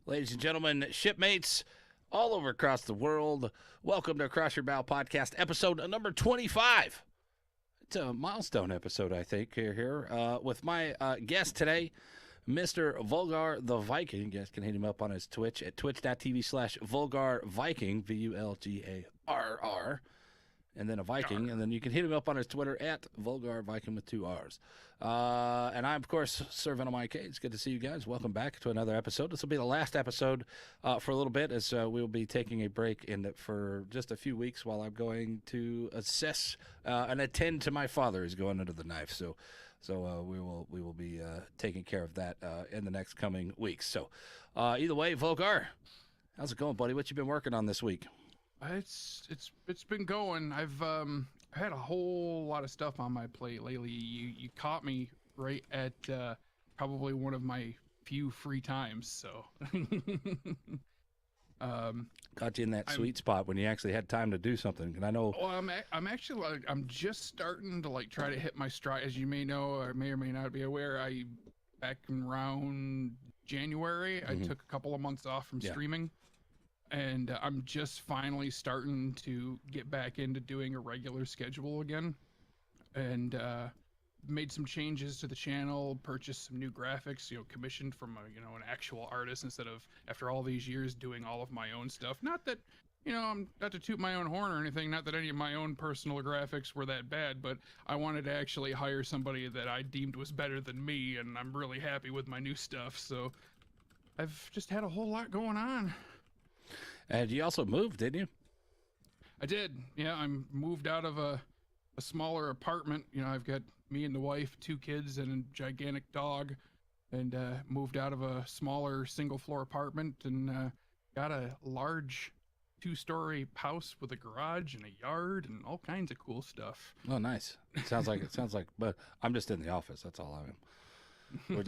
Ladies and gentlemen, shipmates all over across the world, welcome to Across Your Bow Podcast, episode number 25. It's a milestone episode, I think, here with my guest today, Mr. Vulgar the Viking. You guys can hit him up on his Twitch at twitch.tv/vulgarrviking, VULGARR, and then a Viking. And then you can hit him up on his Twitter at vulgarrviking with 2 R's. And I'm, of course, Sir Venom IK. It's good to see you guys. Welcome back to another episode. This will be the last episode for a little bit, as we'll be taking a break for just a few weeks while I'm going to assess and attend to my father who's going under the knife. So we will be taking care of that in the next coming weeks. So either way, Vulgar, how's it going, buddy? What you been working on this week? It's been going. I've had a whole lot of stuff on my plate lately. You caught me right at probably one of my few free times. So Caught you in that sweet spot when you actually had time to do something. And I know. Well, I'm actually I'm just starting to try to hit my stride. As you may know, or may not be aware, back in around January, I took a couple of months off from streaming. And I'm just finally starting to get back into doing a regular schedule again, and made some changes to the channel, purchased some new graphics, commissioned from an actual artist instead of, after all these years, doing all of my own stuff. Not that, I'm not to toot my own horn or anything, not that any of my own personal graphics were that bad, but I wanted to actually hire somebody that I deemed was better than me, and I'm really happy with my new stuff. So I've just had a whole lot going on. And you also moved, didn't you? I did. Yeah, I moved out of a smaller apartment. I've got me and the wife, 2 kids, and a gigantic dog, and moved out of a smaller single-floor apartment and got a large 2-story house with a garage and a yard and all kinds of cool stuff. Oh, nice. It sounds like. But I'm just in the office. That's all I am. We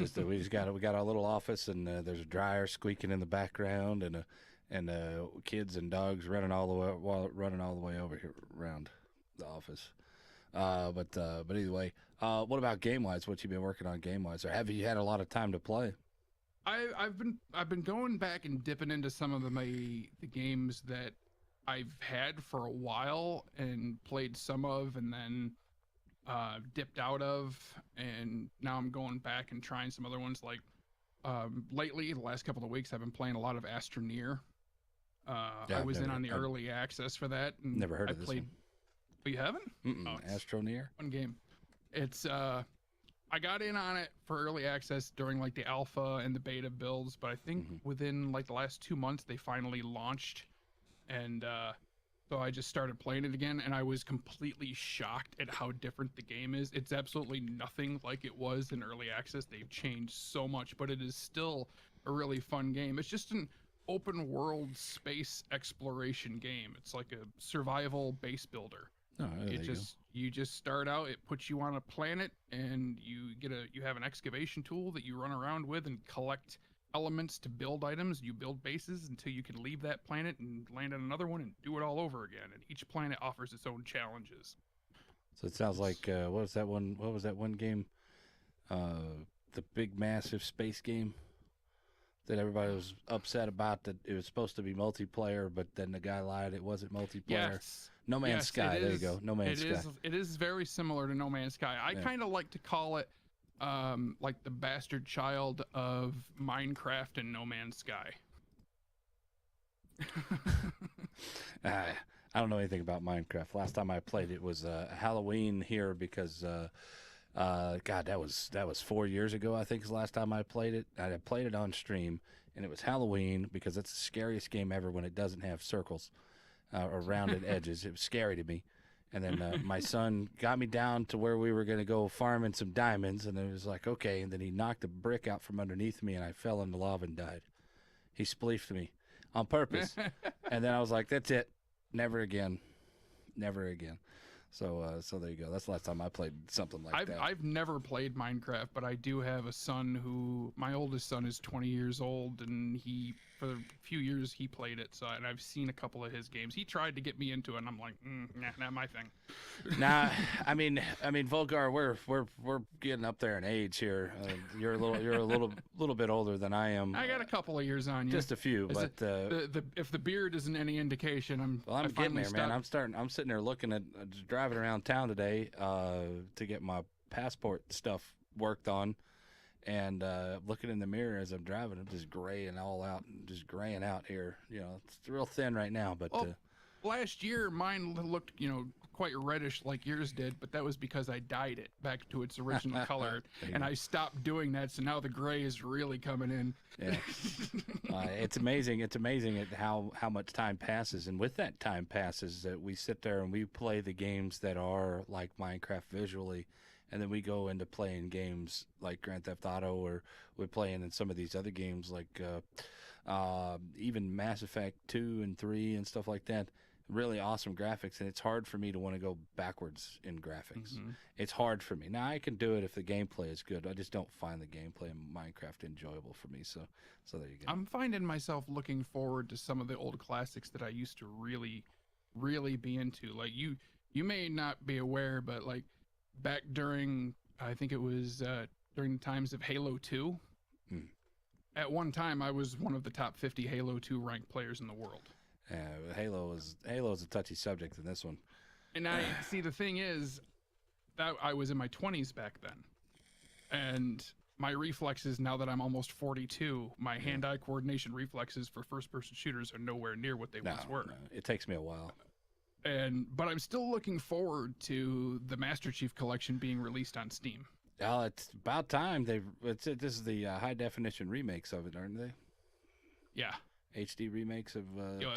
got our little office, and there's a dryer squeaking in the background, and kids and dogs running all the way over here around the office. But either way, what about game wise? What you been working on game wise, or have you had a lot of time to play? I've been going back and dipping into some of the games that I've had for a while and played some of, and then dipped out of, and now I'm going back and trying some other ones. Lately, the last couple of weeks, I've been playing a lot of Astroneer. I was in on the early access for that. And never heard of this one. Oh, you haven't? Oh, Astroneer? One game. It's I got in on it for early access during the alpha and the beta builds, but I think within the last 2 months they finally launched, and so I just started playing it again, and I was completely shocked at how different the game is. It's absolutely nothing like it was in early access. They've changed so much, but it is still a really fun game. It's just an open world space exploration game. It's like a survival base builder. Oh, You just start out, it puts you on a planet, and you have an excavation tool that you run around with and collect elements to build items. You build bases until you can leave that planet and land on another one and do it all over again. And each planet offers its own challenges. So it sounds like what was that one game? The big massive space game that everybody was upset about, that it was supposed to be multiplayer, but then the guy lied, it wasn't multiplayer. Yes. No Man's Sky. There you go. No Man's Sky. It is very similar to No Man's Sky. I kind of like to call it like the bastard child of Minecraft and No Man's Sky. I don't know anything about Minecraft. Last time I played it was Halloween here, because God, that was 4 years ago, I think, is the last time I played it. I had played it on stream, and it was Halloween because it's the scariest game ever when it doesn't have circles or rounded edges. It was scary to me. And then my son got me down to where we were going to go farming some diamonds, and it was like, okay. And then he knocked a brick out from underneath me, and I fell in the lava and died. He spleefed me on purpose. And then I was like, that's it. Never again. Never again. So there you go. That's the last time I played something like that. I've never played Minecraft, but I do have a son my oldest son is 20 years old, and for a few years he played it. So, and I've seen a couple of his games. He tried to get me into it, and I'm like, nah, not my thing. Nah, I mean, Vulgar, we're getting up there in age here. You're a little bit older than I am. I got a couple of years on you. Just a few, but if the beard isn't any indication, I'm getting there, man. I'm sitting there looking at driving around town today to get my passport stuff worked on, and looking in the mirror as I'm driving. I'm just graying all out, just graying out here. You know, it's real thin right now. But last year mine looked, quite reddish like yours did, but that was because I dyed it back to its original color, and I stopped doing that. So now the gray is really coming in. Yeah, it's amazing. It's amazing at how much time passes, and with that time passes, that we sit there and we play the games that are like Minecraft visually, and then we go into playing games like Grand Theft Auto, or we're playing in some of these other games like even Mass Effect 2 and 3 and stuff like that. Really awesome graphics, and it's hard for me to want to go backwards in graphics. Mm-hmm. It's hard for me. Now I can do it if the gameplay is good. I just don't find the gameplay in Minecraft enjoyable for me. So there you go. I'm finding myself looking forward to some of the old classics that I used to really, really be into. Like you may not be aware, but like back during, I think it was during the times of Halo 2. At one time, I was one of the top 50 Halo 2 ranked players in the world. Halo is a touchy subject in this one. And I see, the thing is that I was in my 20s back then, and my reflexes, now that I'm almost 42, my hand-eye coordination reflexes for first-person shooters are nowhere near what they once were. No, it takes me a while. But I'm still looking forward to the Master Chief Collection being released on Steam. Well, it's about time. This is the high-definition remakes of it, aren't they? Yeah. HD remakes of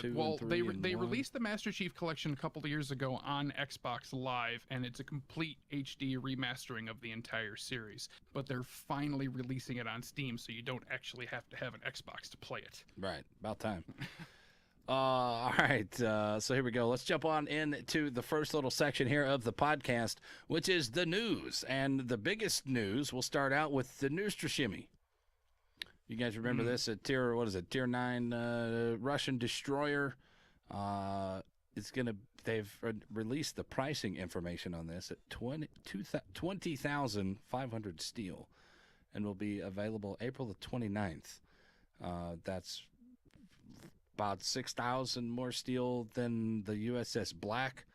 2 well, and 3 they released the Master Chief Collection a couple of years ago on Xbox Live, and it's a complete HD remastering of the entire series. But they're finally releasing it on Steam, so you don't actually have to have an Xbox to play it. Right, about time. All right, so here we go. Let's jump on into the first little section here of the podcast, which is the news. And the biggest news, we'll start out with the news shimmy. You guys remember this? Tier 9 Russian destroyer. They've released the pricing information on this at 20,500 steel, and will be available April the 29th. That's about 6,000 more steel than the USS Black,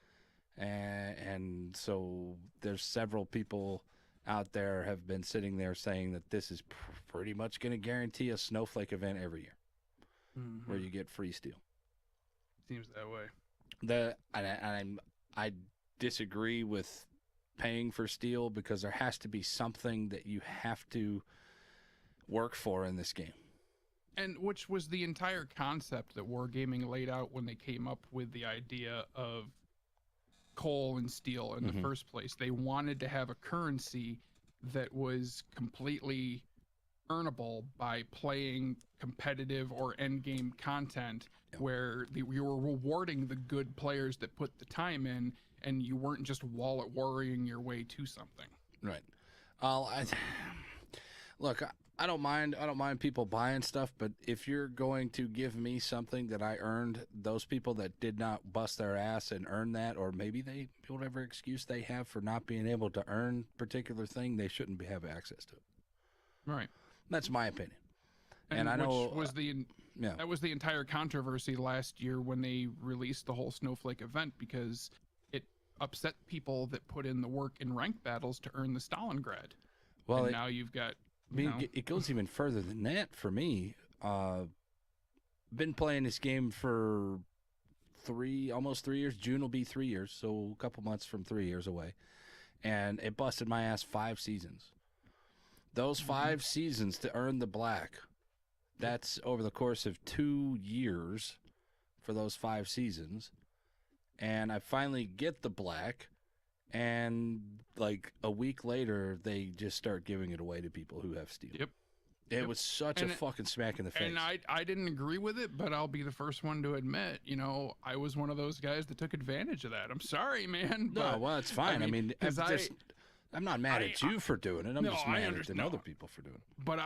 and so there's several people out there have been sitting there saying that this is pretty much going to guarantee a snowflake event every year, where you get free steel. Seems that way. I disagree with paying for steel, because there has to be something that you have to work for in this game. And which was the entire concept that Wargaming laid out when they came up with the idea of coal and steel in the first place. They wanted to have a currency that was completely earnable by playing competitive or end game content, where you were rewarding the good players that put the time in, and you weren't just wallet worrying your way to something. Right. Look, I don't mind people buying stuff, but if you're going to give me something that I earned, those people that did not bust their ass and earn that, or maybe whatever excuse they have for not being able to earn a particular thing, they shouldn't have access to it. Right. That's my opinion. And I know that was the entire controversy last year when they released the whole Snowflake event, because it upset people that put in the work in ranked battles to earn the Stalingrad. Well, now you've got... It goes even further than that for me. Been playing this game for almost 3 years. June will be 3 years, so a couple months from 3 years away. And it busted my ass 5 seasons. Those 5 seasons to earn the black, that's over the course of 2 years for those 5 seasons. And I finally get the black, and like a week later, they just start giving it away to people who have steel. Yep. It was such a fucking smack in the face. And I didn't agree with it, but I'll be the first one to admit, I was one of those guys that took advantage of that. I'm sorry, man. No, well, it's fine. I mean I'm not mad at you for doing it. I'm just mad at other people for doing it. But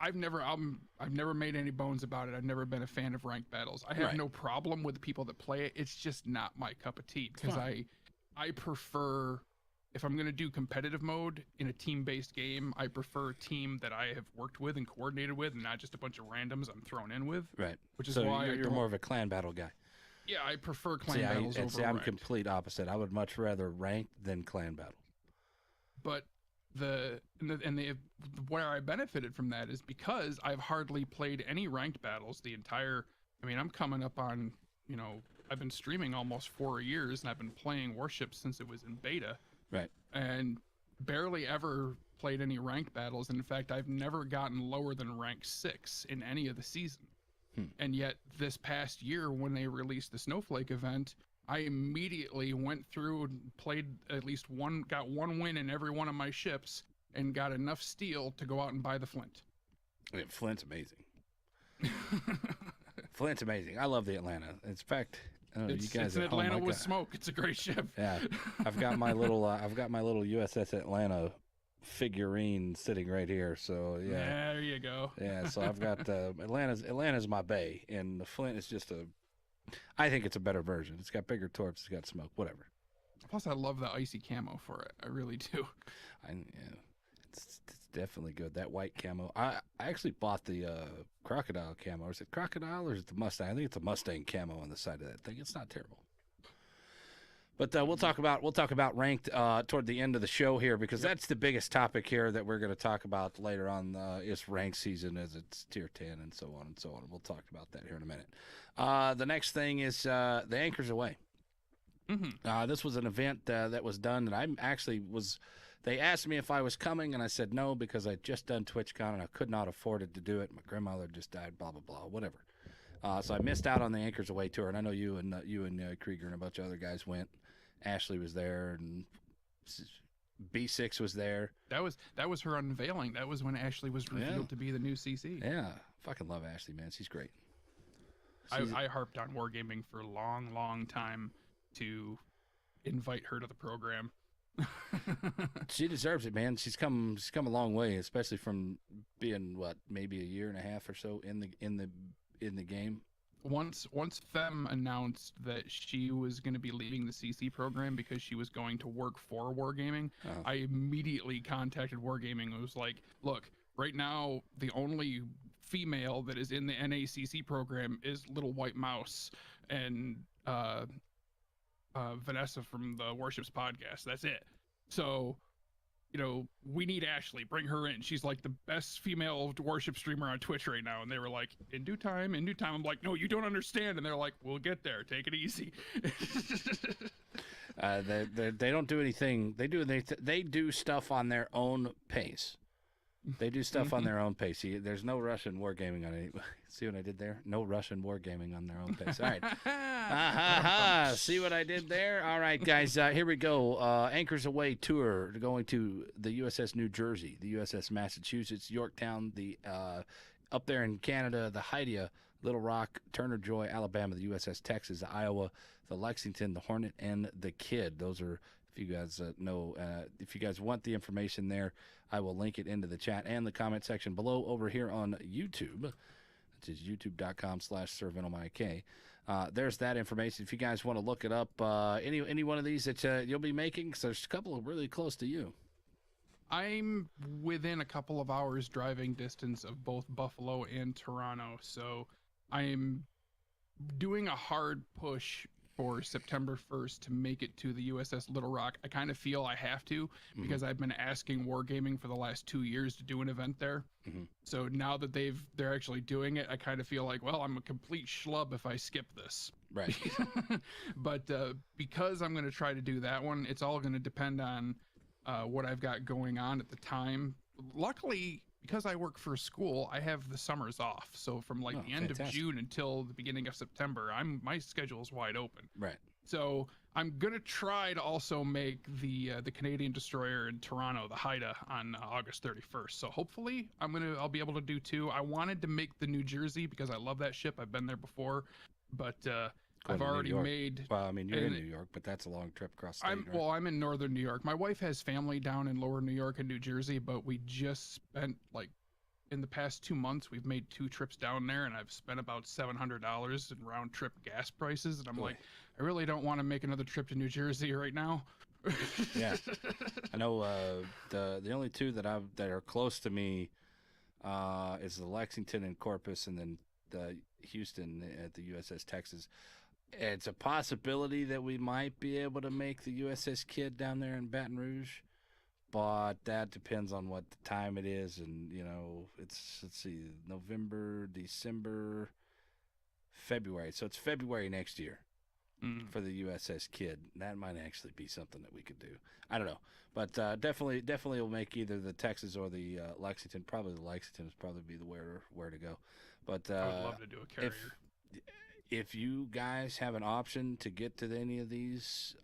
I've never made any bones about it. I've never been a fan of ranked battles. I have no problem with the people that play it. It's just not my cup of tea because I prefer, if I'm going to do competitive mode in a team-based game, I prefer a team that I have worked with and coordinated with, and not just a bunch of randoms I'm thrown in with. Right. Which is why you're more of a clan battle guy. Yeah, I prefer clan battles over I'm ranked. complete opposite. I would much rather ranked than clan battle. But where I benefited from that is because I've hardly played any ranked battles I'm coming up on, I've been streaming almost 4 years, and I've been playing Warships since it was in beta. Right. And barely ever played any ranked battles. And in fact, I've never gotten lower than rank 6 in any of the season. And yet this past year, when they released the Snowflake event, I immediately went through and played got one win in every one of my ships, and got enough steel to go out and buy the Flint. Yeah, Flint's amazing. Flint's amazing. I love the Atlanta. In fact, it's an Atlanta with smoke. It's a great ship. Yeah, I've got my little USS Atlanta figurine sitting right here. So yeah, there you go. Yeah, so I've got Atlanta's my bay, and the Flint is just I think it's a better version. It's got bigger torps. It's got smoke. Whatever. Plus, I love the icy camo for it. I really do. It's definitely good. That white camo. I actually bought the crocodile camo. Is it crocodile or is it the Mustang? I think it's a Mustang camo on the side of that thing. It's not terrible. But we'll talk about ranked toward the end of the show here, because that's the biggest topic here that we're going to talk about later on. Is ranked season as it's tier 10 and so on and so on. We'll talk about that here in a minute. The next thing is the Anchors Away. Mm-hmm. This was an event that was done, and I actually was. They asked me if I was coming, and I said no because I'd just done TwitchCon and I could not afford it to do it. My grandmother just died. Blah blah blah. Whatever. So I missed out on the Anchors Away tour, and I know you and Krieger and a bunch of other guys went. Ashley was there, and B6 was there. That was her unveiling. That was when Ashley was revealed to be the new CC. Yeah, fucking love Ashley, man. She's great. I harped on Wargaming for a long, long time to invite her to the program. She deserves it, man. She's come a long way, especially from being maybe a year and a half or so in the game. Once Fem announced that she was going to be leaving the CC program because she was going to work for Wargaming, I immediately contacted Wargaming and was like, look, right now the only female that is in the NACC program is Little White Mouse and Vanessa from the Warships podcast. That's it. So, we need Ashley. Bring her in. She's like the best female warship streamer on Twitch right now. And they were like, in due time. I'm like, no, you don't understand. And they're like, we'll get there. Take it easy. They don't do anything. They do stuff on their own pace. They do stuff on their own pace. There's no Russian wargaming on it. See what I did there? No Russian wargaming on their own pace. All right. See what I did there? All right, guys. Here we go. Anchors Away tour going to the USS New Jersey, the USS Massachusetts, Yorktown, the up there in Canada, the Hydia, Little Rock, Turner Joy, Alabama, the USS Texas, the Iowa, the Lexington, the Hornet, and the Kid. Those are, if you guys know, if you guys want the information there, I will link it into the chat and the comment section below over here on YouTube, which is youtube.com/SirVenomIK. There's that information. If you guys want to look it up, any one of these that you'll be making, because there's a couple really close to you. I'm within a couple of hours driving distance of both Buffalo and Toronto, so I'm doing a hard push for September 1st to make it to the USS Little Rock. I kind of feel I have to because I've been asking Wargaming for the last 2 years to do an event there. So now that they're actually doing it, I kind of feel like, well, I'm a complete schlub if I skip this. Right. But because I'm going to try to do that one, it's all going to depend on what I've got going on at the time. Luckily, because I work for a school, I have the summers off. So from the end of June until the beginning of September, my schedule is wide open. Right. So I'm gonna try to also make the Canadian destroyer in Toronto, the Haida, on August 31st. So hopefully I'll be able to do 2. I wanted to make the New Jersey because I love that ship. I've been there before, but I've already made. Well, I mean, you're in New York, but that's a long trip across state, right? Well, I'm in northern New York. My wife has family down in lower New York and New Jersey, but we just spent like in the past 2 months, we've made 2 trips down there, and I've spent about $700 in round trip gas prices. And I'm like, I really don't want to make another trip to New Jersey right now. Yeah, I know. The only 2 that are close to me is the Lexington and Corpus, and then the Houston at the USS Texas. It's a possibility that we might be able to make the USS Kidd down there in Baton Rouge, but that depends on what the time it is, and let's see, November, December, February. So it's February next year for the USS Kidd. That might actually be something that we could do. I don't know, but definitely will make either the Texas or the Lexington. Probably the Lexington is probably be the where to go. But I would love to do a carrier. If you guys have an option to get to any of these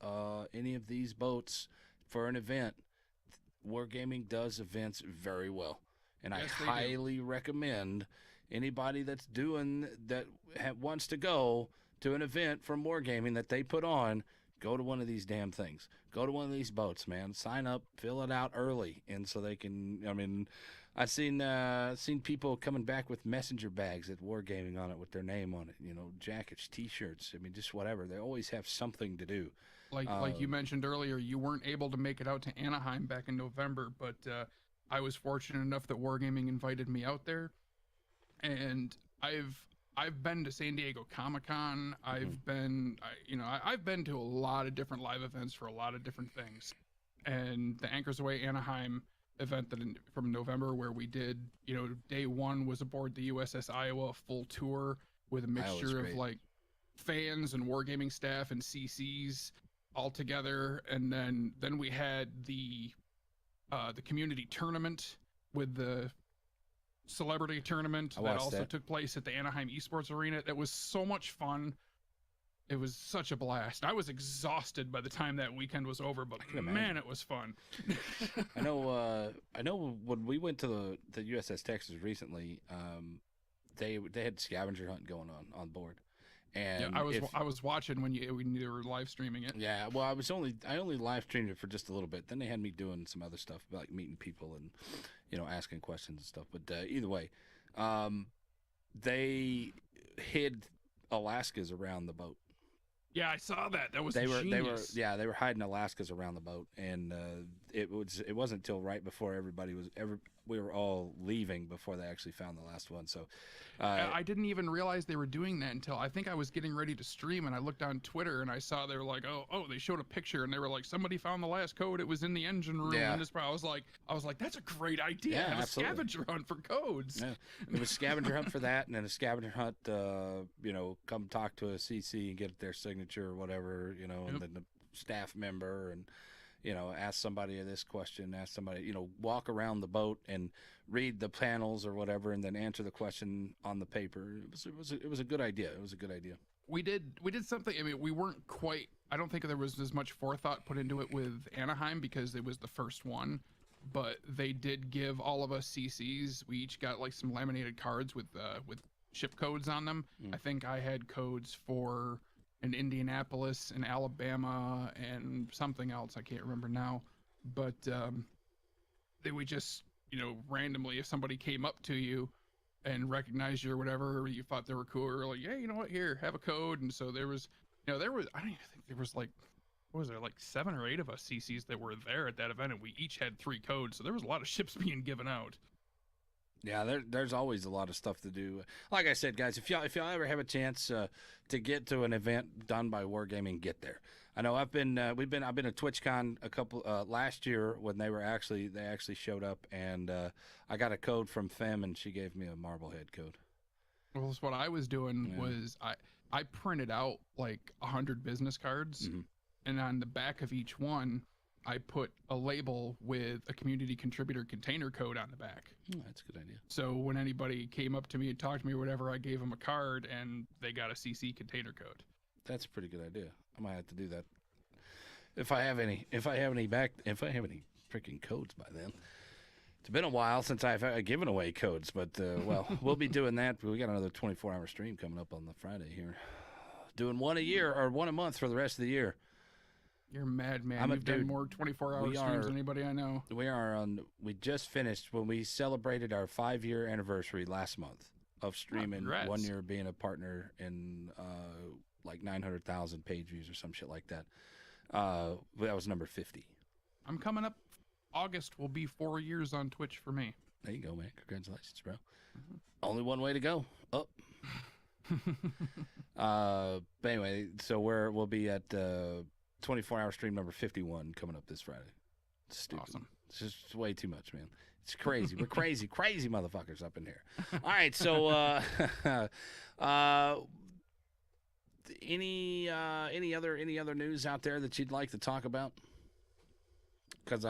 boats for an event, Wargaming does events very well, and yes, I highly recommend anybody that's doing that wants to go to an event from Wargaming that they put on, go to one of these damn things. Go to one of these boats, man. Sign up, fill it out early, and so they can. I mean, I've seen people coming back with messenger bags at Wargaming on it with their name on it. Jackets, T-shirts. I mean, just whatever. They always have something to do. Like you mentioned earlier, you weren't able to make it out to Anaheim back in November, but I was fortunate enough that Wargaming invited me out there, and I've been to San Diego Comic-Con. I've been to a lot of different live events for a lot of different things, and the Anchors Away Anaheim event from November, where we did, day 1 was aboard the USS Iowa, a full tour with a mixture of like fans and Wargaming staff and CCs all together, and then we had the community tournament with the celebrity tournament that also took place at the Anaheim Esports Arena. That was so much fun. It was such a blast. I was exhausted by the time that weekend was over, but man, it was fun. I know when we went to the USS Texas recently, they had scavenger hunt going on board. And I was watching when you were live streaming it. Yeah, well, I only live streamed it for just a little bit. Then they had me doing some other stuff, like meeting people and asking questions and stuff. But either way, they hid Alaskas around the boat. Yeah, I saw that. That was genius. They were hiding Alaskas around the boat, and it wasn't until right before we were all leaving before they actually found the last one. So I didn't even realize they were doing that until I think I was getting ready to stream, and I looked on Twitter and I saw they were like, oh, they showed a picture and they were like, somebody found the last code. It was in the engine room. Yeah. And I was like, that's a great idea. Yeah, Have absolutely. a scavenger hunt for codes. Yeah. It was a scavenger hunt for that, and then a scavenger hunt, come talk to a CC and get their signature or whatever, and then the staff member and. Ask somebody this question, ask somebody, walk around the boat and read the panels or whatever, and then answer the question on the paper. It was a good idea. It was a good idea. We did something. I mean, we weren't quite. I don't think there was as much forethought put into it with Anaheim because it was the first one, but they did give all of us CCs. We each got like some laminated cards with ship codes on them. I think I had codes for in Indianapolis and Alabama and something else I can't remember now, but they would just randomly, if somebody came up to you and recognized you or whatever, or you thought they were cool, or like, hey, you know what, here, have a code. And so there was I don't even think there was like, what was there, like 7 or 8 of us CCs that were there at that event, and we each had 3 codes, so there was a lot of ships being given out. Yeah, there's always a lot of stuff to do. Like I said, guys, if y'all ever have a chance to get to an event done by Wargaming, get there. I know I've been to TwitchCon a couple last year when they actually showed up, and I got a code from Fem, and she gave me a Marblehead code. Well, so what I was doing was I printed out like 100 business cards, and on the back of each one, I put a label with a community contributor container code on the back. Oh, that's a good idea. So when anybody came up to me and talked to me or whatever, I gave them a card and they got a CC container code. That's a pretty good idea. I might have to do that if I have any. If I have any freaking codes by then. It's been a while since I've given away codes, but well, we'll be doing that. We got another 24-hour stream coming up on the Friday here. Doing one a year or one a month for the rest of the year. You're a madman. You've done more 24-hour streams than anybody I know. We just finished when we celebrated our 5-year anniversary last month of streaming. 1 year being a partner in like 900,000 page views or some shit like that. That was number 50. I'm coming up. August will be 4 years on Twitch for me. There you go, man. Congratulations, bro. Mm-hmm. Only one way to go. Up. But anyway, so we'll be at 24-hour stream number 51 coming up this Friday. It's stupid. Awesome. It's just way too much, man. It's crazy. We're crazy motherfuckers up in here. All right, so any other news out there that you'd like to talk about? Because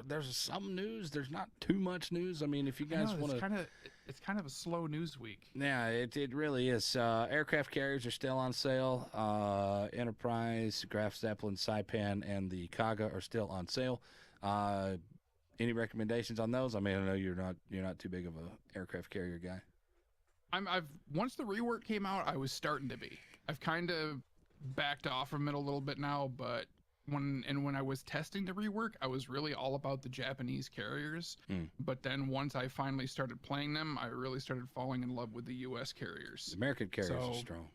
there's some news. There's not too much news. I mean, if you guys want to, it's kind of a slow news week. Yeah, it really is. Aircraft carriers are still on sale. Enterprise, Graf Zeppelin, Saipan, and the Kaga are still on sale. Any recommendations on those? I mean, I know you're not too big of a aircraft carrier guy. I've once the rework came out, I was starting to be. I've kind of backed off from it a little bit now, but. When I was testing the rework, I was really all about the Japanese carriers. But then once I finally started playing them, I really started falling in love with the U.S. carriers. The American carriers are strong.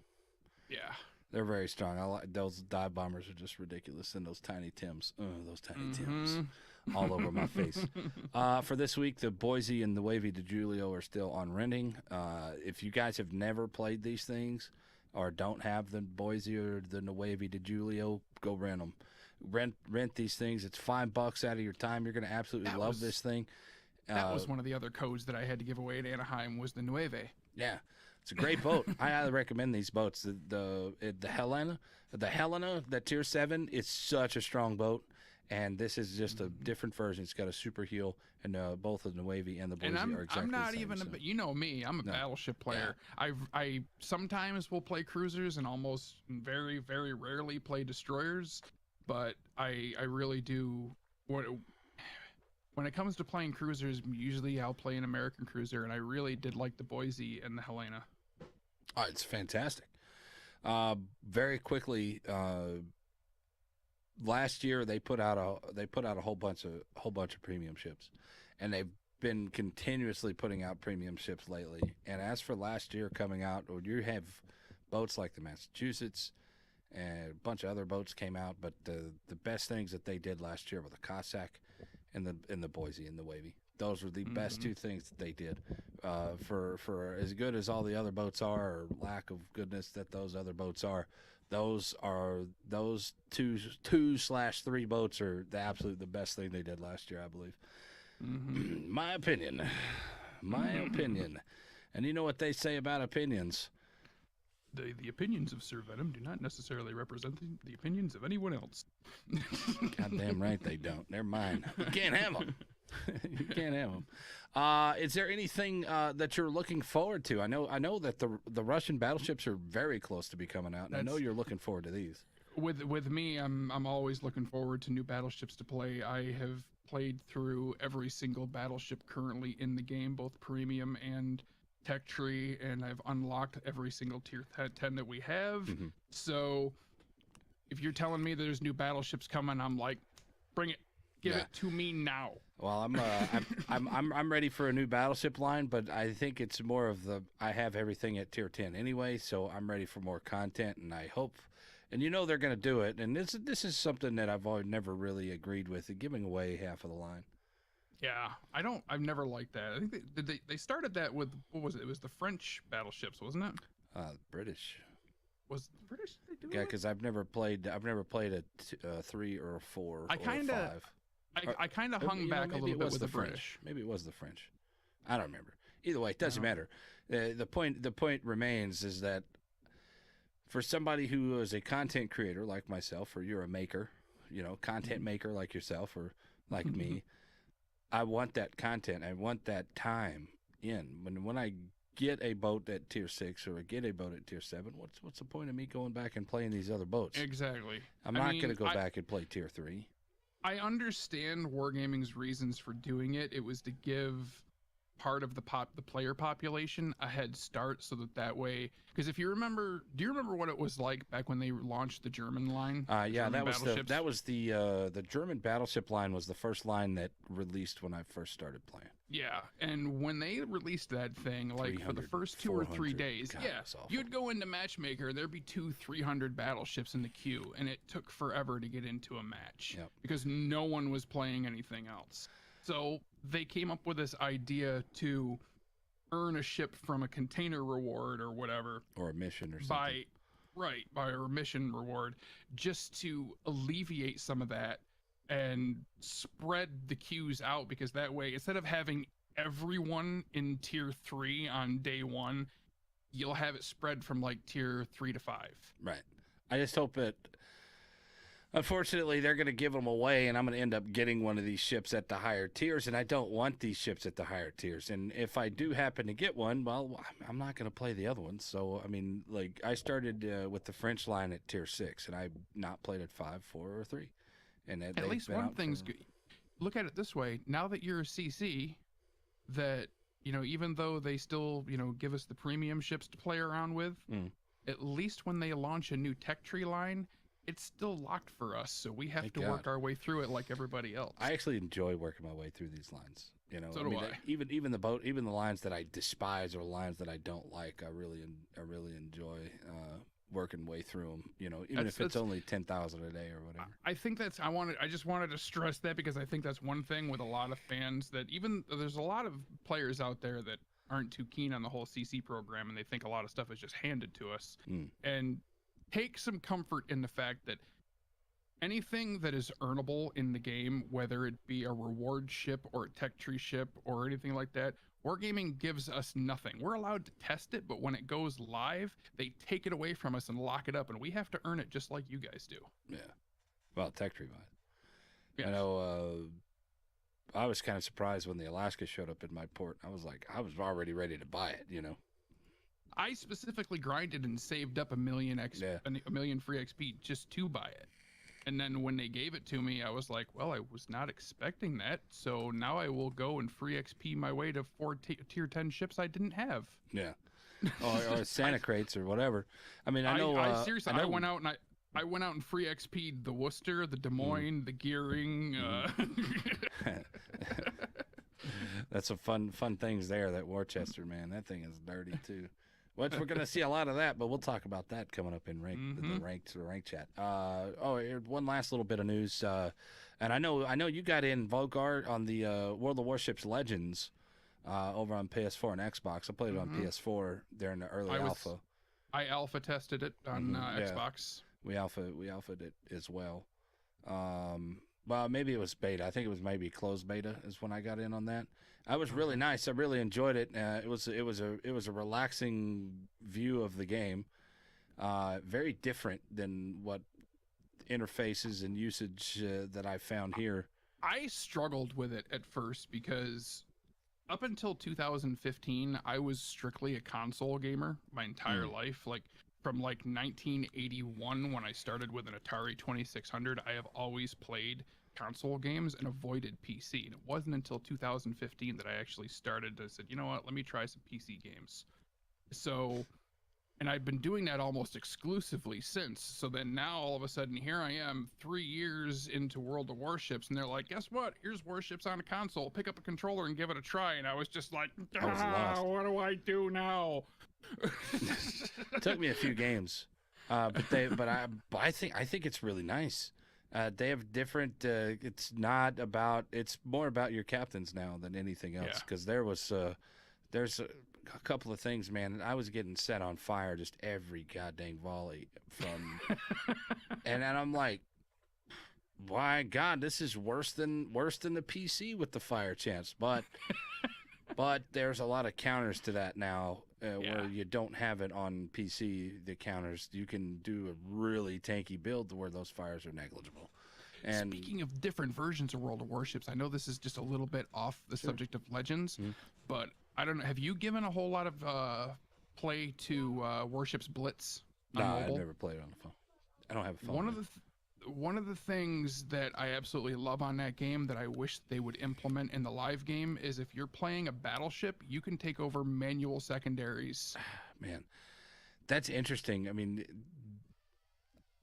Yeah. They're very strong. I like those dive bombers are just ridiculous, and those tiny Tims. Those tiny Tims all over my face. For this week, the Boise and the Wavy DeGiulio are still on renting. If you guys have never played these things or don't have the Boise or the Wavy DeGiulio, go rent them. Rent these things. It's $5 out of your time. You're going to absolutely love this thing. That was one of the other codes that I had to give away at Anaheim was the Nueve. Yeah, it's a great boat. I highly recommend these boats. The Helena, that Tier 7 is such a strong boat, and this is just a different version. It's got a super heel, and both the Nueve and the Boise are exactly I'm not the same, even, so. You know me, I'm a battleship player. Yeah. I sometimes will play cruisers and almost very, very rarely play destroyers. But I really do. When it comes to playing cruisers, usually I'll play an American cruiser, and I really did like the Boise and the Helena. Oh, it's fantastic. Very quickly, last year they put out a whole bunch of premium ships, and they've been continuously putting out premium ships lately. And as for last year coming out, you have boats like the Massachusetts. And a bunch of other boats came out, but the best things that they did last year were the Cossack and the Boise and the Wavy. Those were the best two things that they did. For as good as all the other boats are, or lack of goodness that those other boats are, those 2/3 boats are the best thing they did last year, I believe. My opinion. And you know what they say about opinions. The opinions of Sir Venom do not necessarily represent the opinions of anyone else. Goddamn right they don't. They're mine. You can't have them. You can't have them. Is there anything that you're looking forward to? I know that the Russian battleships are very close to be coming out, and I know you're looking forward to these. With me, I'm always looking forward to new battleships to play. I have played through every single battleship currently in the game, both premium and tech tree, and I've unlocked every single tier 10 that we have. So if you're telling me there's new battleships coming, I'm like, bring it, give it to me now. Well, I'm ready for a new battleship line, but I think it's more of I have everything at tier 10 anyway, so I'm ready for more content, and I hope, and they're going to do it. And this is something that I've never really agreed with, giving away half of the line. Yeah, I've never liked that. I think they started that with, what was it? It was the French battleships, wasn't it? British. Was the British? Yeah, because I've never played a 3 or a 4 or a 5. I kind of hung back a little bit with the British. Maybe it was the French. I don't remember. Either way, it doesn't matter. The point remains is that for somebody who is a content creator like myself, or you're a maker, content maker like yourself or like me, I want that content. I want that time in. When I get a boat at tier 6 or get a boat at tier 7, what's the point of me going back and playing these other boats? Exactly. I'm not going to go back and play tier 3. I understand Wargaming's reasons for doing it. It was to give part of the player population a head start, so that way, because if you remember, do you remember what it was like back when they launched the German line? Yeah, that was the German battleship line was the first line that released when I first started playing. Yeah, and when they released that thing, like for the first 2 or 3 days, God, yeah, you'd go into Matchmaker, there'd be 200-300 battleships in the queue, and it took forever to get into a match because no one was playing anything else. So they came up with this idea to earn a ship from a container reward or whatever, or a mission or something. By a mission reward, just to alleviate some of that and spread the queues out, because that way, instead of having everyone in tier 3 on day 1, you'll have it spread from like tier 3 to 5. Right. I just hope that, unfortunately, they're going to give them away, and I'm going to end up getting one of these ships at the higher tiers, and I don't want these ships at the higher tiers. And if I do happen to get one, well, I'm not going to play the other ones. So, I mean, like, I started with the French line at tier 6, and I've not played at 5, 4, or 3. And at least one thing's good. Look at it this way. Now that you're a CC, that, you know, even though they still, you know, give us the premium ships to play around with, at least when they launch a new tech tree line, it's still locked for us, so we have to work our way through it like everybody else. I actually enjoy working my way through these lines. You know, so do I. Even the lines that I despise or lines that I don't like, I really enjoy working way through them. You know, even if it's only 10,000 a day or whatever. I think that's I just wanted to stress that, because I think that's one thing with a lot of fans, that even there's a lot of players out there that aren't too keen on the whole CC program, and they think a lot of stuff is just handed to us. And take some comfort in the fact that anything that is earnable in the game, whether it be a reward ship or a tech tree ship or anything like that, Wargaming gives us nothing. We're allowed to test it, but when it goes live, they take it away from us and lock it up, and we have to earn it just like you guys do. Yeah. Well, tech tree might. Yes. I know I was kind of surprised when the Alaska showed up in my port. I was already ready to buy it, you know. I specifically grinded and saved up a million free XP just to buy it. And then when they gave it to me, I was like, well, I was not expecting that. So now I will go and free XP my way to 4 tier 10 ships I didn't have. Yeah. or Santa crates or whatever. I mean, I know. I seriously, I went out and free XP'd the Worcester, the Des Moines, the Gearing. That's some fun things there. That Worcester, man, that thing is dirty too. Which we're going to see a lot of that, but we'll talk about that coming up in the rank chat. One last little bit of news, and I know you got in vulgarr on the World of Warships Legends over on PS4 and Xbox. I played it on PS4 during the early alpha. I alpha tested it on Xbox. We alphaed it as well. Well, maybe it was beta. I think it was maybe closed beta is when I got in on that. It was really nice. I really enjoyed it. It was a relaxing view of the game. Very different than what interfaces and usage that I found here. I struggled with it at first because up until 2015, I was strictly a console gamer my entire life. Like from 1981 when I started with an Atari 2600, I have always played console games and avoided PC. And it wasn't until 2015 that I actually started to say, you know what, let me try some PC games. So, and I've been doing that almost exclusively since. So then now all of a sudden here I am 3 years into World of Warships, and they're like, guess what? Here's Warships on a console. Pick up a contrer and give it a try. And I was just like, what do I do now? It took me a few games, but I think it's really nice. They have different. It's more about your captains now than anything else. Because there's a couple of things, man. I was getting set on fire just every goddamn volley from, and I'm like, my God, this is worse than the PC with the fire chance. But there's a lot of counters to that now. Where you don't have it on PC, the counters, you can do a really tanky build to where those fires are negligible. And speaking of different versions of World of Warships, I know this is just a little bit off the subject of Legends, but I don't know. Have you given a whole lot of play to Warships Blitz No, on I've mobile? never played it on the phone. I don't have a phone. One of the things that I absolutely love on that game that I wish they would implement in the live game is if you're playing a battleship, you can take over manual secondaries. Man, that's interesting. I mean,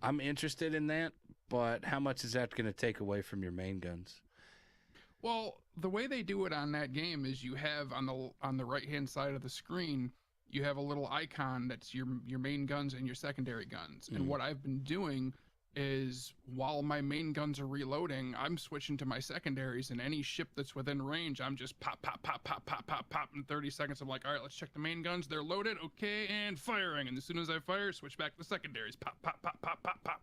I'm interested in that, but how much is that going to take away from your main guns? Well, the way they do it on that game is you have on the right hand side of the screen, you have a little icon that's your main guns and your secondary guns. And what I've been doing is while my main guns are reloading, I'm switching to my secondaries, and any ship that's within range, I'm just pop, pop, pop, pop, pop, pop, pop. In 30 seconds, I'm like, all right, let's check the main guns. They're loaded, okay, and firing. And as soon as I fire, switch back to the secondaries. Pop, pop, pop, pop, pop, pop.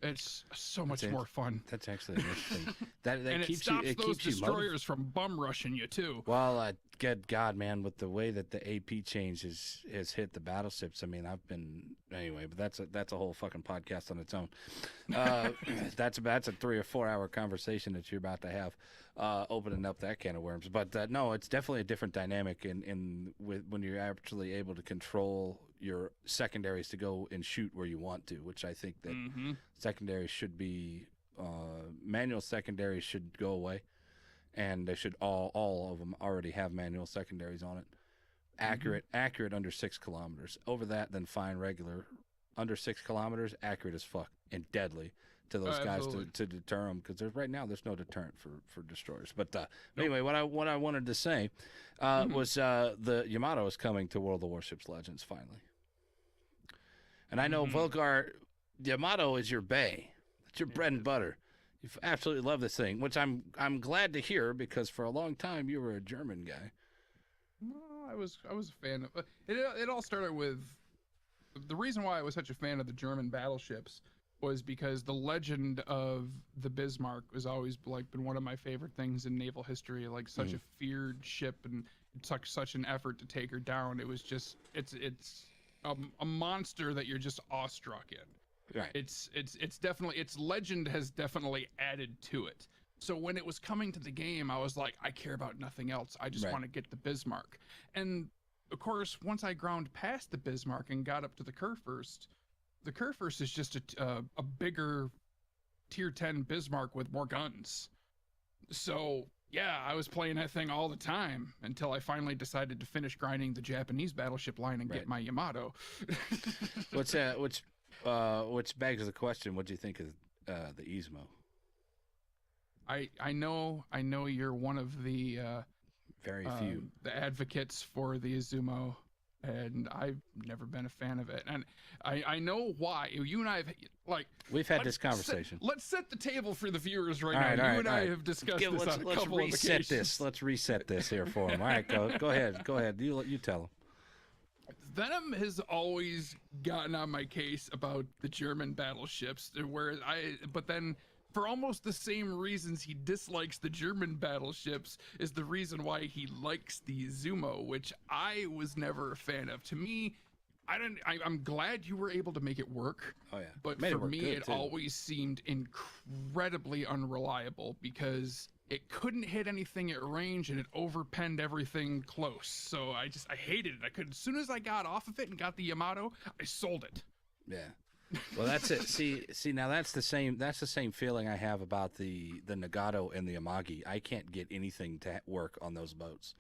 It's so much more fun. That's actually interesting. That and keeps it stops you, those keeps destroyers from bum rushing you too. Well, good God, man, with the way that the AP change has hit the battleships, I mean, I've been anyway, but that's a whole fucking podcast on its own. That's a 3 or 4 hour conversation that you're about to have, opening up that can of worms. But no, it's definitely a different dynamic when you're actually able to control your secondaries to go and shoot where you want to, which I think that secondaries should be manual secondaries should go away, and they should all of them already have manual secondaries on it. Accurate under 6 kilometers. Over that, then fine regular. Under 6 kilometers, accurate as fuck and deadly to those guys to deter them, because right now there's no deterrent for destroyers. But anyway, what I wanted to say was the Yamato is coming to World of Warships Legends finally. And I know Vulgar Yamato is your bay. It's your bread and butter. You absolutely love this thing, which I'm glad to hear, because for a long time you were a German guy. Well, I was a fan of it. It all started with the reason why I was such a fan of the German battleships was because the legend of the Bismarck was always like been one of my favorite things in naval history. Like such a feared ship, and it took such an effort to take her down. It was just it's a monster that you're just awestruck in. Right. It's definitely, its legend has definitely added to it. So when it was coming to the game, I was like, I care about nothing else. I just want to get the Bismarck. And of course, once I ground past the Bismarck and got up to the Kurfürst is just a bigger tier 10 Bismarck with more guns. So yeah, I was playing that thing all the time until I finally decided to finish grinding the Japanese battleship line and get my Yamato. Which begs the question, what do you think of the Izmo? I know you're one of the very few the advocates for the Izumo, and I've never been a fan of it. And I know why. You and I have we've had this conversation. Let's set the table for the viewers right now. You and I have discussed this on a couple of occasions. Let's reset this here for him. All right, go ahead. You tell him. Venom has always gotten on my case about the German battleships, but then for almost the same reasons he dislikes the German battleships is the reason why he likes the Izumo, which I was never a fan of. To me, I'm glad you were able to make it work. Oh yeah. But for me, it always seemed incredibly unreliable because it couldn't hit anything at range and it overpenned everything close. So I hated it. As soon as I got off of it and got the Yamato, I sold it. Yeah. Well, that's it. See, now that's the same feeling I have about the Nagato and the Amagi. I can't get anything to work on those boats.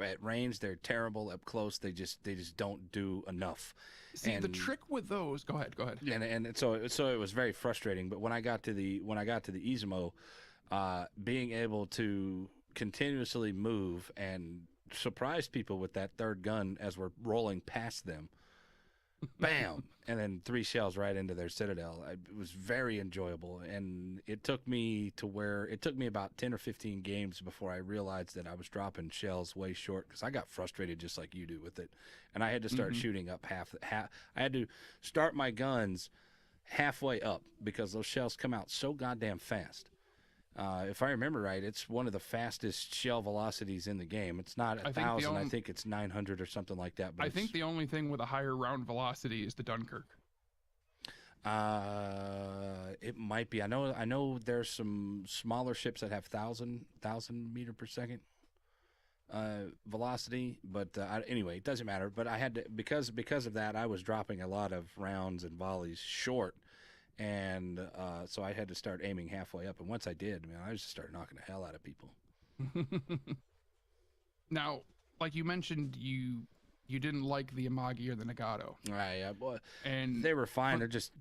At range, they're terrible. Up close, they just don't do enough. See, the trick with those. Go ahead. And so it was very frustrating. But when I got to the Izumo, being able to continuously move and surprise people with that third gun as we're rolling past them, bam, and then 3 shells right into their citadel. It was very enjoyable, and it took me about 10 or 15 games before I realized that I was dropping shells way short, because I got frustrated just like you do with it, and I had to start shooting up half. I had to start my guns halfway up because those shells come out so goddamn fast. If I remember right, it's one of the fastest shell velocities in the game. It's not 1,000. I think it's 900 or something like that. But I think the only thing with a higher round velocity is the Dunkirk. It might be. I know there's some smaller ships that have 1,000 meter per second. velocity, but anyway, it doesn't matter. But I had to because of that, I was dropping a lot of rounds and volleys short, and so I had to start aiming halfway up. And once I did, man, I just started knocking the hell out of people. Now, like you mentioned, you didn't like the Amagi or the Nagato. Right, yeah, boy. And they were fine. They're just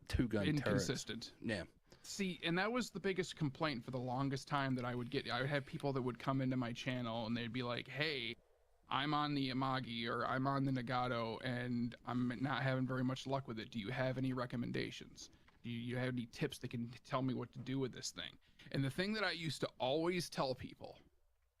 two-gun inconsistent. Turrets. Yeah. See, and that was the biggest complaint for the longest time that I would get. I would have people that would come into my channel and they'd be like, "Hey, I'm on the Amagi or I'm on the Nagato and I'm not having very much luck with it. Do you have any recommendations? Do you have any tips that can tell me what to do with this thing?" And the thing that I used to always tell people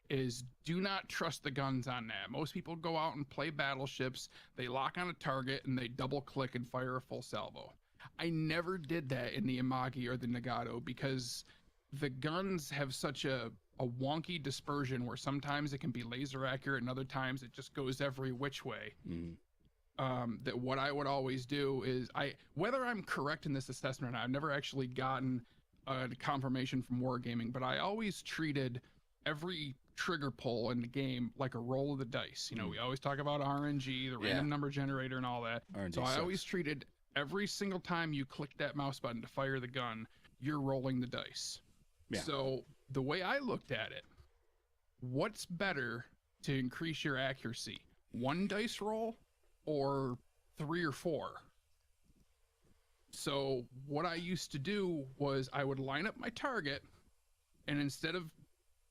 is do not trust the guns on that. Most people go out and play battleships, they lock on a target and they double click and fire a full salvo. I never did that in the Amagi or the Nagato because the guns have such a wonky dispersion where sometimes it can be laser accurate and other times it just goes every which way. That what I would always do is whether I'm correct in this assessment or not, I've never actually gotten a confirmation from Wargaming, but I always treated every trigger pull in the game like a roll of the dice. You know, we always talk about RNG, the random number generator and all that. RNG so sucks. I always treated every single time you click that mouse button to fire the gun, you're rolling the dice. Yeah. So the way I looked at it, what's better to increase your accuracy? 1 dice roll or 3 or 4? So what I used to do was I would line up my target, and instead of,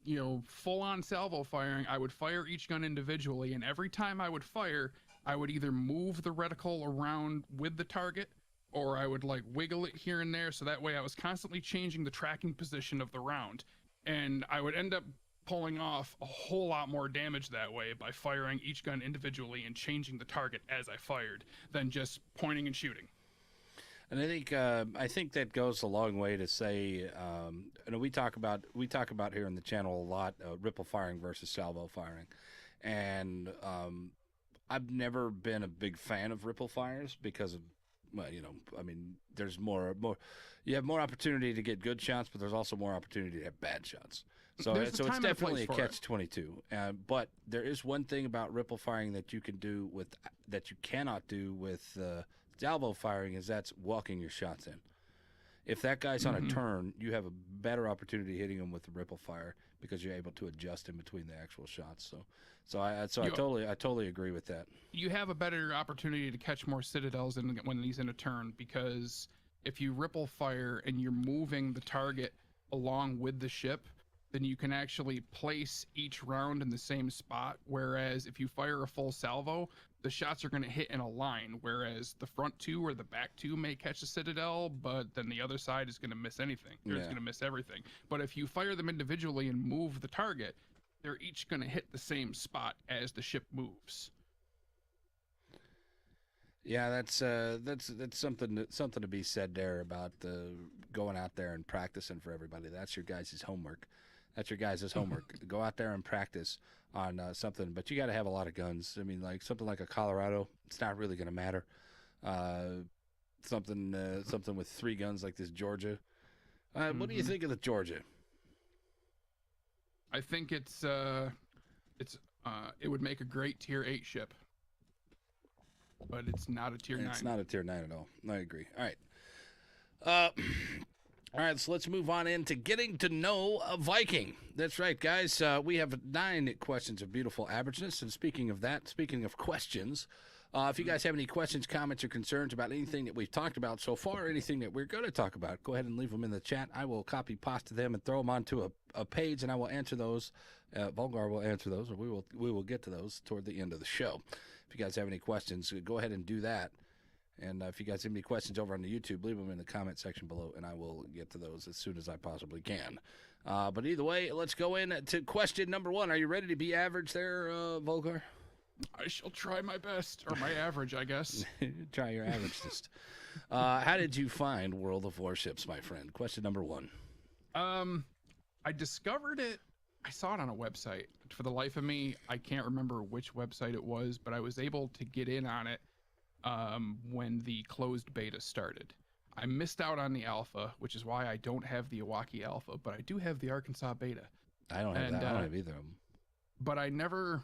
you know, full on salvo firing, I would fire each gun individually, and every time I would fire, I would either move the reticle around with the target or I would like wiggle it here and there, so that way I was constantly changing the tracking position of the round, and I would end up pulling off a whole lot more damage that way by firing each gun individually and changing the target as I fired than just pointing and shooting. And I think that goes a long way to say, we talk about here on the channel a lot, ripple firing versus salvo firing, and I've never been a big fan of ripple fires because of, well, you know, I mean, there's more, you have more opportunity to get good shots, but there's also more opportunity to have bad shots. So it's definitely a catch-22. But there is one thing about ripple firing that you can do that you cannot do with salvo firing, is that's walking your shots in. If that guy's on a turn, you have a better opportunity hitting him with the ripple fire because you're able to adjust in between the actual shots. So I totally agree with that. You have a better opportunity to catch more citadels when he's in a turn, because if you ripple fire and you're moving the target along with the ship, then you can actually place each round in the same spot. Whereas if you fire a full salvo, the shots are going to hit in a line, whereas the front 2 or the back 2 may catch a citadel, but then the other side is going to miss anything. It's going to miss everything. But if you fire them individually and move the target, they're each going to hit the same spot as the ship moves. Yeah, that's something to be said there about going out there and practicing for everybody. That's your guys' homework. That's your guys' homework. Go out there and practice on something, but you got to have a lot of guns. I mean, like something like a Colorado, it's not really going to matter. Something with 3 guns like this Georgia. What do you think of the Georgia? I think it would make a great tier 8 ship, but it's not a tier 9. It's not a tier 9 at all. I agree. All right. All right, so let's move on into getting to know a Viking. That's right, guys. We have 9 questions of beautiful averageness. And speaking of questions, if you guys have any questions, comments, or concerns about anything that we've talked about so far, or anything that we're going to talk about, go ahead and leave them in the chat. I will copy pasta them and throw them onto a page, and I will answer those. Vulgar will answer those, or we will get to those toward the end of the show. If you guys have any questions, go ahead and do that. And if you guys have any questions over on the YouTube, leave them in the comment section below, and I will get to those as soon as I possibly can. But either way, let's go into question number 1. Are you ready to be average there, Vulgar? I shall try my best, or my average, I guess. Try your averagest. How did you find World of Warships, my friend? Question number 1. I discovered it. I saw it on a website. For the life of me, I can't remember which website it was, but I was able to get in on it when the closed beta started. I missed out on the alpha, which is why I don't have the Iwaki alpha, but I do have the Arkansas beta. I don't have And, that. I don't have either of them. But I never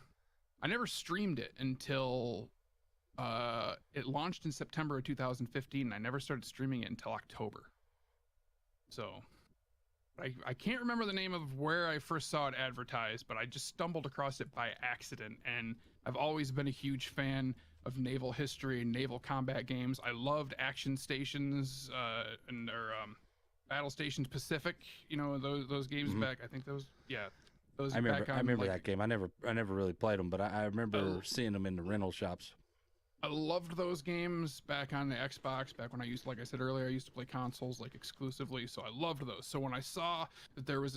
streamed it until it launched in September of 2015. And I never started streaming it until October. So I can't remember the name of where I first saw it advertised, but I just stumbled across it by accident. And I've always been a huge fan of naval history and naval combat games. I loved Action Stations and their Battle Stations Pacific. You know, those games back. I think those. Yeah. Those I remember. back on, I remember like, that game. I never really played them, but I remember seeing them in the rental shops. I loved those games back on the Xbox, back when like I said earlier, I used to play consoles like exclusively, so I loved those. So when I saw that there was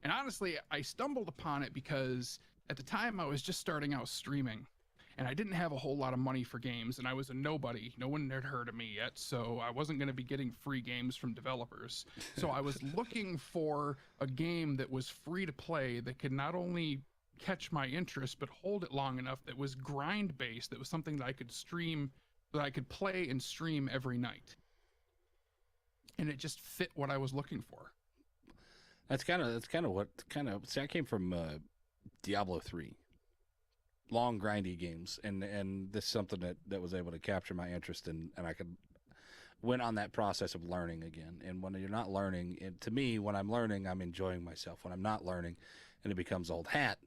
and honestly, I stumbled upon it because at the time I was just starting out streaming, and I didn't have a whole lot of money for games, and I was a nobody. No one had heard of me yet, so I wasn't going to be getting free games from developers. So I was looking for a game that was free to play that could not only catch my interest but hold it long enough, that was grind based, that was something that I could stream, that I could play and stream every night, and it just fit what I was looking for. That's kind of what see, I came from Diablo 3, long grindy games, and this is something that was able to capture my interest, and I could went on that process of learning again. And when you're not learning, to me, when I'm learning, I'm enjoying myself. When I'm not learning and it becomes old hat,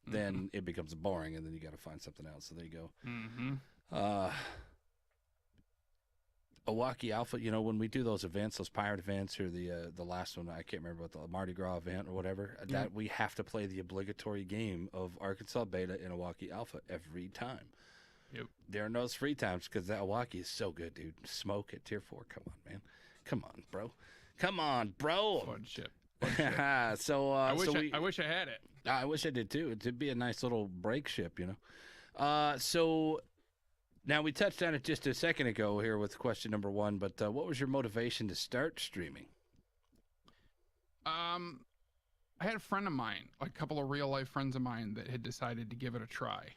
then it becomes boring, and then you got to find something else. So there you go. Milwaukee Alpha, you know, when we do those events, those pirate events, or the last one, I can't remember what the Mardi Gras event or whatever, that we have to play the obligatory game of Arkansas Beta and Milwaukee Alpha every time. Yep. There are no free times because that Milwaukee is so good, dude. Smoke at Tier 4. Come on, man. Come on, bro. Come on, bro. Fun ship. So I wish I had it. I wish I did too. It'd be a nice little break ship, you know. So now we touched on it just a second ago here with question number 1, but what was your motivation to start streaming? I had a friend of mine, a couple of real life friends of mine, that had decided to give it a try.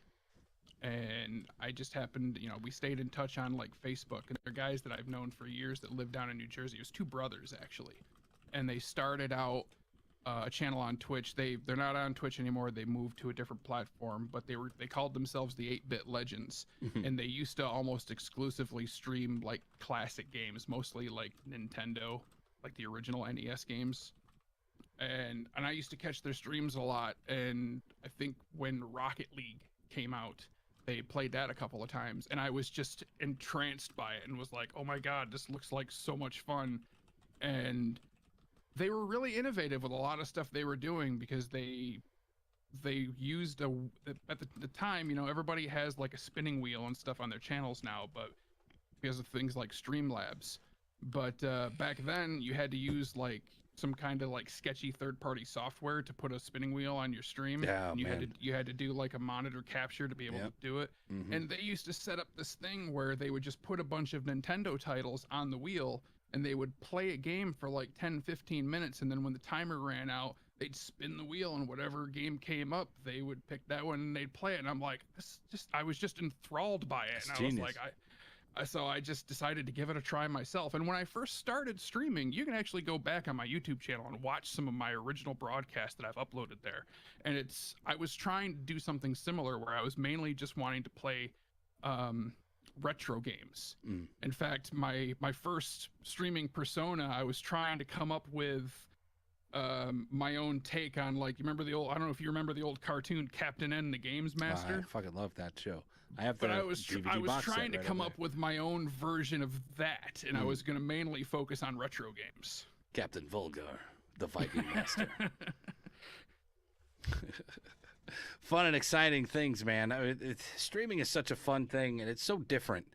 And I just happened, you know, we stayed in touch on like Facebook, and they're guys that I've known for years that live down in New Jersey. It was 2 brothers actually. And they started out a channel on Twitch. They're not on Twitch anymore. They moved to a different platform, but they called themselves the 8-Bit Legends, and they used to almost exclusively stream like classic games, mostly like Nintendo, like the original NES games. And I used to catch their streams a lot. And I think when Rocket League came out, they played that a couple of times, and I was just entranced by it and was like, oh my god, this looks like so much fun. And they were really innovative with a lot of stuff they were doing, because they used at the time, you know, everybody has like a spinning wheel and stuff on their channels now, but because of things like Streamlabs. But back then you had to use like some kind of like sketchy third-party software to put a spinning wheel on your stream. Yeah, and man. You had to do like a monitor capture to be able to do it. And they used to set up this thing where they would just put a bunch of Nintendo titles on the wheel, and they would play a game for like 10-15 minutes, and then when the timer ran out, they'd spin the wheel, and whatever game came up, they would pick that one and they'd play it. And I'm like, I was just enthralled by it. And genius. I was like, so I just decided to give it a try myself. And when I first started streaming, you can actually go back on my YouTube channel and watch some of my original broadcasts that I've uploaded there. And I was trying to do something similar, where I was mainly just wanting to play retro games. In fact, my first streaming persona, I was trying to come up with my own take on, like, you remember I don't know if you remember the old cartoon Captain N, the Games Master. I fucking love that show. I have But the I was DVD box set trying to right come over up with my own version of that, and I was going to mainly focus on retro games. Captain Vulgar, the Viking Master. Fun and exciting things, man. Streaming is such a fun thing, and it's so different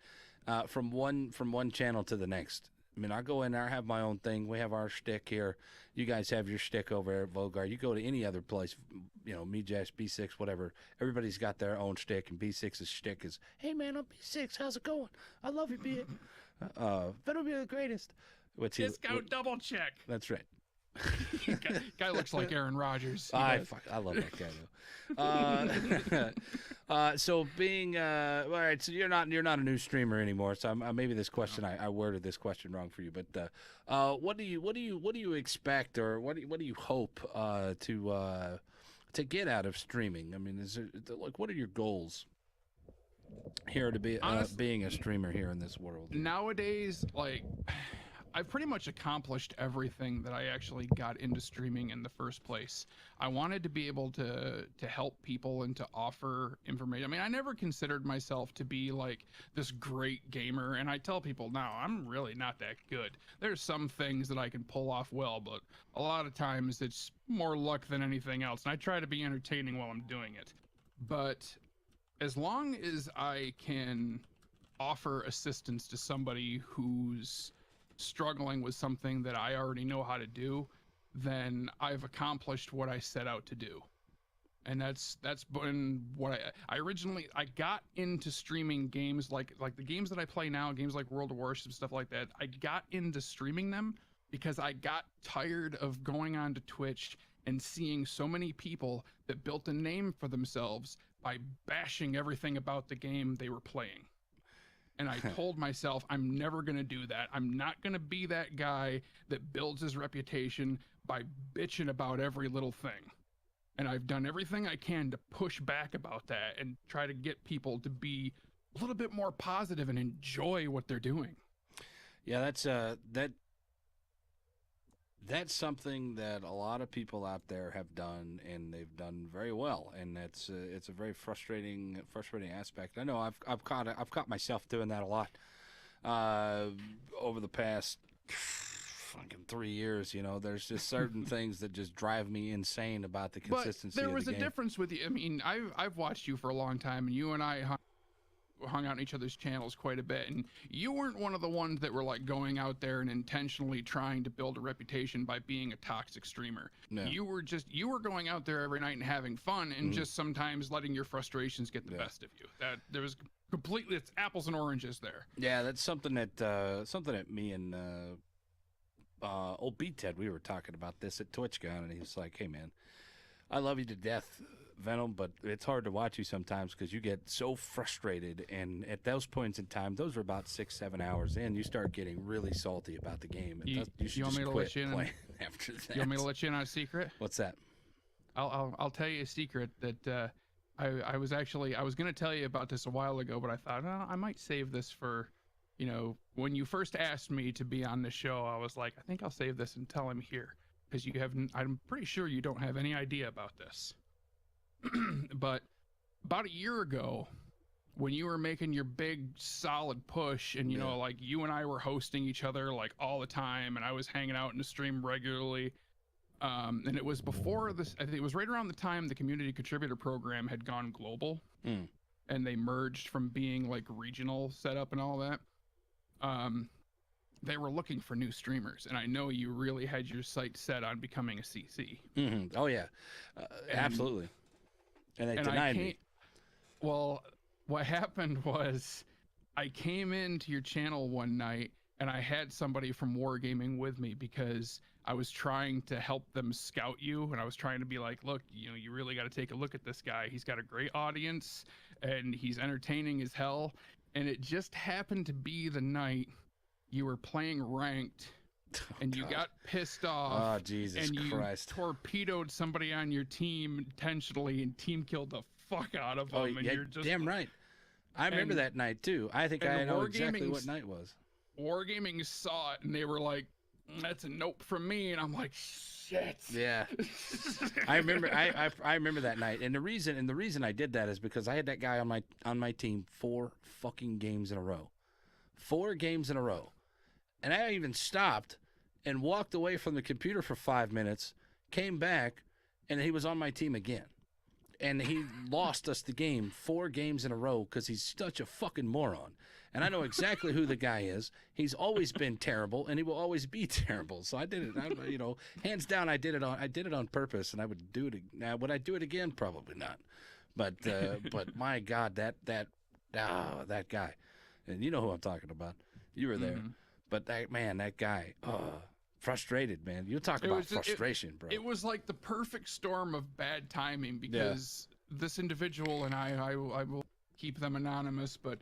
from one channel to the next. I mean, I go in there, I have my own thing. We have our shtick here. You guys have your shtick over there at Vulgar. You go to any other place, you know, me, Josh, B6, whatever. Everybody's got their own shtick, and B6's shtick is, hey, man, I'm B6. How's it going? I love you, B. That'll be the greatest. Discount double check. That's right. Guy looks like Aaron Rodgers. I love that guy though. So being all right, so you're not a new streamer anymore. So maybe this question I worded this question wrong for you, but what do you expect, or what do you hope to get out of streaming? I mean, what are your goals here to be being a streamer here in this world? Nowadays, like, I've pretty much accomplished everything that I actually got into streaming in the first place. I wanted to be able to help people and to offer information. I mean, I never considered myself to be like this great gamer, and I tell people now I'm really not that good. There's some things that I can pull off well, but a lot of times it's more luck than anything else, and I try to be entertaining while I'm doing it. But as long as I can offer assistance to somebody who's struggling with something that I already know how to do, then I've accomplished what I set out to do. And that's been what I originally got into streaming games like the games that I play now, games like World of Warship, stuff like that. I got into streaming them because I got tired of going on to Twitch and seeing so many people that built a name for themselves by bashing everything about the game they were playing. And I told myself, I'm never going to do that. I'm not going to be that guy that builds his reputation by bitching about every little thing. And I've done everything I can to push back about that and try to get people to be a little bit more positive and enjoy what they're doing. Yeah, that's something that a lot of people out there have done, and they've done very well. And it's a very frustrating aspect. I know I've caught myself doing that a lot over the past fucking 3 years. You know, there's just certain things that just drive me insane about the consistency. But there of was the a game. difference with you. I mean, I've watched you for a long time, and you and I hung out on each other's channels quite a bit, and you weren't one of the ones that were like going out there and intentionally trying to build a reputation by being a toxic streamer. No. You were going out there every night and having fun, and just sometimes letting your frustrations get the best of you. That there was completely, it's apples and oranges there. Yeah, that's something that me and old Beat Ted, we were talking about this at TwitchCon, and he was like, "Hey man, I love you to death, Venom, but it's hard to watch you sometimes because you get so frustrated, and at those points in time, those were about 6-7 hours in, you start getting really salty about the game. And you want me to let you in after that. You want me to let you in on a secret? What's that? I'll tell you a secret that I was going to tell you about this a while ago, but I thought, oh, I might save this for, you know, when you first asked me to be on the show, I was like, I think I'll save this and tell him here, because I'm pretty sure you don't have any idea about this. But about a year ago, when you were making your big solid push, and you know, like you and I were hosting each other like all the time, and I was hanging out in the stream regularly, and it was before this, I think it was right around the time the community contributor program had gone global, and they merged from being like regional setup and all that. They were looking for new streamers, and I know you really had your sights set on becoming a CC. Oh yeah, absolutely. And they denied me. Well, what happened was I came into your channel one night, and I had somebody from Wargaming with me because I was trying to help them scout you, and I was trying to be like, look, you know, you really got to take a look at this guy. He's got a great audience, and he's entertaining as hell. And it just happened to be the night you were playing ranked, and you got pissed off. Oh, Jesus and Christ. You torpedoed somebody on your team intentionally and team killed the fuck out of them. And yeah, you're just damn right. I remember that night too. I think I know exactly what night it was. Wargaming saw it, and they were like, that's a nope from me. And I'm like, shit. Yeah. I remember I remember that night. And the reason I did that is because I had that guy on my team 4 fucking games in a row. 4 games in a row. And I even stopped and walked away from the computer for 5 minutes, came back, and he was on my team again. And he lost us the game 4 games in a row because he's such a fucking moron. And I know exactly who the guy is. He's always been terrible, and he will always be terrible. So I did it, you know, hands down. I did it on purpose, and I would do it. Now, would I do it again? Probably not. But my God, that guy, and you know who I'm talking about. You were there. But that guy, Frustrated, man. You talk about frustration, bro. It was like the perfect storm of bad timing because this individual and I will keep them anonymous, but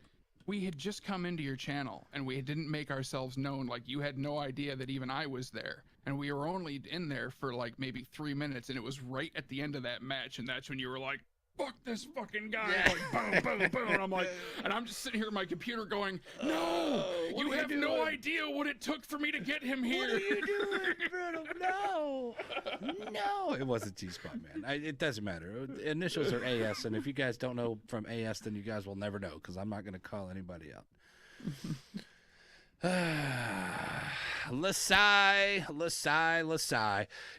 we had just come into your channel and we didn't make ourselves known. Like, you had no idea that even I was there, and we were only in there for like maybe 3 minutes, and it was right at the end of that match, and that's when you were like, fuck this fucking guy. Like, boom, boom, boom. And I'm like, and I'm just sitting here at my computer going, no, you have no idea what it took for me to get him here. What are you doing, Bruno? No, it wasn't G-Spot, man. It doesn't matter. Initials are AS, and if you guys don't know from AS, then you guys will never know, because I'm not going to call anybody out. Lasai.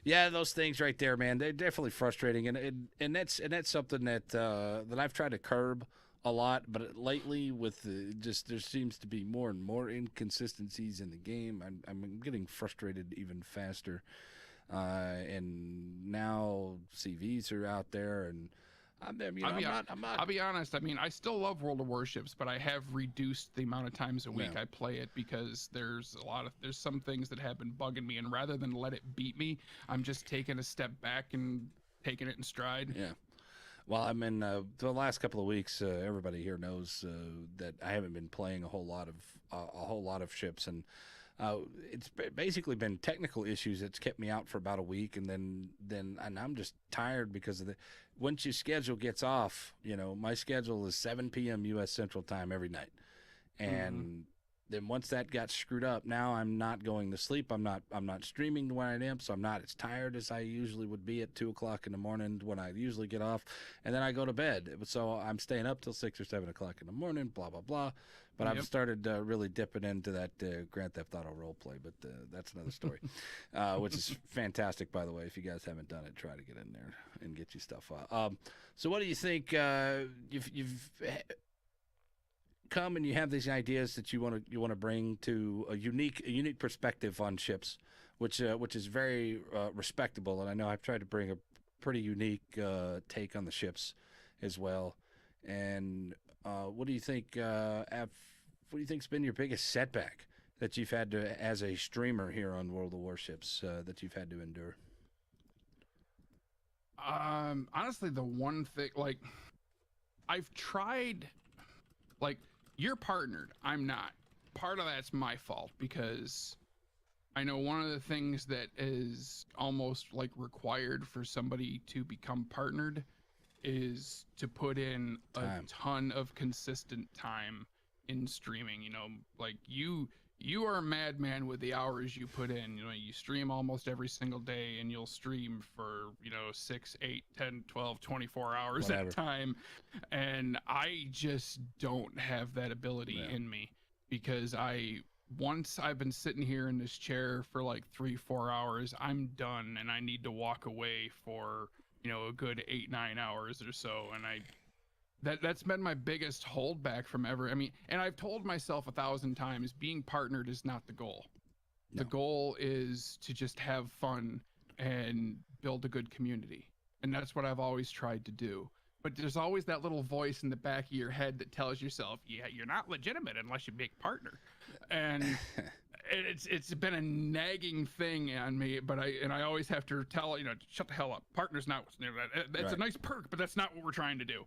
Yeah, those things right there, man. They're definitely frustrating, and that's something that that I've tried to curb a lot. But lately, with just there seems to be more and more inconsistencies in the game. I'm getting frustrated even faster, and now CVs are out there, and I'll be honest. I mean, I still love World of Warships, but I have reduced the amount of times a week I play it because there's some things that have been bugging me, and rather than let it beat me, I'm just taking a step back and taking it in stride. Yeah. Well, I mean, the last couple of weeks, everybody here knows that I haven't been playing a whole lot of ships, and it's basically been technical issues that's kept me out for about a week, and then I'm just tired because of once your schedule gets off, my schedule is 7 p.m. U.S. Central Time every night, and then once that got screwed up, now I'm not going to sleep. I'm not streaming when I am, so I'm not as tired as I usually would be at 2 o'clock in the morning when I usually get off, and then I go to bed. So I'm staying up till 6 or 7 o'clock in the morning. Blah blah blah. But I've started really dipping into that Grand Theft Auto roleplay, but that's another story, which is fantastic, by the way. If you guys haven't done it, try to get in there and get your stuff out. So what do you think? You've come and you have these ideas that you want to bring to a unique perspective on ships, which is very respectable. And I know I've tried to bring a pretty unique take on the ships as well. And what do you think? What do you think's been your biggest setback that you've had to, as a streamer here on World of Warships, that you've had to endure? Honestly, the one thing, like, I've tried, like, you're partnered. I'm not. Part of that's my fault because I know one of the things that is almost like required for somebody to become partnered is to put in a ton of consistent time in streaming. Like you are a madman with the hours you put in. You stream almost every single day, and you'll stream for 6, 8, 10, 12, 24 hours at a time, and I just don't have that ability in me, because once I've been sitting here in this chair for like 3-4 hours, I'm done, and I need to walk away for a good 8-9 hours or so. And that's been my biggest holdback from ever. I mean, and I've told myself 1,000 times, being partnered is not the goal. No. The goal is to just have fun and build a good community. And that's what I've always tried to do. But there's always that little voice in the back of your head that tells yourself, yeah, you're not legitimate unless you make partner. And it's been a nagging thing on me, but I always have to tell, shut the hell up. Partner's not, that's a nice perk, but that's not what we're trying to do.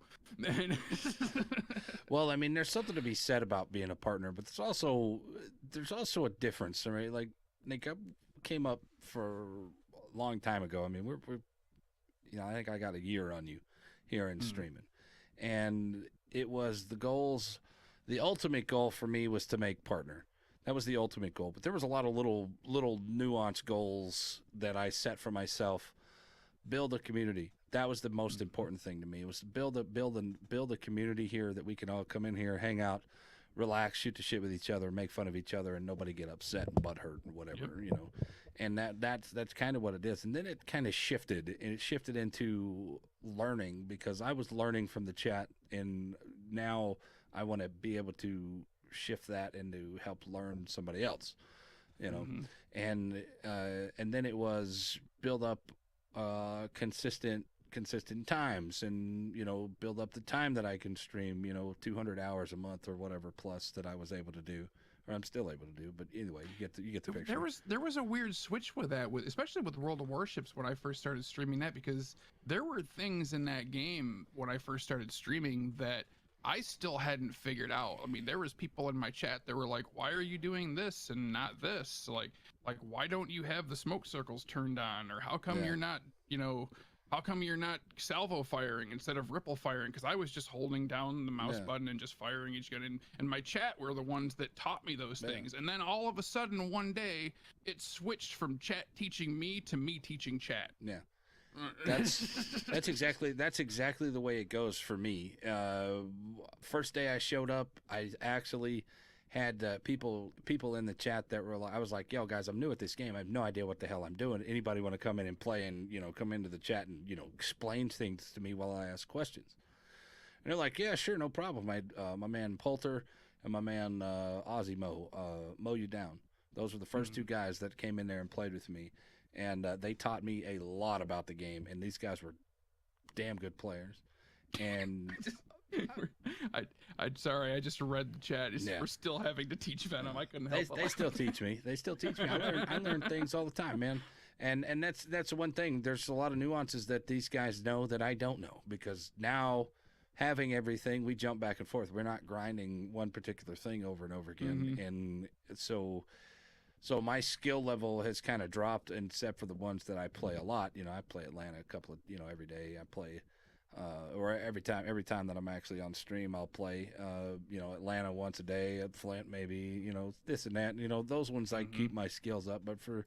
Well, I mean, there's something to be said about being a partner, but there's also a difference, right? Like, Nick, I came up for a long time ago. I mean, we're I think I got a year on you here in streaming, and it was the ultimate goal for me was to make partner. That was the ultimate goal, but there was a lot of little nuanced goals that I set for myself. Build a community. That was the most important thing to me. It was to build a community here that we can all come in here, hang out, relax, shoot the shit with each other, make fun of each other, and nobody get upset and butthurt and whatever, And that's kind of what it is. And then it kind of shifted, and it shifted into learning, because I was learning from the chat, and now I want to be able to shift that and to help learn somebody else, and then it was build up consistent times, and build up the time that I can stream, 200 hours a month or whatever plus that I was able to do, or I'm still able to do. But anyway, you get the picture. There was a weird switch with that, especially with World of Warships when I first started streaming that, because there were things in that game when I first started streaming that I still hadn't figured out. I mean, there was people in my chat that were like, "Why are you doing this and not this? Like why don't you have the smoke circles turned on? Or how come you're not, how come you're not salvo firing instead of ripple firing?" Because I was just holding down the mouse button and just firing each gun. And my chat were the ones that taught me those things. And then all of a sudden, one day, it switched from chat teaching me to me teaching chat. Yeah. That's exactly the way it goes for me. First day I showed up, I actually had people in the chat that were like, I was like, "Yo, guys, I'm new at this game. I have no idea what the hell I'm doing. Anybody want to come in and play and come into the chat and explain things to me while I ask questions?" And they're like, "Yeah, sure, no problem." I my man Poulter and my man Ozzy Mow you down. Those were the first two guys that came in there and played with me. And they taught me a lot about the game, and these guys were damn good players. And I'm sorry, I just read the chat. We're still having to teach Venom. I couldn't help it. They still teach me. They still teach me. I learn things all the time, man. And that's one thing. There's a lot of nuances that these guys know that I don't know, because now having everything, we jump back and forth. We're not grinding one particular thing over and over again, and so my skill level has kind of dropped, except for the ones that I play a lot. I play Atlanta a couple of, every day. I play, or every time that I'm actually on stream, I'll play, Atlanta once a day, at Flint maybe, this and that. Those ones I keep my skills up. But for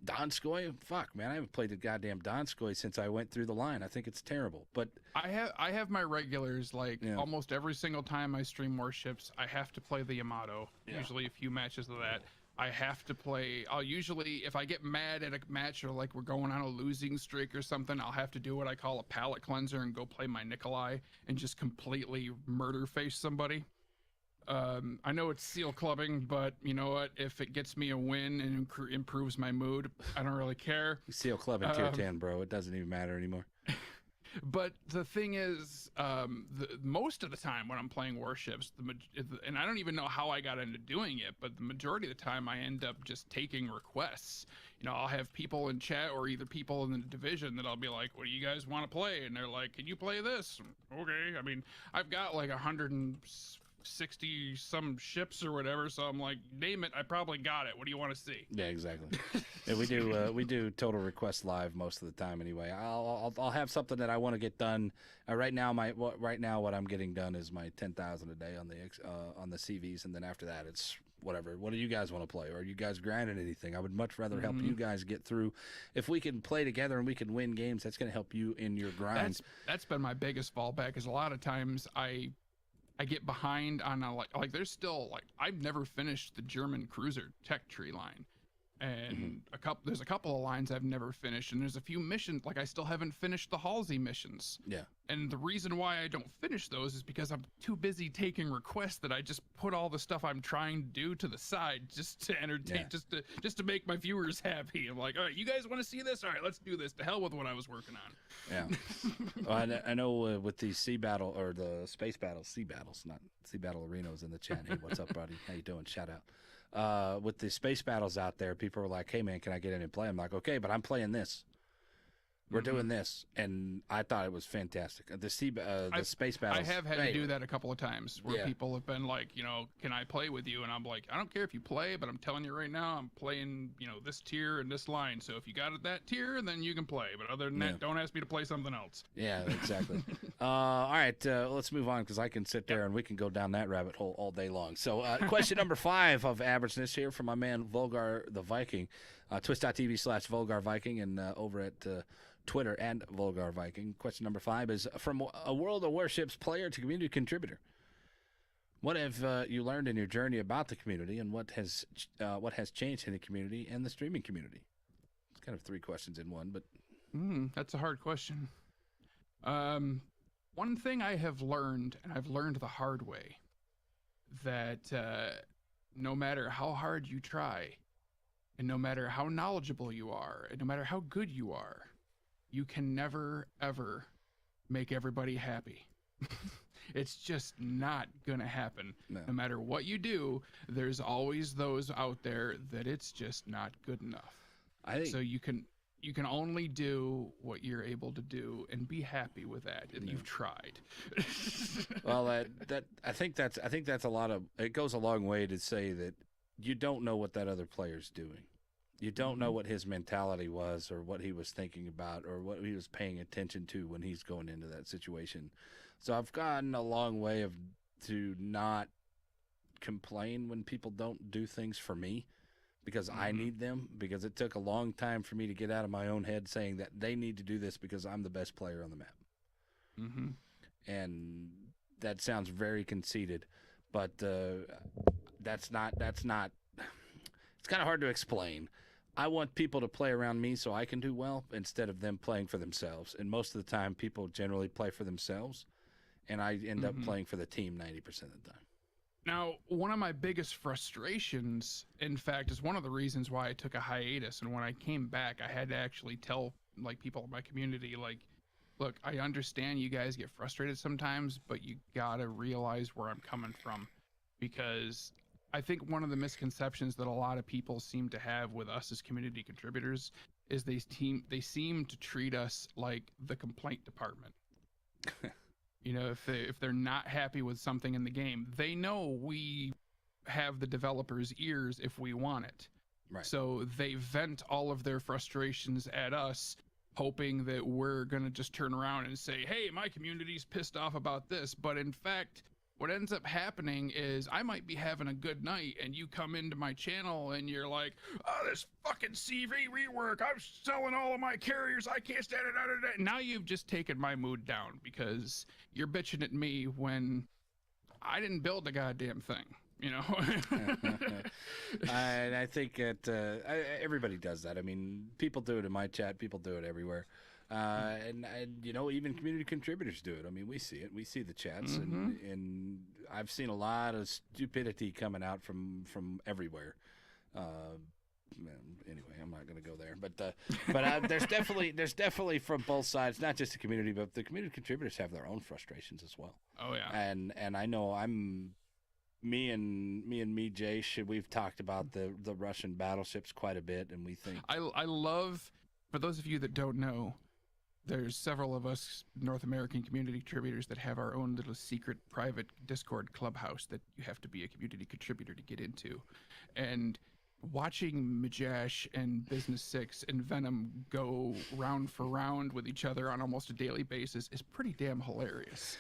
Donskoy, fuck, man, I haven't played the goddamn Donskoy since I went through the line. I think it's terrible. But I have my regulars, almost every single time I stream Warships, I have to play the Yamato. Usually a few matches of that. I have to play. I'll usually, if I get mad at a match or like we're going on a losing streak or something, I'll have to do what I call a palate cleanser and go play my Nikolai and just completely murder face somebody. I know it's seal clubbing, but you know what? If it gets me a win and improves my mood, I don't really care. Seal club in tier 10, bro. It doesn't even matter anymore. But the thing is, most of the time when I'm playing Warships, and I don't even know how I got into doing it, but the majority of the time I end up just taking requests. I'll have people in chat or either people in the division that I'll be like, "What do you guys want to play?" And they're like, "Can you play this?" Okay. I mean, I've got like 160 some ships or whatever, so I'm like, name it, I probably got it. What do you want to see? Yeah, exactly. Yeah, we do total request live most of the time anyway. I'll have something that I want to get done. Right now what I'm getting done is my 10,000 a day on the CVs, and then after that it's whatever. What do you guys want to play? Or are you guys grinding anything? I would much rather help you guys get through. If we can play together and we can win games, that's going to help you in your grind. That's been my biggest fallback, is a lot of times I get behind on like there's still I've never finished the German cruiser tech tree line, and there's a couple of lines I've never finished, and there's a few missions I still haven't finished the Halsey missions. Yeah. And the reason why I don't finish those is because I'm too busy taking requests that I just put all the stuff I'm trying to do to the side just to entertain, just to make my viewers happy. I'm like, all right, you guys want to see this? All right, let's do this. To hell with what I was working on. Yeah. Well, I know with the sea battles, not sea battle arenas in the chat. Hey, what's up, buddy? How you doing? Shout out. With the space battles out there, people are like, "Hey, man, can I get in and play?" I'm like, "Okay, but I'm playing this. We're doing this," and I thought it was fantastic. The space battles. I have had to do that a couple of times where people have been like, "Can I play with you?" And I'm like, "I don't care if you play, but I'm telling you right now, I'm playing, this tier and this line. So if you got that tier, then you can play. But other than that, don't ask me to play something else." Yeah, exactly. All right, let's move on, because I can sit there and we can go down that rabbit hole all day long. So question number 5 of averageness here from my man Vulgar the Viking, twitch.tv/vulgarrviking, and over at Twitter and Vulgar Viking. Question number 5 is, from a World of Warships player to community contributor, what have you learned in your journey about the community, and what has changed in the community and the streaming community? It's kind of 3 questions in one, but that's a hard question. One thing I have learned, and I've learned the hard way, that no matter how hard you try, and no matter how knowledgeable you are, and no matter how good you are, you can never, ever make everybody happy. It's just not gonna happen. No. No matter what you do, there's always those out there that it's just not good enough. I think So you can only do what you're able to do and be happy with that. And you've tried. well, I think that's a lot of. It goes a long way to say that you don't know what that other player's doing. You don't know what his mentality was, or what he was thinking about, or what he was paying attention to when he's going into that situation. So I've gotten a long way to not complain when people don't do things for me, because I need them, because it took a long time for me to get out of my own head saying that they need to do this because I'm the best player on the map. Mm-hmm. And that sounds very conceited, but that's not. It's kind of hard to explain. I want people to play around me so I can do well instead of them playing for themselves. And most of the time, people generally play for themselves, and I end up playing for the team 90% of the time. Now, one of my biggest frustrations, in fact, is one of the reasons why I took a hiatus. And when I came back, I had to actually tell people in my community, look, I understand you guys get frustrated sometimes, but you gotta realize where I'm coming from, because I think one of the misconceptions that a lot of people seem to have with us as community contributors is they seem to treat us like the complaint department. You know, if they're not happy with something in the game, they know we have the developers' ears if we want it. Right. So they vent all of their frustrations at us, hoping that we're going to just turn around and say, hey, my community's pissed off about this. But in fact, what ends up happening is I might be having a good night and you come into my channel and you're like, oh, this fucking CV rework, I'm selling all of my carriers, I can't stand it. Now you've just taken my mood down because you're bitching at me when I didn't build the goddamn thing, you know? I think everybody does that. I mean, people do it in my chat, people do it everywhere. And you know, even community contributors do it. I mean, we see it. We see the chats, and I've seen a lot of stupidity coming out from everywhere. Anyway, I'm not going to go there, but there's definitely from both sides, not just the community, but the community contributors have their own frustrations as well. Oh yeah. And I know me and Jay, we've talked about the Russian battleships quite a bit, and we think I love, for those of you that don't know, there's several of us North American community contributors that have our own little secret private Discord clubhouse that you have to be a community contributor to get into. And watching Majash and Business 6 and Venom go round for round with each other on almost a daily basis is pretty damn hilarious.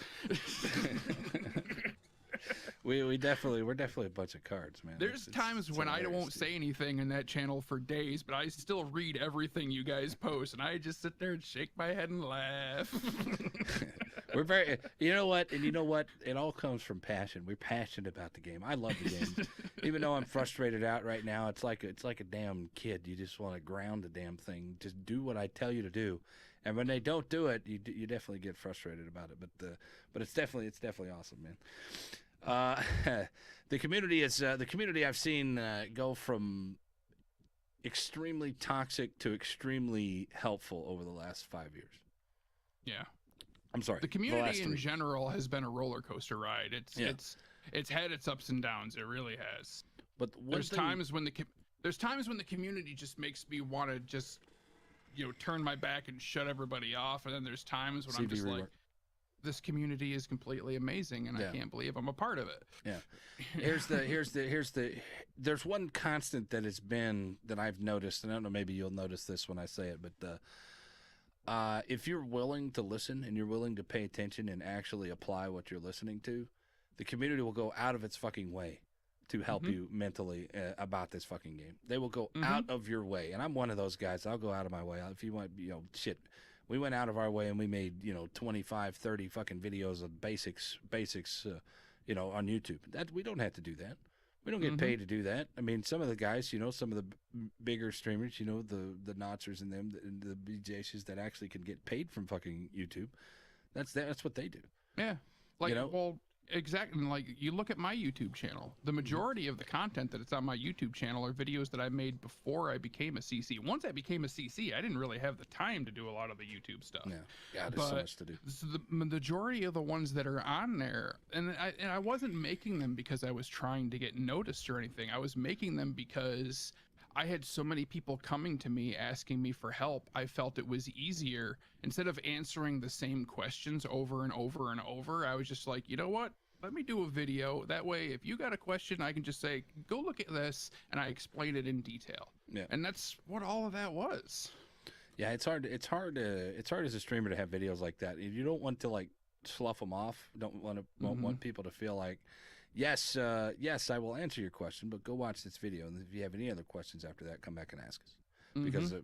We're definitely a bunch of cards, man. There's times when I won't say anything in that channel for days, but I still read everything you guys post, and I just sit there and shake my head and laugh. We're very, you know what, it all comes from passion. We're passionate about the game. I love the game, even though I'm frustrated out right now. It's like a damn kid. You just want to ground the damn thing. Just do what I tell you to do, and when they don't do it, you definitely get frustrated about it. But it's definitely awesome, man. The community I've seen go from extremely toxic to extremely helpful over the last 5 years. Yeah. I'm sorry. The community in general has been a roller coaster ride. It's had its ups and downs. It really has. But there's times when the community just makes me want to just, turn my back and shut everybody off. And then there's times when I'm just like, this community is completely amazing, and I can't believe I'm a part of it. Yeah. There's one constant that I've noticed, and I don't know, maybe you'll notice this when I say it, but if you're willing to listen and you're willing to pay attention and actually apply what you're listening to, the community will go out of its fucking way to help you mentally about this fucking game. They will go out of your way, and I'm one of those guys. I'll go out of my way. If you want, shit. We went out of our way and we made, 25, 30 fucking videos of basics, on YouTube. That we don't have to do that. We don't get paid to do that. I mean, some of the guys, some of the bigger streamers, the Notzers and them, the BJs that actually can get paid from fucking YouTube. That's what they do. Yeah. exactly. And like you look at my YouTube channel, the majority of the content that it's on my YouTube channel are videos that I made before I became a CC. Once I became a CC, I didn't really have the time to do a lot of the YouTube stuff. Yeah, God, there's so much to do. The majority of the ones that are on there, and I wasn't making them because I was trying to get noticed or anything. I was making them because I had so many people coming to me asking me for help. I felt it was easier, instead of answering the same questions over and over and over, I was just like, you know what? Let me do a video. That way, if you got a question, I can just say, go look at this, and I explain it in detail. Yeah. And that's what all of that was. Yeah, it's hard as a streamer to have videos like that. You don't want to like slough them off. Don't want people to feel like, yes, I will answer your question, but go watch this video. And if you have any other questions after that, come back and ask us. Because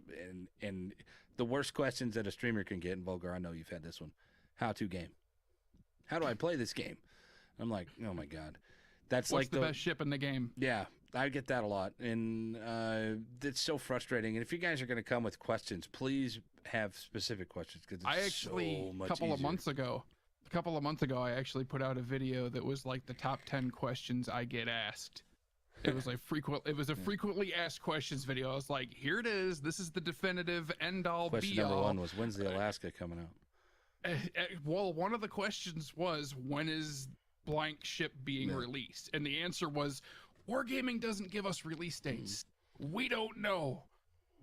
and the worst questions that a streamer can get, and Vulgar, I know you've had this one, how to game. How do I play this game? I'm like, oh my God. What's like the best ship in the game? Yeah, I get that a lot. And it's so frustrating. And if you guys are going to come with questions, please have specific questions. Because so much a couple of months ago, I actually put out a video that was like the top 10 questions I get asked. It was like frequently asked questions video. I was like, here it is. This is the definitive end all Question be all. Number 1 was, when's the Alaska coming out? Well, one of the questions was, when is blank ship being released? And the answer was, Wargaming doesn't give us release dates. We don't know.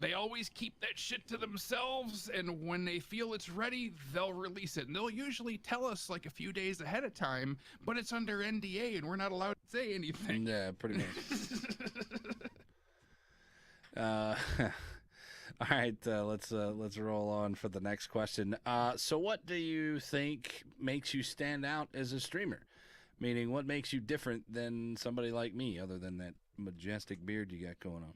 They always keep that shit to themselves, and when they feel it's ready, they'll release it. And they'll usually tell us like a few days ahead of time, but it's under NDA and we're not allowed to say anything. Yeah, pretty much. All right, let's roll on for the next question. So what do you think makes you stand out as a streamer? Meaning, what makes you different than somebody like me, other than that majestic beard you got going on?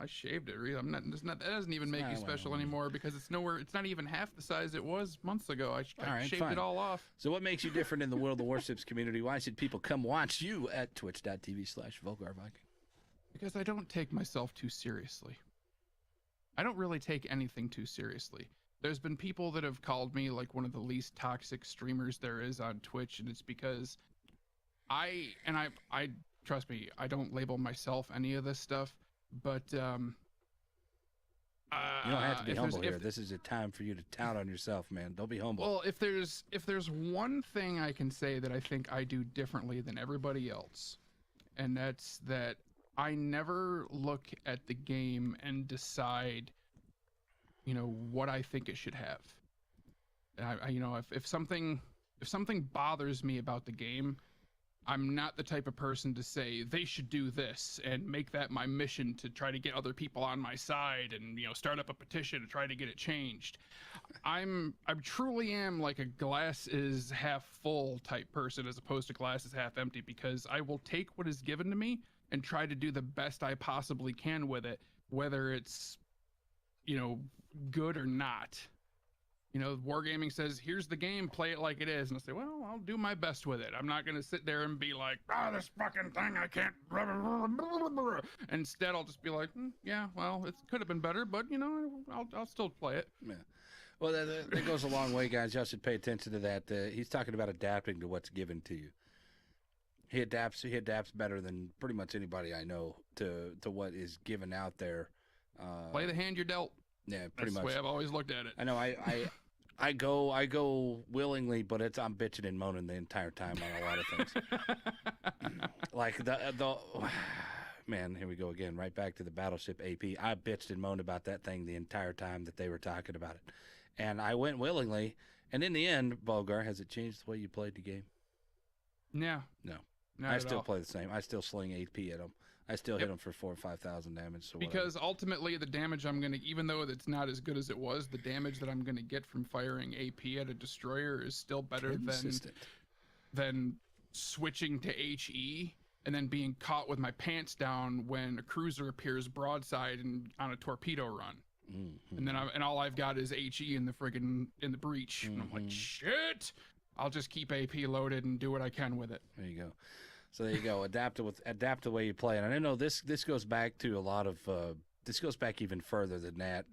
I shaved it. Really, that doesn't even make you special anymore, because it's nowhere. It's not even half the size it was months ago. I shaved it all off. So what makes you different in the World of Warships community? Why should people come watch you at twitch.tv/vulgarrviking? Because I don't take myself too seriously. I don't really take anything too seriously. There's been people that have called me like one of the least toxic streamers there is on Twitch, and it's because I trust me, I don't label myself any of this stuff. But you don't have to be humble here. This is a time for you to tout on yourself, man. Don't be humble. Well, if there's one thing I can say that I think I do differently than everybody else, and that's that I never look at the game and decide, what I think it should have. If something bothers me about the game, I'm not the type of person to say they should do this and make that my mission to try to get other people on my side and, start up a petition to try to get it changed. I truly am like a glass is half full type person, as opposed to glass is half empty, because I will take what is given to me and try to do the best I possibly can with it, whether it's, good or not. Wargaming says, here's the game, play it like it is. And I say, well, I'll do my best with it. I'm not going to sit there and be like, this fucking thing, I can't. Instead, I'll just be like, yeah, well, it could have been better, but, I'll still play it. Yeah. Well, that goes a long way, guys. Y'all should pay attention to that. He's talking about adapting to what's given to you. He adapts better than pretty much anybody I know to what is given out there. Play the hand you're dealt. Yeah, pretty much. That's the way I've always looked at it. I know. I go willingly, but I'm bitching and moaning the entire time on a lot of things. Like the man, here we go again. Right back to the Battleship AP. I bitched and moaned about that thing the entire time that they were talking about it, and I went willingly. And in the end, Vulgar, has it changed the way you played the game? No. I still play the same. I still sling AP at them. I still hit them for 4,000 or 5,000 damage. So because ultimately, the damage I'm going to, even though it's not as good as it was, the damage that I'm going to get from firing AP at a destroyer is still better than switching to HE and then being caught with my pants down when a cruiser appears broadside and on a torpedo run. Mm-hmm. And then all I've got is HE in the breach. Mm-hmm. And I'm like, shit! I'll just keep AP loaded and do what I can with it. There you go. So there you go. Adapt the way you play. And I know this goes back to a lot of this goes back even further than that.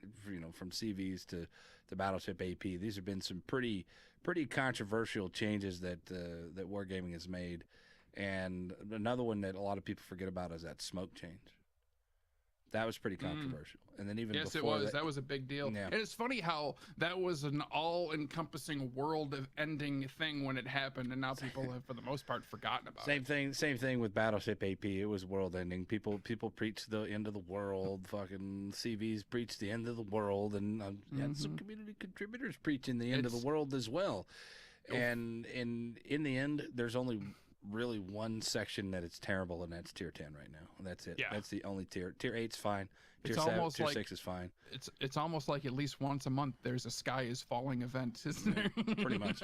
From CVs to Battleship AP. These have been some pretty pretty controversial changes that that wargaming has made. And another one that a lot of people forget about is that smoke change. That was pretty controversial. And then even yes, before it was. That was a big deal. Yeah. And it's funny how that was an all-encompassing world-ending thing when it happened, and now people have, for the most part, forgotten about it. Same thing with Battleship AP. It was world-ending. People preach the end of the world. Fucking CVs preach the end of the world, and had some community contributors preaching the end of the world as well. And in the end, there's only really one section that it's terrible, and that's tier 10 right now. That's it. Yeah. That's the only tier. Tier 8's fine. Tier It's 7, almost tier like 6 is fine. It's almost like at least once a month there's a sky is falling event, isn't there? Pretty much.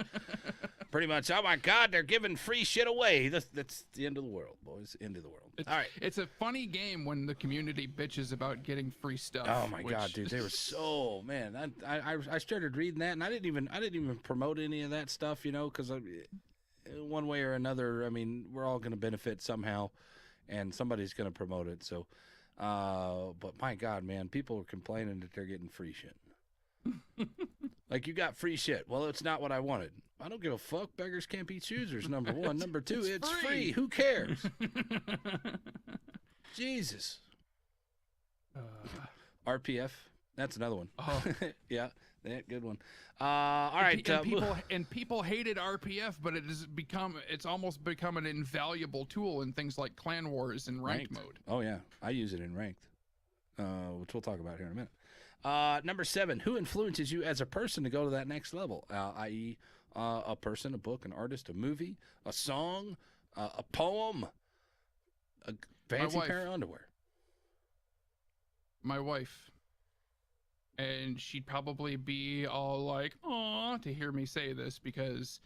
Pretty much. Oh my God, they're giving free shit away. That's the end of the world, boys. End of the world. All right. It's a funny game when the community bitches about getting free stuff. Oh my God, dude, they were so man. I started reading that, and I didn't even promote any of that stuff, you know, because one way or another, I mean, we're all going to benefit somehow, and somebody's going to promote it. So, but my God, man, people are complaining that they're getting free shit. Like, you got free shit. Well, it's not what I wanted. I don't give a fuck. Beggars can't be choosers. Number one. Number two, it's free. Who cares? Jesus. RPF. That's another one. Oh. Yeah, good one. All right. And people hated RPF, but it's almost become an invaluable tool in things like clan wars and ranked mode. Oh yeah, I use it in ranked, which we'll talk about here in a minute. Number 7, who influences you as a person to go to that next level? I.e., a person, a book, an artist, a movie, a song, a poem, a fancy pair of underwear. My wife. And she'd probably be all like, "Aw," to hear me say this, because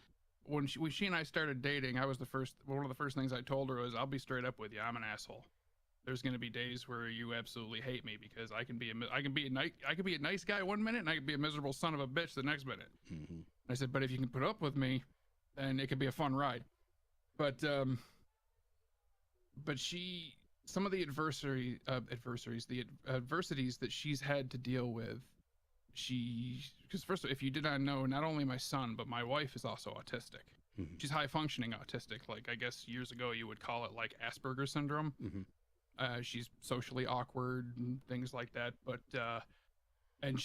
when she and I started dating, one of the first things I told her was, "I'll be straight up with you. I'm an asshole. There's going to be days where you absolutely hate me, because I can be a nice guy one minute, and I can be a miserable son of a bitch the next minute." Mm-hmm. I said, "But if you can put up with me, then it could be a fun ride." But some of the adversities that she's had to deal with, because first, if you did not know, not only my son, but my wife is also autistic. Mm-hmm. She's high functioning autistic. Like, I guess years ago you would call it like Asperger's syndrome. Mm-hmm. She's socially awkward and things like that. But, and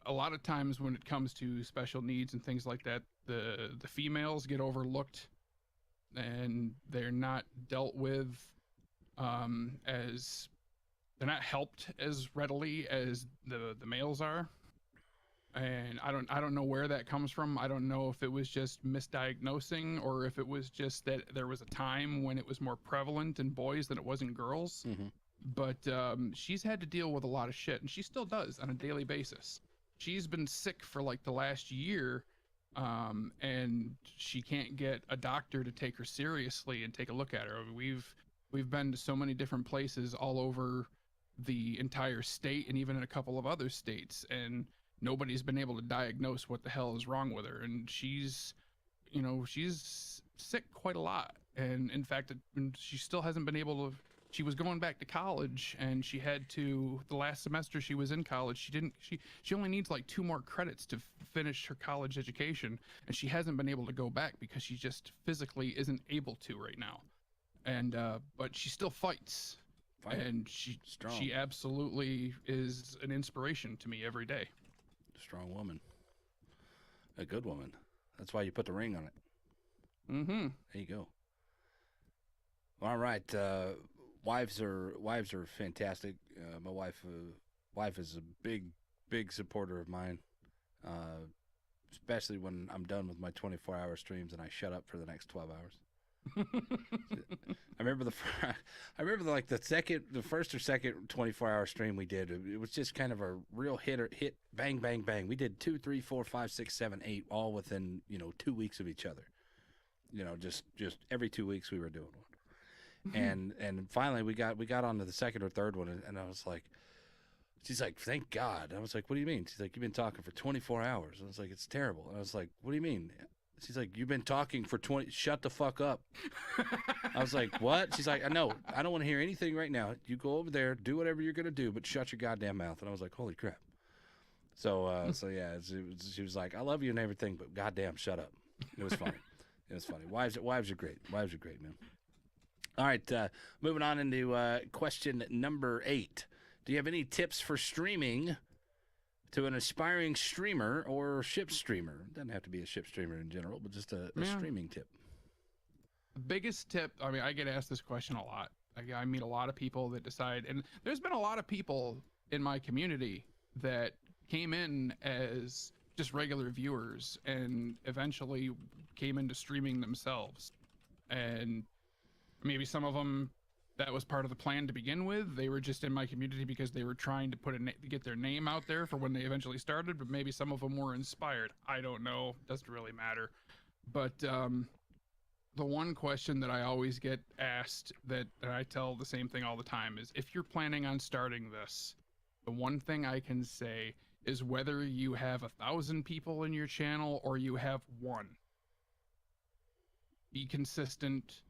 a lot of times when it comes to special needs and things like that, the females get overlooked, and they're not dealt with as they're not helped as readily as the males are. And I don't know where that comes from. I don't know if it was just misdiagnosing, or if it was just that there was a time when it was more prevalent in boys than it was in girls. Mm-hmm. But she's had to deal with a lot of shit, and she still does on a daily basis. She's been sick for like the last year, and she can't get a doctor to take her seriously and take a look at her. We've been to so many different places all over the entire state, and even in a couple of other states, and nobody's been able to diagnose what the hell is wrong with her. And she's sick quite a lot. And in fact, she still hasn't been able to. She was going back to college, and she had to, the last semester she was in college, she only needs like 2 more credits to finish her college education, and she hasn't been able to go back because she just physically isn't able to right now. And but she still fights. And she absolutely is an inspiration to me every day. Strong woman. A good woman. That's why you put the ring on it. Mm-hmm. There you go. All right. Wives are fantastic. My wife is a big supporter of mine, especially when I'm done with my 24-hour streams and I shut up for the next 12 hours. I remember the first or second 24-hour stream we did. It was just kind of a real hit, bang, bang, bang. We did 2, 3, 4, 5, 6, 7, 8, all within 2 weeks of each other. Just every 2 weeks we were doing one. And finally we got onto the second or third one, and I was like, she's like, "Thank God." I was like, "What do you mean?" She's like, "You've been talking for 24 hours." I was like, "It's terrible." And I was like, "What do you mean?" She's like, "You've been talking for 20. Shut the fuck up." I was like, "What?" She's like, "I know. I don't want to hear anything right now. You go over there, do whatever you're gonna do, but shut your goddamn mouth." And I was like, "Holy crap." So yeah, she was like, "I love you and everything, but goddamn, shut up." It was funny. It was funny. Wives are great. Wives are great, man. All right, moving on into question number 8. Do you have any tips for streaming to an aspiring streamer or ship streamer? It doesn't have to be a ship streamer in general, but just a streaming tip. The biggest tip, I mean, I get asked this question a lot. I meet a lot of people that decide, and there's been a lot of people in my community that came in as just regular viewers and eventually came into streaming themselves. And maybe some of them, that was part of the plan to begin with. They were just in my community because they were trying to get their name out there for when they eventually started, but maybe some of them were inspired. I don't know. Doesn't really matter. But the one question that I always get asked that I tell the same thing all the time is, if you're planning on starting this, the one thing I can say is whether you have 1,000 people in your channel or you have 1, be consistent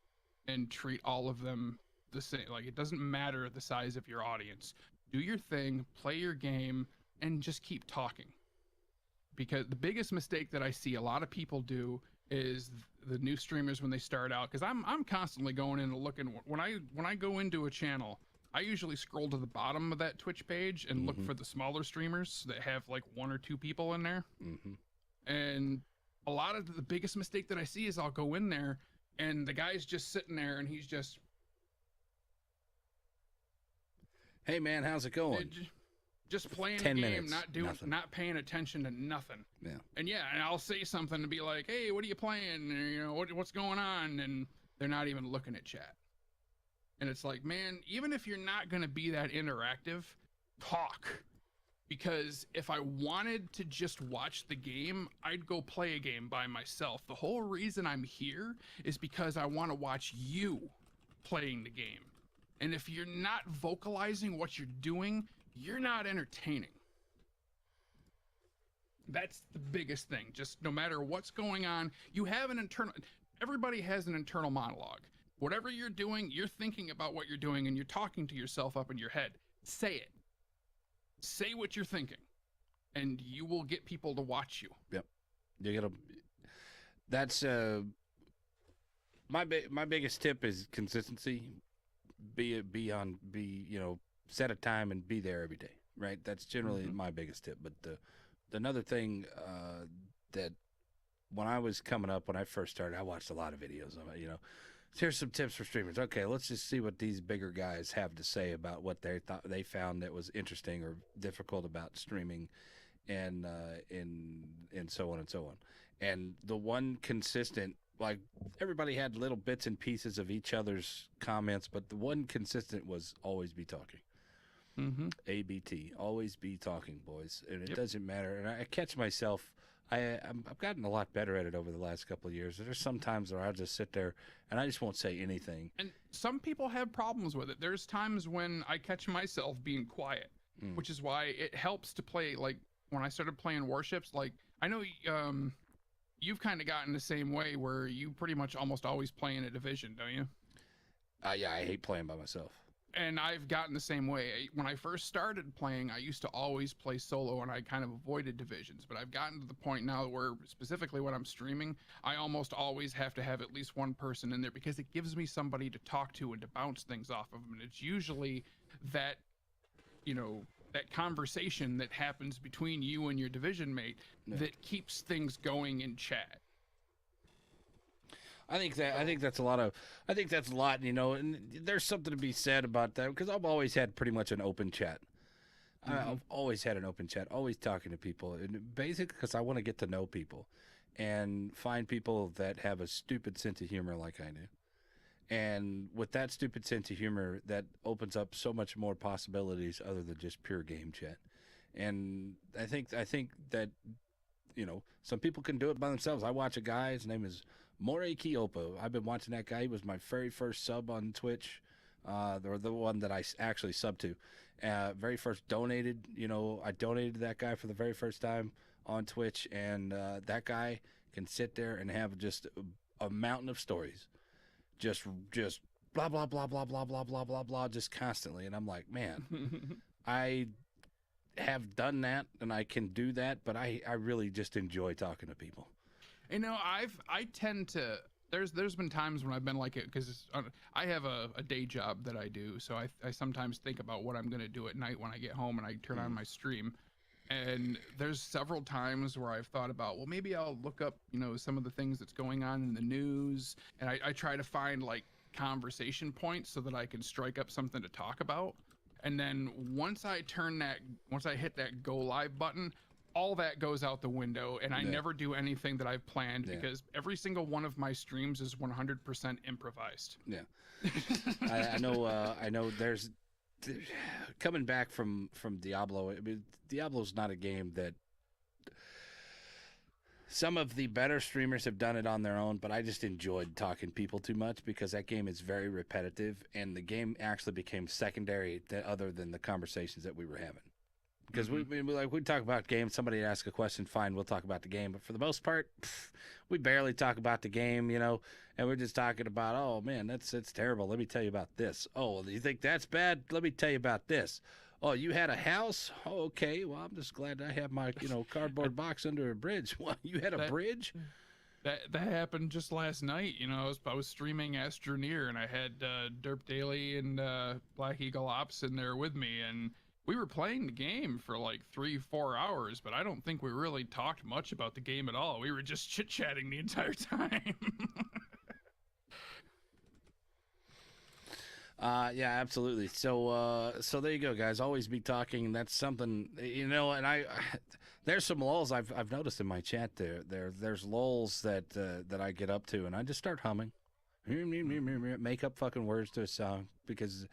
and treat all of them the same. Like, it doesn't matter the size of your audience. Do your thing, play your game, and just keep talking. Because the biggest mistake that I see a lot of people do is the new streamers when they start out, because I'm constantly going in and looking. When I go into a channel, I usually scroll to the bottom of that Twitch page and look for the smaller streamers that have like 1 or 2 people in there. And a lot of the biggest mistake that I see is I'll go in there and the guy's just sitting there and he's just, "Hey man, how's it going?" Just playing 10 the game, minutes, not doing, nothing. not paying attention to nothing. Yeah. And I'll say something and be like, "Hey, what are you playing?" Or, you know, what's going on? And they're not even looking at chat. And it's like, man, even if you're not going to be that interactive, talk. Because if I wanted to just watch the game, I'd go play a game by myself. The whole reason I'm here is because I want to watch you playing the game. And if you're not vocalizing what you're doing, you're not entertaining. That's the biggest thing. Just no matter what's going on, you have an internal, everybody has an internal monologue. Whatever you're doing, you're thinking about what you're doing and you're talking to yourself up in your head. Say it. Say what you're thinking, and you will get people to watch you. Yep. You gotta. That's my biggest tip is consistency. Be set a time and be there every day. Right. That's generally my biggest tip. But another thing that when I was coming up, when I first started, I watched a lot of videos of it. You know, here's some tips for streamers. Okay, let's just see what these bigger guys have to say about what they found that was interesting or difficult about streaming, and so on and so on. And the one consistent, like, everybody had little bits and pieces of each other's comments, but the one consistent was always be talking. ABT, always be talking, boys, and it doesn't matter. And I catch myself. I've gotten a lot better at it over the last couple of years. There's some times where I'll just sit there and I just won't say anything. And some people have problems with it. There's times when I catch myself being quiet, which is why it helps to play. Like, when I started playing Warships, like, I know you've kind of gotten the same way where you pretty much almost always play in a division, don't you? Yeah, I hate playing by myself. And I've gotten the same way. When I first started playing, I used to always play solo and I kind of avoided divisions. But I've gotten to the point now where, specifically when I'm streaming, I almost always have to have at least one person in there because it gives me somebody to talk to and to bounce things off of them. And it's usually that, that conversation that happens between you and your division mate that keeps things going in chat. I think that's a lot, and there's something to be said about that, because I've always had pretty much an open chat. I've always had an open chat, always talking to people, and basically because I want to get to know people and find people that have a stupid sense of humor like I do. And with that stupid sense of humor, that opens up so much more possibilities other than just pure game chat. And I think that, some people can do it by themselves. I watch a guy, his name is More Kiopo. I've been watching that guy. He was my very first sub on Twitch, or the one that I actually subbed to. Very first donated, I donated to that guy for the very first time on Twitch, and that guy can sit there and have just a mountain of stories. Just blah, blah, blah, blah, blah, blah, blah, blah, blah, just constantly. And I'm like, man, have done that and I can do that, but I really just enjoy talking to people. You know, I tend to. There's been times when I've been like it because I have a day job that I do, so I sometimes think about what I'm gonna do at night when I get home and I turn on my stream. And there's several times where I've thought about, well, maybe I'll look up, some of the things that's going on in the news, and I try to find like conversation points so that I can strike up something to talk about. And then once I hit that go live button, all that goes out the window, and I never do anything that I've planned because every single one of my streams is 100% improvised. Yeah. I know there's coming back from Diablo. I mean, Diablo's not a game that some of the better streamers have done it on their own, but I just enjoyed talking people too much because that game is very repetitive, and the game actually became secondary other than the conversations that we were having. Because we talk about games, somebody ask a question, fine, we'll talk about the game. But for the most part, we barely talk about the game, and we're just talking about, oh man, it's terrible. Let me tell you about this. Oh, you think that's bad? Let me tell you about this. Oh, you had a house? Oh, okay. Well, I'm just glad I have my cardboard box under a bridge. Well, you had a bridge? That happened just last night. I was streaming Astroneer, and I had Derp Daily and Black Eagle Ops in there with me, and we were playing the game for like 3-4 hours, but I don't think we really talked much about the game at all. We were just chit-chatting the entire time. Yeah, absolutely. So there you go, guys. Always be talking. That's something, and there's some lulls I've noticed in my chat there's lulls that I get up to, and I just start humming, make up fucking words to a song because,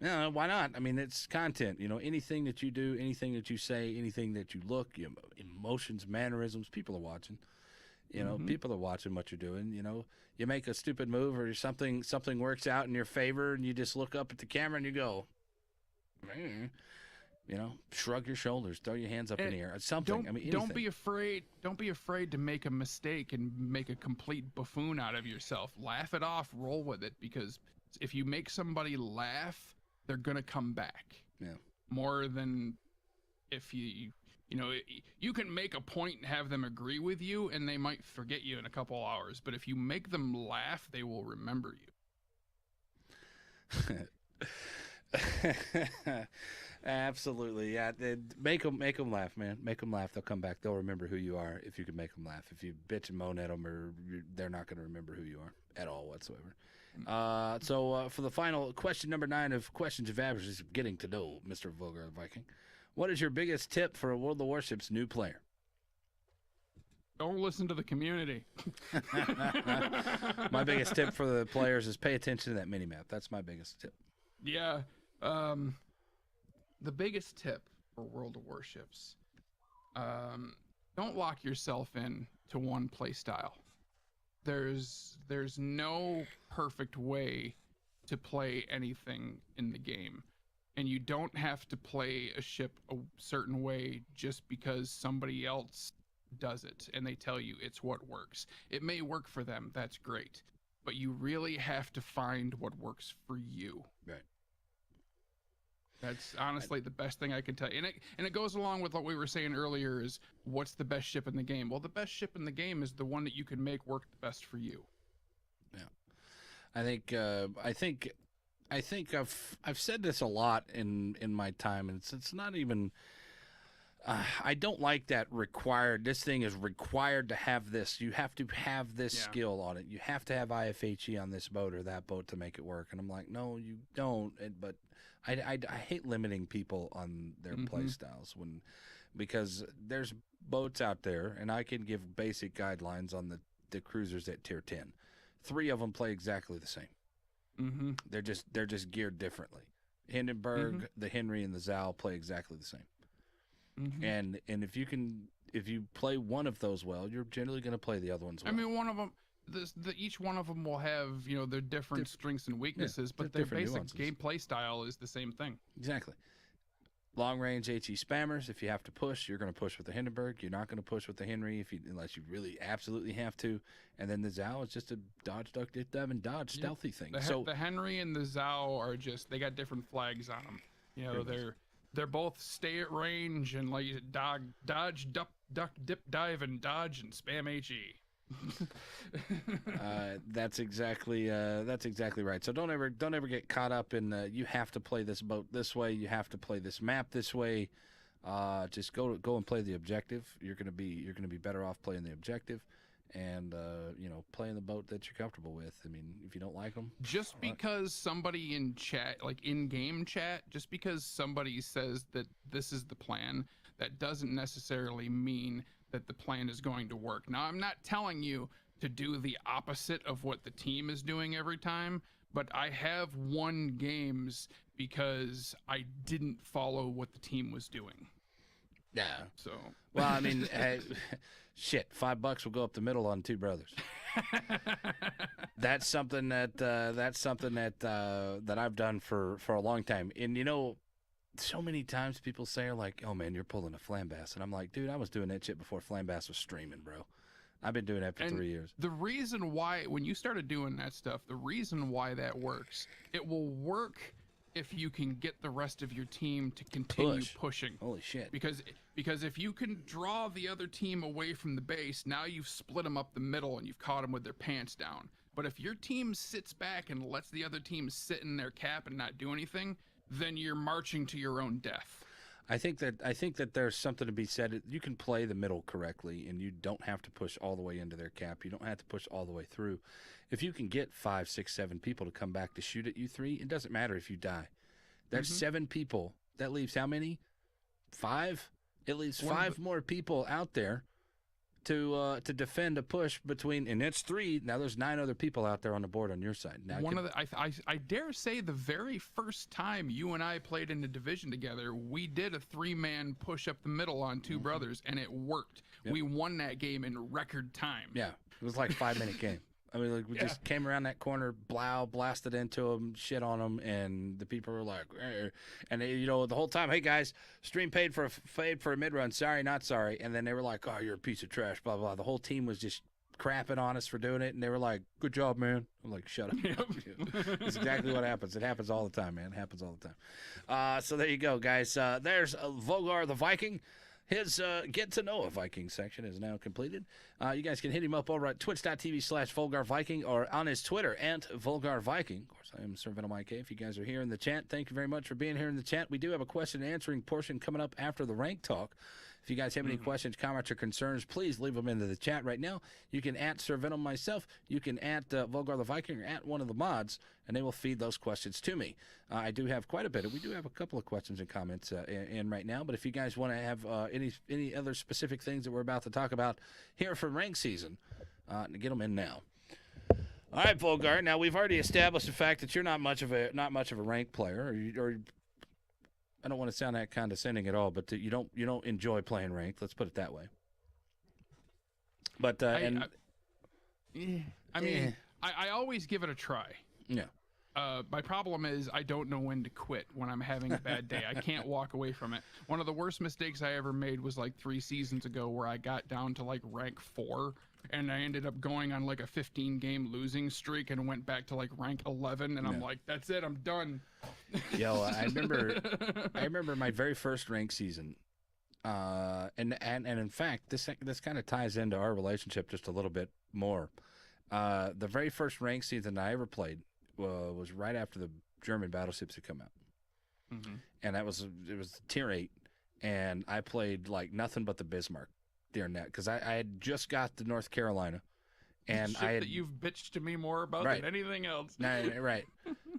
why not? I mean, it's content. Anything that you do, anything that you say, anything that you look, emotions, mannerisms, people are watching. People are watching what you're doing. You make a stupid move or something works out in your favor, and you just look up at the camera and you go, shrug your shoulders, throw your hands up in the air, something. Don't be afraid. Don't be afraid to make a mistake and make a complete buffoon out of yourself. Laugh it off, roll with it, because if you make somebody laugh, they're gonna come back. Yeah. More than if you can make a point and have them agree with you, and they might forget you in a couple hours. But if you make them laugh, they will remember you. Absolutely, yeah. Make them laugh, man. Make them laugh. They'll come back. They'll remember who you are if you can make them laugh. If you bitch and moan at them, they're not going to remember who you are at all whatsoever. So for the final question, number 9 of questions of averages, getting to know Mr. Vulgar Viking. What is your biggest tip for a World of Warships new player? Don't listen to the community. My biggest tip for the players is pay attention to that mini-map. That's my biggest tip. Yeah. The biggest tip for World of Warships, don't lock yourself in to one play style. There's no perfect way to play anything in the game. And you don't have to play a ship a certain way just because somebody else does it and they tell you it's what works. It may work for them, that's great. But you really have to find what works for you. Right. That's honestly the best thing I can tell you. And it goes along with what we were saying earlier is what's the best ship in the game? Well, the best ship in the game is the one that you can make work the best for you. Yeah. I think I've said this a lot in my time, and it's not even. I don't like that required. This thing is required to have this. You have to have this skill on it. You have to have IFHE on this boat or that boat to make it work. And I'm like, no, you don't. But I hate limiting people on their play styles because there's boats out there, and I can give basic guidelines on the cruisers at tier 10. 3 of them play exactly the same. Mm-hmm. They're just geared differently. Hindenburg, the Henry, and the Zal play exactly the same. Mm-hmm. And if you play one of those well, you're generally going to play the other ones well. I mean, one of them, each one of them will have their different strengths and weaknesses, but their basic nuances. Gameplay style is the same thing. Exactly. Long range HE spammers. If you have to push, you're going to push with the Hindenburg. You're not going to push with the Henry unless you really absolutely have to. And then the Zal is just a dodge, duck, dip, dive, and dodge stealthy thing. The Henry and the Zal are they got different flags on them. They're both stay at range and like dodge, duck, dip, dive, and dodge and spam HE. That's exactly right. So don't ever get caught up in you have to play this boat this way, you have to play this map this way. Just go and play the objective. You're gonna be better off playing the objective, and playing the boat that you're comfortable with. I mean, if you don't like them, just because somebody in chat, like in game chat, just because somebody says that this is the plan, that doesn't necessarily mean that the plan is going to work. Now, I'm not telling you to do the opposite of what the team is doing every time, but I have won games because I didn't follow what the team was doing. Yeah. So. Well, I mean, shit, $5 will go up the middle on two brothers. That's something that I've done for a long time. And so many times people say like, "Oh man, you're pulling a flambass," and I'm like, "Dude, I was doing that shit before flambass was streaming, bro. I've been doing that for 3 years." The reason why, when you started doing that stuff, the reason why that works, it will work if you can get the rest of your team to continue pushing. Holy shit. Because if you can draw the other team away from the base, now you've split them up the middle and you've caught them with their pants down. But if your team sits back and lets the other team sit in their cap and not do anything, then you're marching to your own death. I think that there's something to be said. You can play the middle correctly, and you don't have to push all the way into their cap. You don't have to push all the way through. If you can get 5, 6, 7 people to come back to shoot at you three, it doesn't matter if you die. There's 7 people. That leaves how many? 5? It leaves 5 more people out there to defend a push between, and it's 3. Now there's 9 other people out there on the board on your side. Now I dare say the very first time you and I played in a division together, we did a 3-man push up the middle on 2 brothers, and it worked. Yep. We won that game in record time. Yeah, it was like a 5-minute game. I mean, like, we just came around that corner, blasted into them, shit on them, and the people were like, and they, the whole time, "Hey guys, stream paid for a mid run. Sorry, not sorry." And then they were like, "Oh, you're a piece of trash." Blah blah. The whole team was just crapping on us for doing it, and they were like, "Good job, man." I'm like, "Shut up." Yep. That's exactly what happens. It happens all the time, man. It happens all the time. So there you go, guys. There's Vulgar the Viking. His Get to Know a Viking section is now completed. You guys can hit him up over at twitch.tv/vulgarrviking or on his Twitter @vulgarrviking. Of course, I am Sir Venom IK. If you guys are here in the chat, thank you very much for being here in the chat. We do have a question and answering portion coming up after the rank talk. If you guys have any questions, comments, or concerns, please leave them into the chat right now. You can @Sir Venom myself. You can Vulgar the Viking or @one of the mods, and they will feed those questions to me. I do have quite a bit. We do have a couple of questions and comments in right now. But if you guys want to have any other specific things that we're about to talk about here for rank season, get them in now. All right, Vulgar. Now we've already established the fact that you're not much of a rank player, or I don't want to sound that condescending at all, but you don't enjoy playing ranked. Let's put it that way. But I mean, I always give it a try. Yeah. My problem is I don't know when to quit when I'm having a bad day. I can't walk away from it. One of the worst mistakes I ever made was like 3 seasons ago, where I got down to like rank 4, and I ended up going on like a 15-game losing streak and went back to like rank 11, and I'm like, that's it, I'm done. Yo, I remember my very first rank season, and in fact, this kind of ties into our relationship just a little bit more. The very first rank season I ever played was right after the German battleships had come out, and it was tier 8, and I played like nothing but the Bismarck during that, because I had just got the North Carolina, and Shit that you've bitched to me more about than anything else. Right.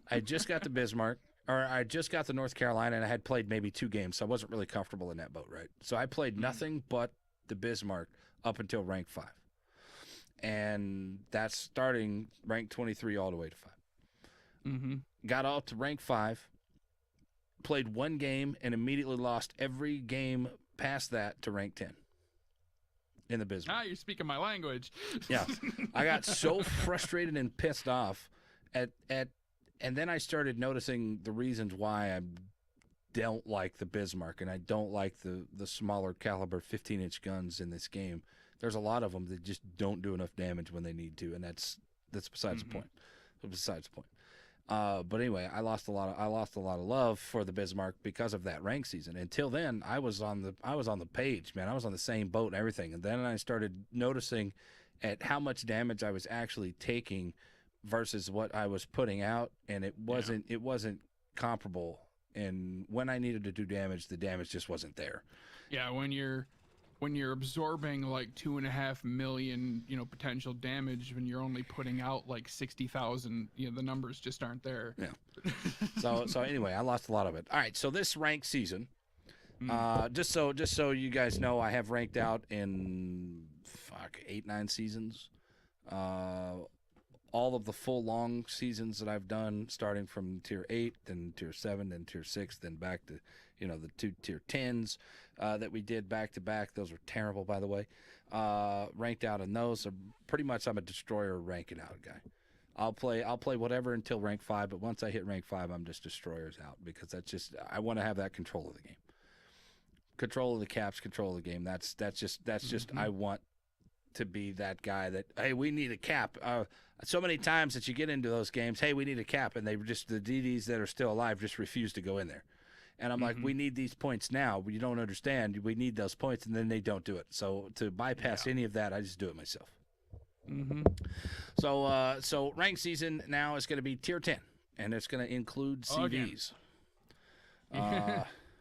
I just got the Bismarck, or I just got the North Carolina, and I had played maybe 2 games, so I wasn't really comfortable in that boat, right? So I played nothing but the Bismarck up until rank 5, and that's starting rank 23 all the way to 5. Got up to rank 5, played 1 game, and immediately lost every game past that to rank 10 in the Bismarck. You're speaking my language. Yeah. I got so frustrated and pissed off and then I started noticing the reasons why I don't like the Bismarck, and I don't like the smaller caliber 15-inch guns in this game. There's a lot of them that just don't do enough damage when they need to, and that's besides the point. Besides the point. But anyway, I lost a lot of love for the Bismarck because of that rank season. Until then, I was on the page, man. I was on the same boat and everything. And then I started noticing at how much damage I was actually taking versus what I was putting out, and it wasn't comparable. And when I needed to do damage, the damage just wasn't there. Yeah, when you're absorbing like 2.5 million, potential damage, when you're only putting out like 60,000, the numbers just aren't there. Yeah. So anyway, I lost a lot of it. All right, so this rank season, just so you guys know, I have ranked out in 8-9 seasons. All of the full long seasons that I've done, starting from tier 8, then tier 7, then tier 6, then back to the 2 tier 10s that we did back to back. Those were terrible, by the way. Ranked out in those. So pretty much I'm a destroyer ranking out guy. I'll play whatever until rank 5, but once I hit rank 5, I'm just destroyers out, because that's just, I want to have that control of the game. Control of the caps, control of the game. That's just I want to be that guy that, hey, we need a cap. So many times that you get into those games, hey, we need a cap, and the DDs that are still alive just refuse to go in there. And I'm like, we need these points now. You don't understand. We need those points, and then they don't do it. So to bypass any of that, I just do it myself. So rank season now is going to be tier 10, and it's going to include CVs.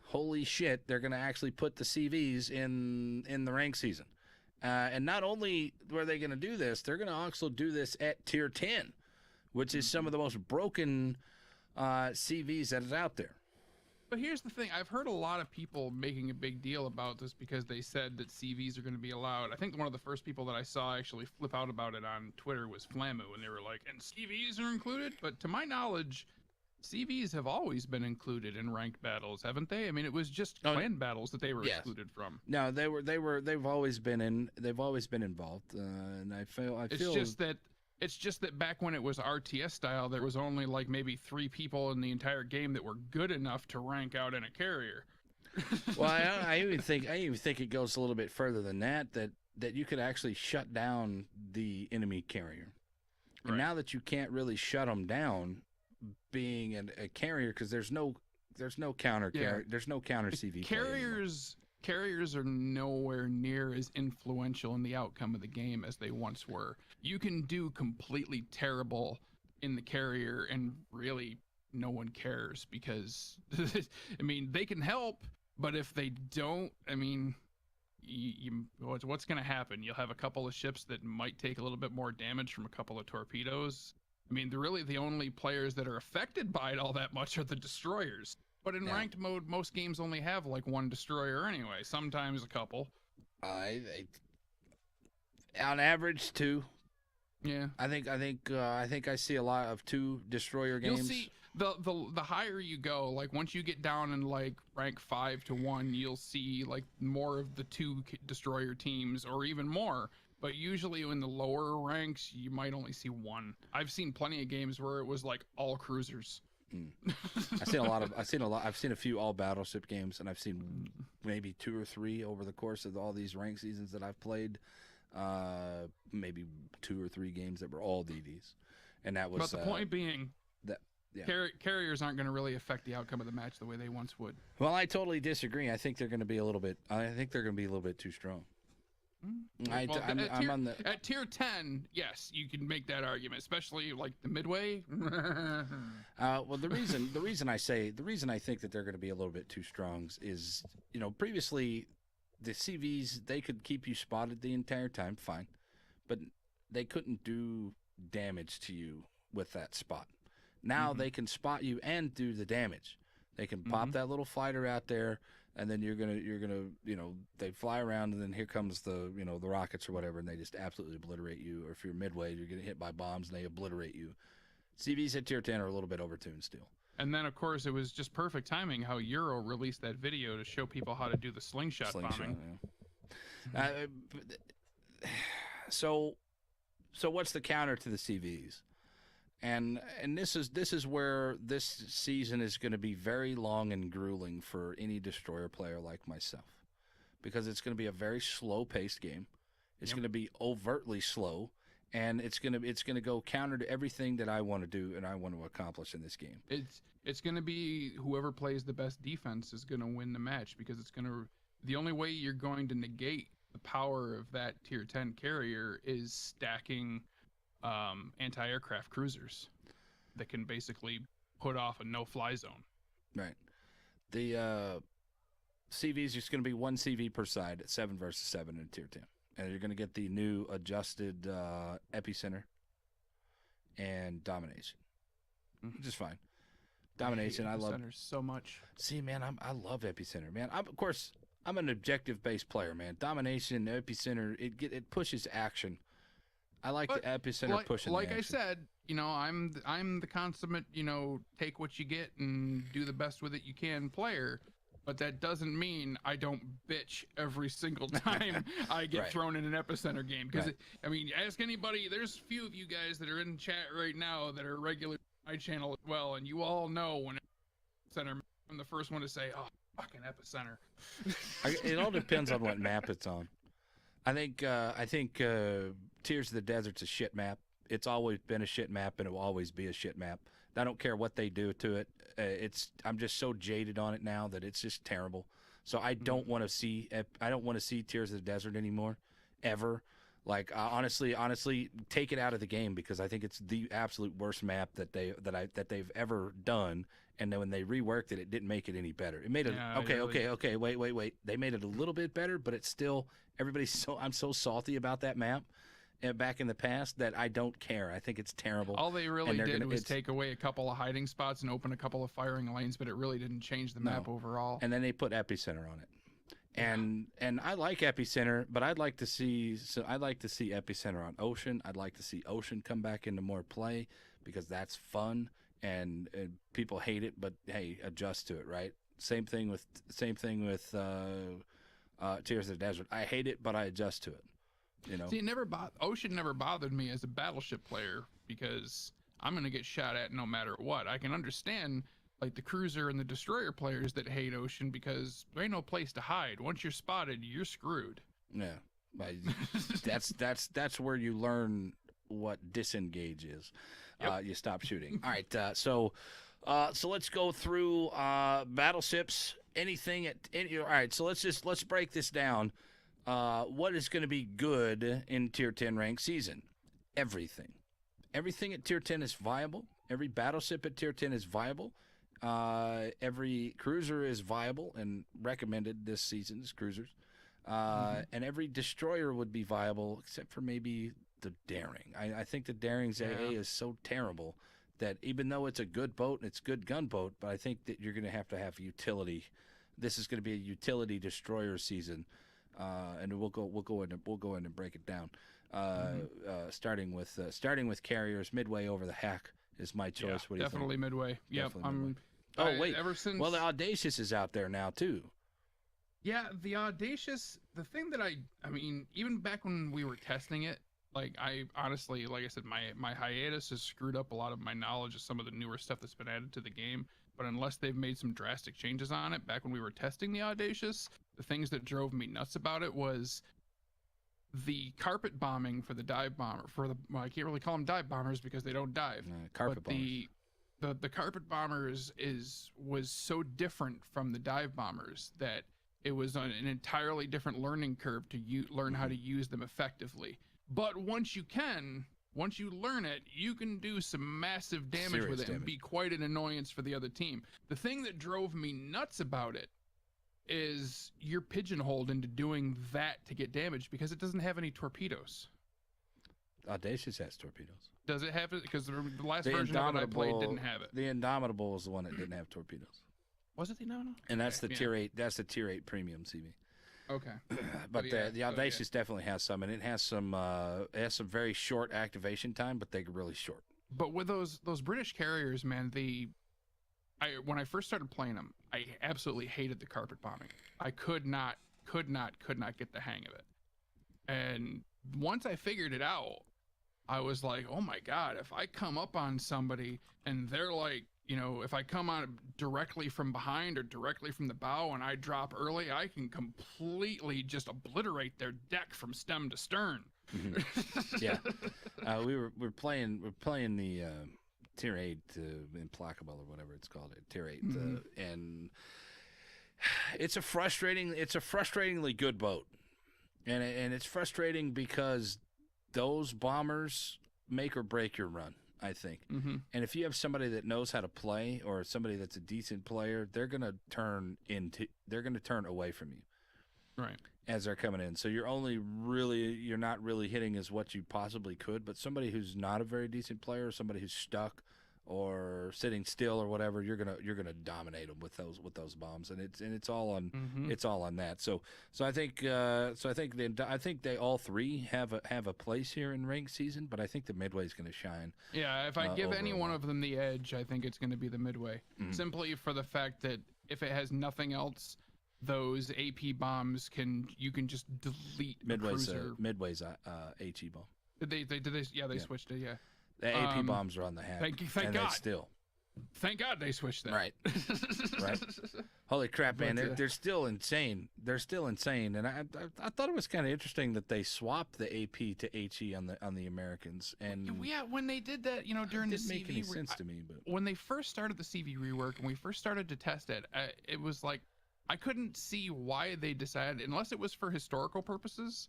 Holy shit, they're going to actually put the CVs in the rank season. And not only were they going to do this, they're going to also do this at tier 10, which is some of the most broken CVs that is out there. But here's the thing. I've heard a lot of people making a big deal about this because they said that CVs are going to be allowed. I think one of the first people that I saw actually flip out about it on Twitter was Flamu, and they were like, and CVs are included? But to my knowledge, CVs have always been included in ranked battles, haven't they? I mean, it was just clan battles that they were excluded from. No, they've always been involved, and I feel it's just that back when it was RTS style, there was only like maybe 3 people in the entire game that were good enough to rank out in a carrier. Well, I even think it goes a little bit further than that you could actually shut down the enemy carrier. And now that you can't really shut them down, being a carrier, because there's no counter carrier, there's no counter CV. Carriers are nowhere near as influential in the outcome of the game as they once were. You can do completely terrible in the carrier and really no one cares, because I mean, they can help, but if they don't, I mean, what's going to happen? You'll have a couple of ships that might take a little bit more damage from a couple of torpedoes. I mean, the only players that are affected by it all that much are the destroyers. But in ranked mode, most games only have like 1 destroyer anyway. Sometimes a couple. On average 2. Yeah. I think I see a lot of 2 destroyer games. You'll see the higher you go, like once you get down in like rank 5 to 1, you'll see like more of the 2 destroyer teams, or even more. But usually in the lower ranks, you might only see 1. I've seen plenty of games where it was like all cruisers. I've seen a few all battleship games, and I've seen maybe 2 or 3 over the course of all these rank seasons that I've played. Maybe 2 or 3 games that were all DDs, and that was. But the point being that carriers aren't going to really affect the outcome of the match the way they once would. Well, I totally disagree. I think they're going to be a little bit. I think they're going to be a little bit too strong. At tier 10, yes, you can make that argument, especially like the midway. Well, the reason I think that they're going to be a little bit too strong is, previously the CVs, they could keep you spotted the entire time, fine, but they couldn't do damage to you with that spot. Now they can spot you and do the damage. They can pop that little fighter out there, and then you're gonna, they fly around, and then here comes the rockets or whatever, and they just absolutely obliterate you. Or if you're midway, you're getting hit by bombs, and they obliterate you. CVs at tier 10 are a little bit overtuned still. And then, of course, it was just perfect timing how Euro released that video to show people how to do the slingshot bombing. Yeah. So what's the counter to the CVs? And this is where this season is going to be very long and grueling for any destroyer player like myself, because it's going to be a very slow-paced game. It's going to be overtly slow, and it's gonna go counter to everything that I want to do and I want to accomplish in this game. It's gonna be whoever plays the best defense is gonna win the match, because the only way you're going to negate the power of that tier 10 carrier is stacking anti-aircraft cruisers that can basically put off a no-fly zone. Right. The CV is just going to be 1 CV per side at 7 versus 7 in tier 10. And you're going to get the new adjusted epicenter and domination. Which is fine. Domination, I love. Epicenters so much. See, man, I love epicenter, man. Of course, I'm an objective-based player, man. Domination, epicenter, it pushes action. I like the epicenter pushing. Like the I action. said, I'm the consummate, take what you get and do the best with it you can player. But that doesn't mean I don't bitch every single time I get Right. thrown in an epicenter game. Because Right. ask anybody. There's a few of you guys that are in chat right now that are regular on my channel as well, and you all know when epicenter, I'm the first one to say, "Oh, fucking epicenter." It all depends on what map it's on. I think Tears of the Desert's a shit map. It's always been a shit map, and it will always be a shit map. I don't care what they do to it. I'm just so jaded on it now that it's just terrible. So I don't want to see Tears of the Desert anymore, ever. Like honestly, take it out of the game, because I think it's the absolute worst map that they've ever done. And then when they reworked it, it didn't make it any better. It made it okay. Wait. They made it a little bit better, but it's still I'm so salty about that map. Back in the past that I don't care. I think it's terrible. All they really did was take away a couple of hiding spots and open a couple of firing lanes, but it really didn't change the map overall. And then they put epicenter on it. And I like epicenter, but I'd like to see epicenter on ocean. I'd like to see ocean come back into more play, because that's fun, and people hate it, but hey, adjust to it, right? Same thing with Tears of the Desert. I hate it, but I adjust to it. See, ocean never bothered me as a battleship player, because I'm gonna get shot at no matter what. I can understand like the cruiser and the destroyer players that hate ocean, because there ain't no place to hide. Once you're spotted, you're screwed. Yeah, that's where you learn what disengage is. Yep. You stop shooting. All right, so let's go through battleships. All right, so let's break this down. What is going to be good in Tier 10 ranked season? Everything at Tier 10 is viable. Every battleship at Tier 10 is viable. Every cruiser is viable and recommended this season's cruisers. And every destroyer would be viable, except for maybe the Daring. I think the Daring's AA is so terrible that even though it's a good boat and it's a good gunboat, but I think that you're going to have utility. This is going to be a utility destroyer season. And we'll go in and break it down. Starting with carriers, midway over the hack is my choice. Yeah, what do you definitely think? midway. Yep. Wait. Ever since, well, the Audacious is out there now too. Yeah, the Audacious. The thing that I mean, even back when we were testing it, like I honestly, like I said, my hiatus has screwed up a lot of my knowledge of some of the newer stuff that's been added to the game. But unless they've made some drastic changes on it, back when we were testing the Audacious, the things that drove me nuts about it was the carpet bombing for the dive bomber. I can't really call them dive bombers because they don't dive. Carpet bombers. The carpet bombers was so different from the dive bombers that it was an entirely different learning curve to learn how to use them effectively. But once you learn it, you can do some massive damage with it and be quite an annoyance for the other team. The thing that drove me nuts about it is you're pigeonholed into doing that to get damage because it doesn't have any torpedoes. Audacious has torpedoes. Does it have it? Because the last version of it I played didn't have it. The Indomitable is the one that didn't have torpedoes. Was it the Indomitable? And that's the tier 8. That's the tier 8 premium CV. Okay. But the Audacious definitely has some, and it has some very short activation time, but they're really short. But with those British carriers, man, when I first started playing them, I absolutely hated the carpet bombing. I could not get the hang of it. And once I figured it out, I was like, oh my God, if I come up on somebody and they're like, if I come on directly from behind or directly from the bow and I drop early, I can completely just obliterate their deck from stem to stern. Yeah. we're playing the Tier 8 Implacable or whatever it's called, Tier 8, and it's a frustratingly good boat, and it's frustrating because those bombers make or break your run, I think. And if you have somebody that knows how to play or somebody that's a decent player, they're gonna turn away from you, right, as they're coming in. So you're not really hitting as what you possibly could. But somebody who's not a very decent player, somebody who's stuck or sitting still or whatever, you're gonna dominate them with those bombs, and it's all on that. So I think they all three have a place here in ranked season, but I think the midway is going to shine. Yeah, if I give any one of them the edge, I think it's going to be the midway, simply for the fact that if it has nothing else, those AP bombs you can just delete Midway's cruiser. Midway's HE bomb. They switched it. Yeah. The AP bombs are on the hack. Thank God. Thank God they switched that. Right. Holy crap, man! They're still insane. And I thought it was kind of interesting that they swapped the AP to HE on the Americans. And yeah, when they did that, during the CV, didn't make any sense to me. But when they first started the CV rework and we first started to test it, it was like I couldn't see why they decided, unless it was for historical purposes.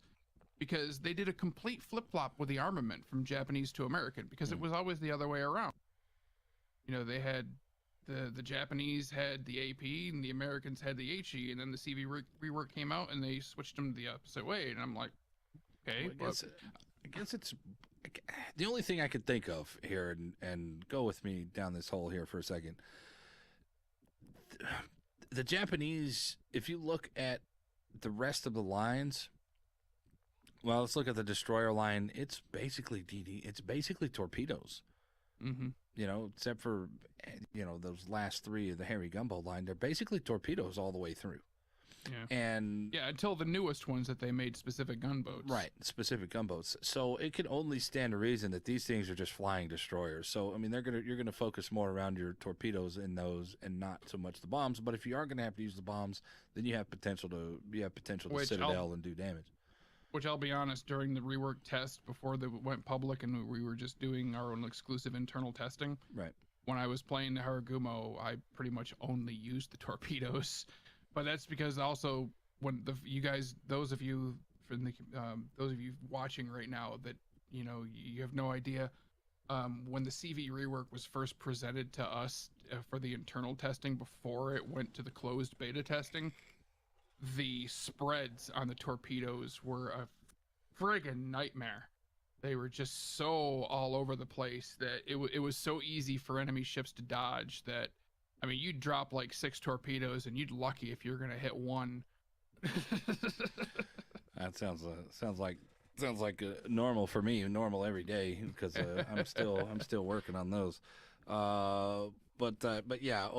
Because they did a complete flip-flop with the armament from Japanese to American, because it was always the other way around. They had the Japanese had the AP and the Americans had the HE, and then the CV rework came out and they switched them the opposite way. And I'm like, okay. Well, I guess it's the only thing I could think of here, and go with me down this hole here for a second. The Japanese, if you look at the rest of the lines. Well, let's look at the destroyer line. It's basically It's basically torpedoes. Except for those last three of the Harry Gumbo line. They're basically torpedoes all the way through. Yeah. And until the newest ones that they made specific gunboats. Right, specific gunboats. So it can only stand to reason that these things are just flying destroyers. So I mean, you're gonna focus more around your torpedoes in those, and not so much the bombs. But if you are gonna have to use the bombs, then you have potential to citadel and do damage. Which I'll be honest, during the rework test before they went public and we were just doing our own exclusive internal testing. Right. When I was playing the Haragumo, I pretty much only used the torpedoes, but that's because also when those of you watching right now that you have no idea, when the CV rework was first presented to us for the internal testing before it went to the closed beta testing. The spreads on the torpedoes were a friggin' nightmare. They were just so all over the place that it was so easy for enemy ships to dodge that, I mean, you'd drop like 6 torpedoes and you'd lucky if you're gonna hit one. That sounds like normal for me, normal every day, because I'm still working on those. But yeah.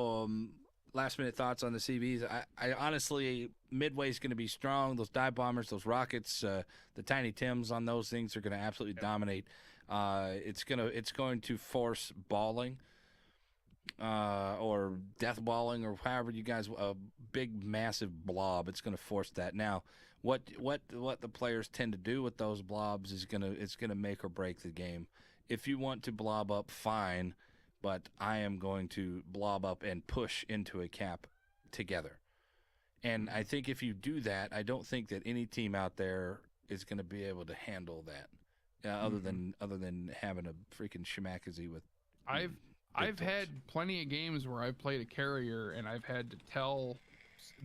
Last minute thoughts on the CVs. I honestly, Midway's going to be strong. Those dive bombers, those rockets, the Tiny Tims on those things are going to absolutely dominate. It's going to force balling, or death balling, or however you guys, a big massive blob. It's going to force that. Now, what the players tend to do with those blobs is it's gonna make or break the game. If you want to blob up, fine. But I am going to blob up and push into a cap together. And I think if you do that, I don't think that any team out there is going to be able to handle that, other than having a freaking Shimakaze with. I've had plenty of games where I've played a carrier and I've had to tell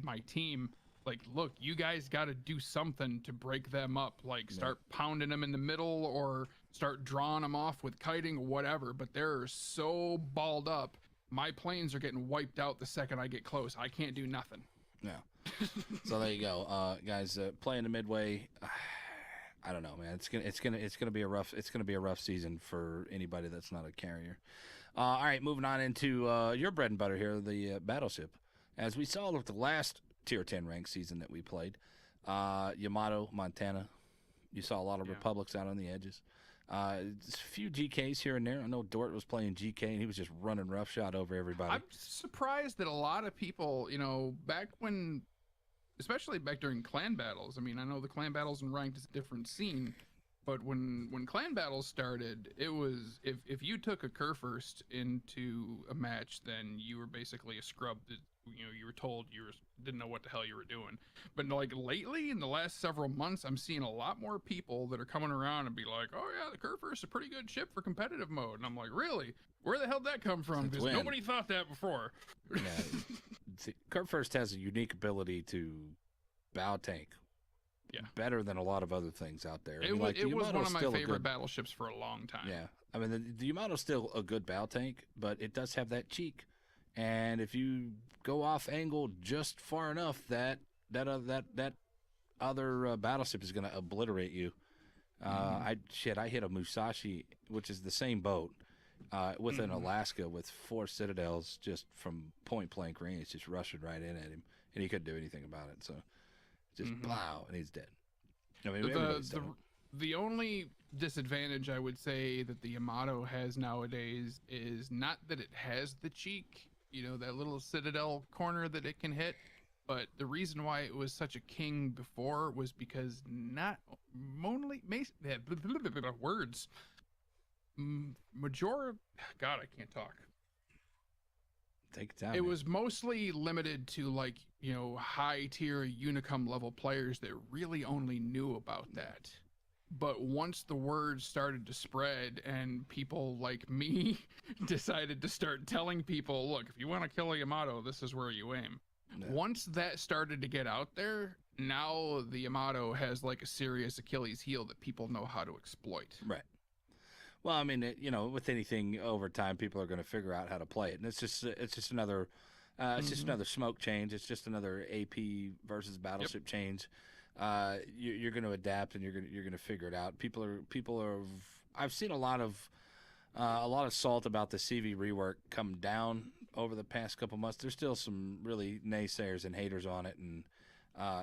my team, like, look, you guys got to do something to break them up. Like, start pounding them in the middle or start drawing them off with kiting or whatever. But they're so balled up. My planes are getting wiped out the second I get close. I can't do nothing. Yeah. So there you go, guys. Playing the Midway. I don't know, man. It's gonna be a rough season for anybody that's not a carrier. All right, moving on into your bread and butter here, the battleship. As we saw with the last Tier 10 ranked season that we played, Yamato, Montana. You saw a lot of Republics out on the edges. A few GKs here and there. I know Dort was playing GK and he was just running roughshod over everybody. I'm surprised that a lot of people, back when, especially back during clan battles. I mean, I know the clan battles and ranked is a different scene, But when clan battles started, it was if you took a cur first into a match, then you were basically a scrub. That, you were told didn't know what the hell you were doing. But like lately, in the last several months, I'm seeing a lot more people that are coming around and be like, "Oh yeah, the cur first is a pretty good ship for competitive mode." And I'm like, "Really? Where the hell did that come from? Because nobody thought that before." Yeah, see, cur first has a unique ability to bow tank. Yeah, better than a lot of other things out there. It was one of my favorite battleships for a long time. Yeah, I mean the Yamato's still a good bow tank, but it does have that cheek, and if you go off angle just far enough, that other battleship is going to obliterate you. I hit a Musashi, which is the same boat, within Alaska with 4 citadels just from point blank range, just rushing right in at him, and he couldn't do anything about it. So. Just blow, and he's dead. I mean, the only disadvantage I would say that the Yamato has nowadays is not that it has the cheek, that little citadel corner that it can hit, but the reason why it was such a king before was because God, I can't talk. Take time. It was mostly limited to high tier Unicum level players that really only knew about that. But once the word started to spread and people like me decided to start telling people, look, if you want to kill a Yamato, this is where you aim. No. Once that started to get out there, now the Yamato has like a serious Achilles heel that people know how to exploit. Right. Well, I mean, with anything over time, people are going to figure out how to play it, and it's just another, just another smoke change. It's just another AP versus battleship change. You're going to adapt, and you're going to figure it out. People are. I've seen a lot of salt about the CV rework come down over the past couple months. There's still some really naysayers and haters on it, and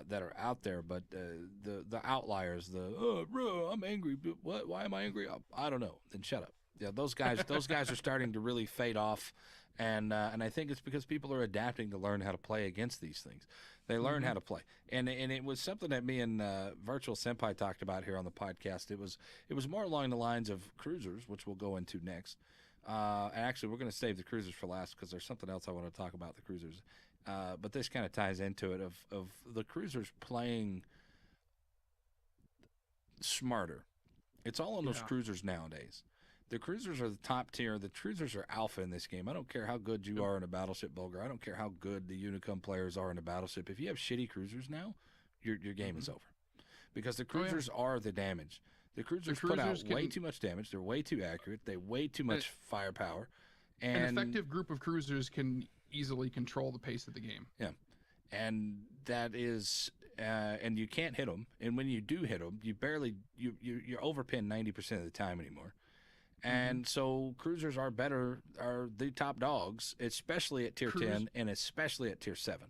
that are out there, but the outliers, I'm angry. What? Why am I angry? I don't know. Then shut up. Yeah, those guys are starting to really fade off, and I think it's because people are adapting to learn how to play against these things. They learn how to play, and it was something that me and Virtual Senpai talked about here on the podcast. It was more along the lines of cruisers, which we'll go into next. And actually, we're going to save the cruisers for last because there's something else I want to talk about the cruisers. But this kind of ties into it of the cruisers playing smarter. It's all on those cruisers nowadays. The cruisers are the top tier. The cruisers are alpha in this game. I don't care how good you are in a battleship, vulgar. I don't care how good the Unicum players are in a battleship. If you have shitty cruisers now, your game is over. Because the cruisers are the damage. The cruisers put out way too much damage. They're way too accurate. They way too much firepower. And an effective group of cruisers can easily control the pace of the game. Yeah, and that is, and you can't hit them. And when you do hit them, you're overpinned 90% of the time anymore. And so cruisers are the top dogs, especially at tier 10 and especially at tier 7.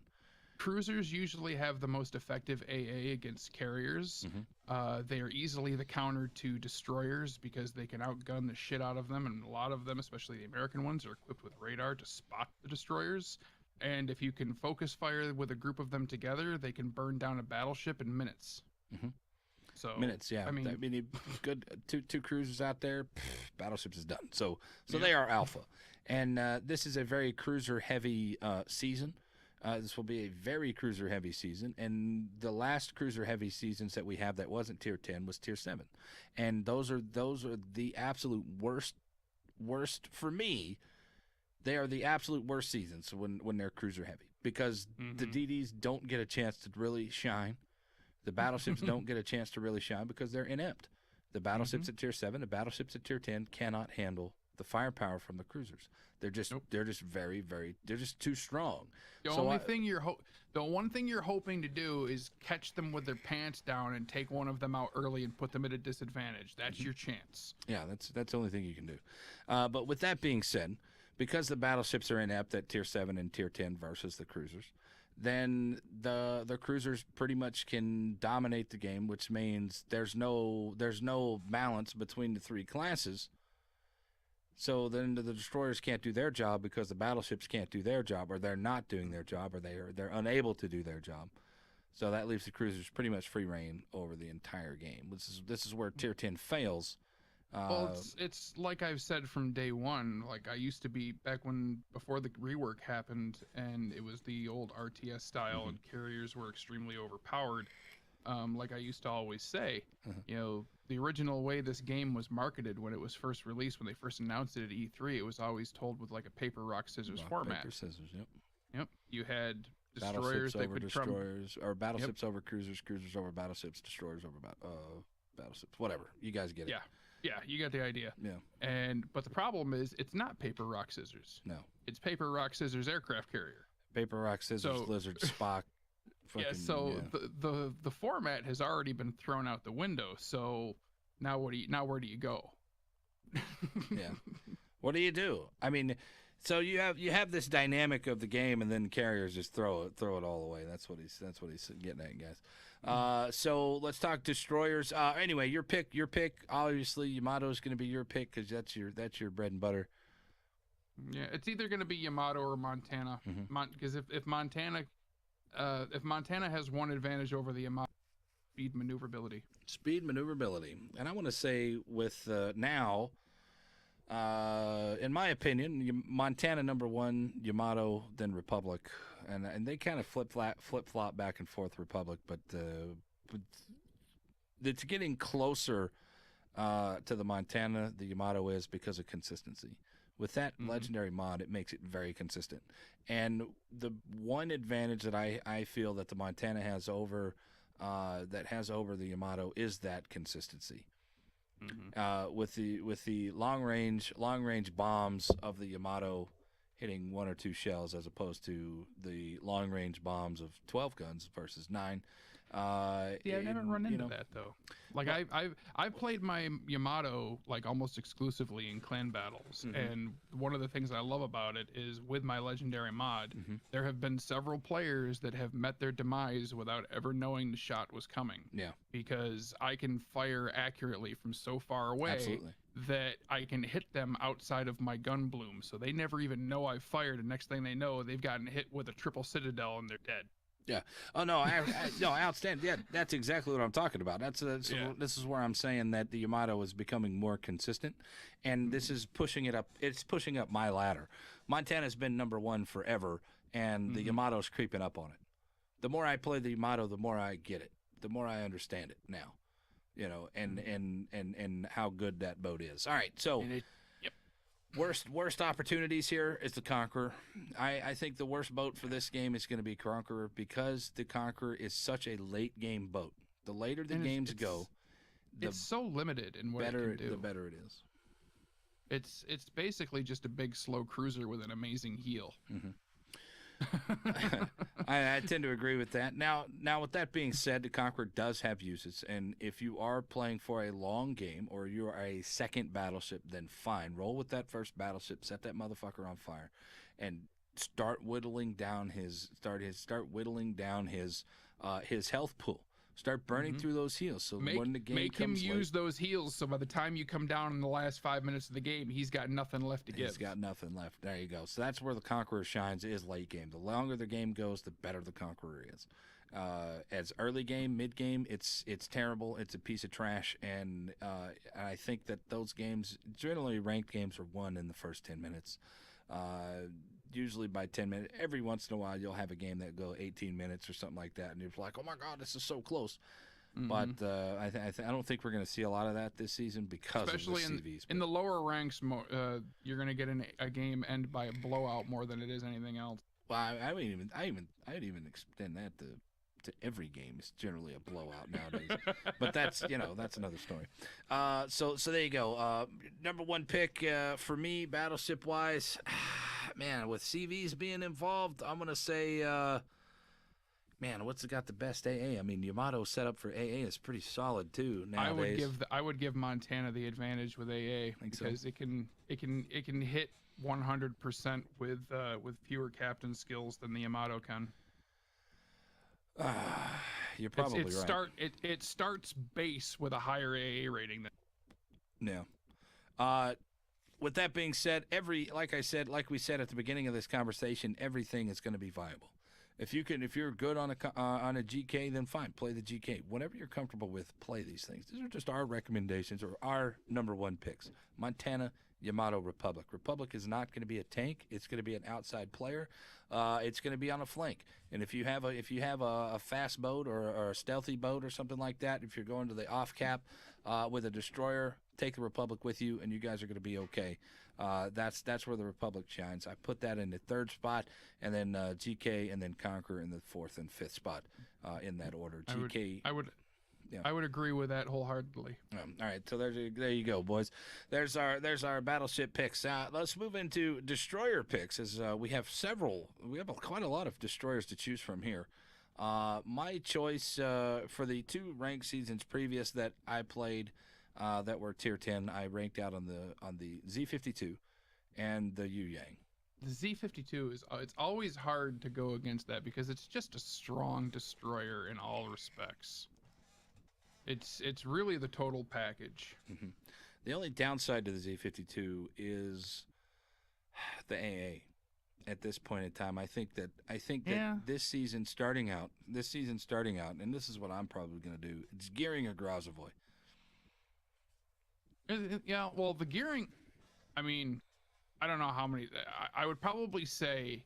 Cruisers usually have the most effective AA against carriers. They are easily the counter to destroyers because they can outgun the shit out of them, and a lot of them, especially the American ones, are equipped with radar to spot the destroyers. And if you can focus fire with a group of them together, they can burn down a battleship in minutes. So minutes, yeah. I mean good two cruisers out there, battleships is done. So they are alpha, and this is a very cruiser heavy season. This will be a very cruiser heavy season, and the last cruiser heavy seasons that we have that wasn't tier 10 was tier 7, and those are the absolute worst for me. They are the absolute worst seasons when they're cruiser heavy because the DDs don't get a chance to really shine. The battleships don't get a chance to really shine because they're inept. The battleships at tier 7, the battleships at tier 10 cannot handle the firepower from the cruisers. They're just very, very, they're just too strong. The one thing you're hoping to do is catch them with their pants down and take one of them out early and put them at a disadvantage. That's your chance. Yeah, that's the only thing you can do. But with that being said, because the battleships are inept at tier 7 and tier 10 versus the cruisers, then the cruisers pretty much can dominate the game, which means there's no balance between the three classes. So then the destroyers can't do their job because the battleships can't do their job, or they're not doing their job, or they're unable to do their job. So that leaves the cruisers pretty much free reign over the entire game. This is where Tier 10 fails. Well, it's like I've said from day one. Like I used to be back before the rework happened, and it was the old RTS style, and carriers were extremely overpowered. Like I used to always say, the original way this game was marketed when it was first released, when they first announced it at E3, it was always told with like a paper, rock, scissors format. Paper, scissors, yep. Yep. You had destroyers that could destroyers, or battleships over cruisers, cruisers over battleships, destroyers over battleships, whatever. You guys get it. Yeah, you got the idea. Yeah. But the problem is, it's not paper, rock, scissors. No. It's paper, rock, scissors aircraft carrier. Paper, rock, scissors, lizard, Spock. The format has already been thrown out the window. So now where do you go? Yeah. What do you do? I mean, so you have this dynamic of the game, and then carriers just throw it all away. That's what he's getting at, guys. So let's talk destroyers. Anyway, your pick. Obviously, Yamato is going to be your pick because that's your bread and butter. Yeah, it's either going to be Yamato or Montana. Because if Montana has one advantage over the Yamato, speed maneuverability. Speed maneuverability, and I want to say with now. In my opinion, Montana number 1, Yamato, then Republic, and they kind of flip flop back and forth Republic, but it's getting closer to the Montana the Yamato is because of consistency. With that legendary mod, it makes it very consistent. And the one advantage that I feel that the Montana has over the Yamato is that consistency. With the long range bombs of the Yamato hitting 1 or 2 shells as opposed to the long range bombs of 12 guns versus 9. I never run into that though. Like I've played my Yamato like almost exclusively in clan battles, and one of the things I love about it is with my legendary mod, there have been several players that have met their demise without ever knowing the shot was coming. Yeah, because I can fire accurately from so far away. Absolutely. That I can hit them outside of my gun bloom, so they never even know I've fired. And next thing they know, they've gotten hit with a triple citadel and they're dead. Yeah. Oh no, no, outstanding. Yeah, that's exactly what I'm talking about. This is where I'm saying that the Yamato is becoming more consistent, and this is pushing it up. It's pushing up my ladder. Montana's been number 1 forever, and the Yamato's creeping up on it. The more I play the Yamato, the more I get it. The more I understand it now. And how good that boat is. All right, so. Worst opportunities here is the Conqueror. I think the worst boat for this game is going to be Conqueror because the Conqueror is such a late game boat. The later the games go, it's so limited in what it can do. The better it is. It's basically just a big slow cruiser with an amazing heel. I tend to agree with that. Now, with that being said, the Conqueror does have uses, and if you are playing for a long game or you are a second battleship, then fine. Roll with that first battleship, set that motherfucker on fire, and start whittling down his health pool. Start burning through those heals. So when the game comes him use those heals. So by the time you come down in the last 5 minutes of the game, he's got nothing left to give. He's got nothing left. There you go. So that's where the Conqueror shines. Is late game. The longer the game goes, the better the Conqueror is. As early game, mid game, it's terrible. It's a piece of trash. And I think that those games, generally ranked games, are won in the first 10 minutes. Usually by 10 minutes. Every once in a while, you'll have a game that go 18 minutes or something like that, and you're like, "Oh my God, this is so close." But I don't think we're going to see a lot of that this season because especially of the CVs. In the lower ranks, you're going to get a game end by a blowout more than it is anything else. Well, I would even extend that to every game. It's generally a blowout nowadays. But that's another story. So there you go. Number 1 pick for me, battleship wise. Man, with CVs being involved, I'm going to say, what's got the best AA? I mean, Yamato's set up for AA is pretty solid, too, nowadays. I would give Montana the advantage with AA because it can hit 100% with fewer captain skills than the Yamato can. You're probably right. It starts base with a higher AA rating than. Yeah. With that being said, like we said at the beginning of this conversation, everything is going to be viable. If you're good on a GK, then fine, play the GK. Whatever you're comfortable with, play these things. These are just our recommendations or our number one picks. Montana, Yamato, Republic. Republic is not going to be a tank. It's going to be an outside player. It's going to be on a flank. And if you have a fast boat or a stealthy boat or something like that, if you're going to the off cap with a destroyer, take the Republic with you, and you guys are going to be okay. That's where the Republic shines. I put that in the third spot, and then GK, and then Conqueror in the fourth and fifth spot in that order. GK. I would agree with that wholeheartedly. All right, so there you go, boys. There's our battleship picks. Let's move into destroyer picks, as we have several. We have quite a lot of destroyers to choose from here. My choice for the 2 ranked seasons previous that I played that were tier 10, I ranked out on the Z52 and the Yu Yang. The Z52 is it's always hard to go against that because it's just a strong destroyer in all respects. It's really the total package. Mm-hmm. The only downside to the Z52 is the AA. At this point in time, I think that this season starting out, and this is what I'm probably going to do. It's gearing a Grozavoy. Yeah, well, the gearing, I mean, I don't know how many. I would probably say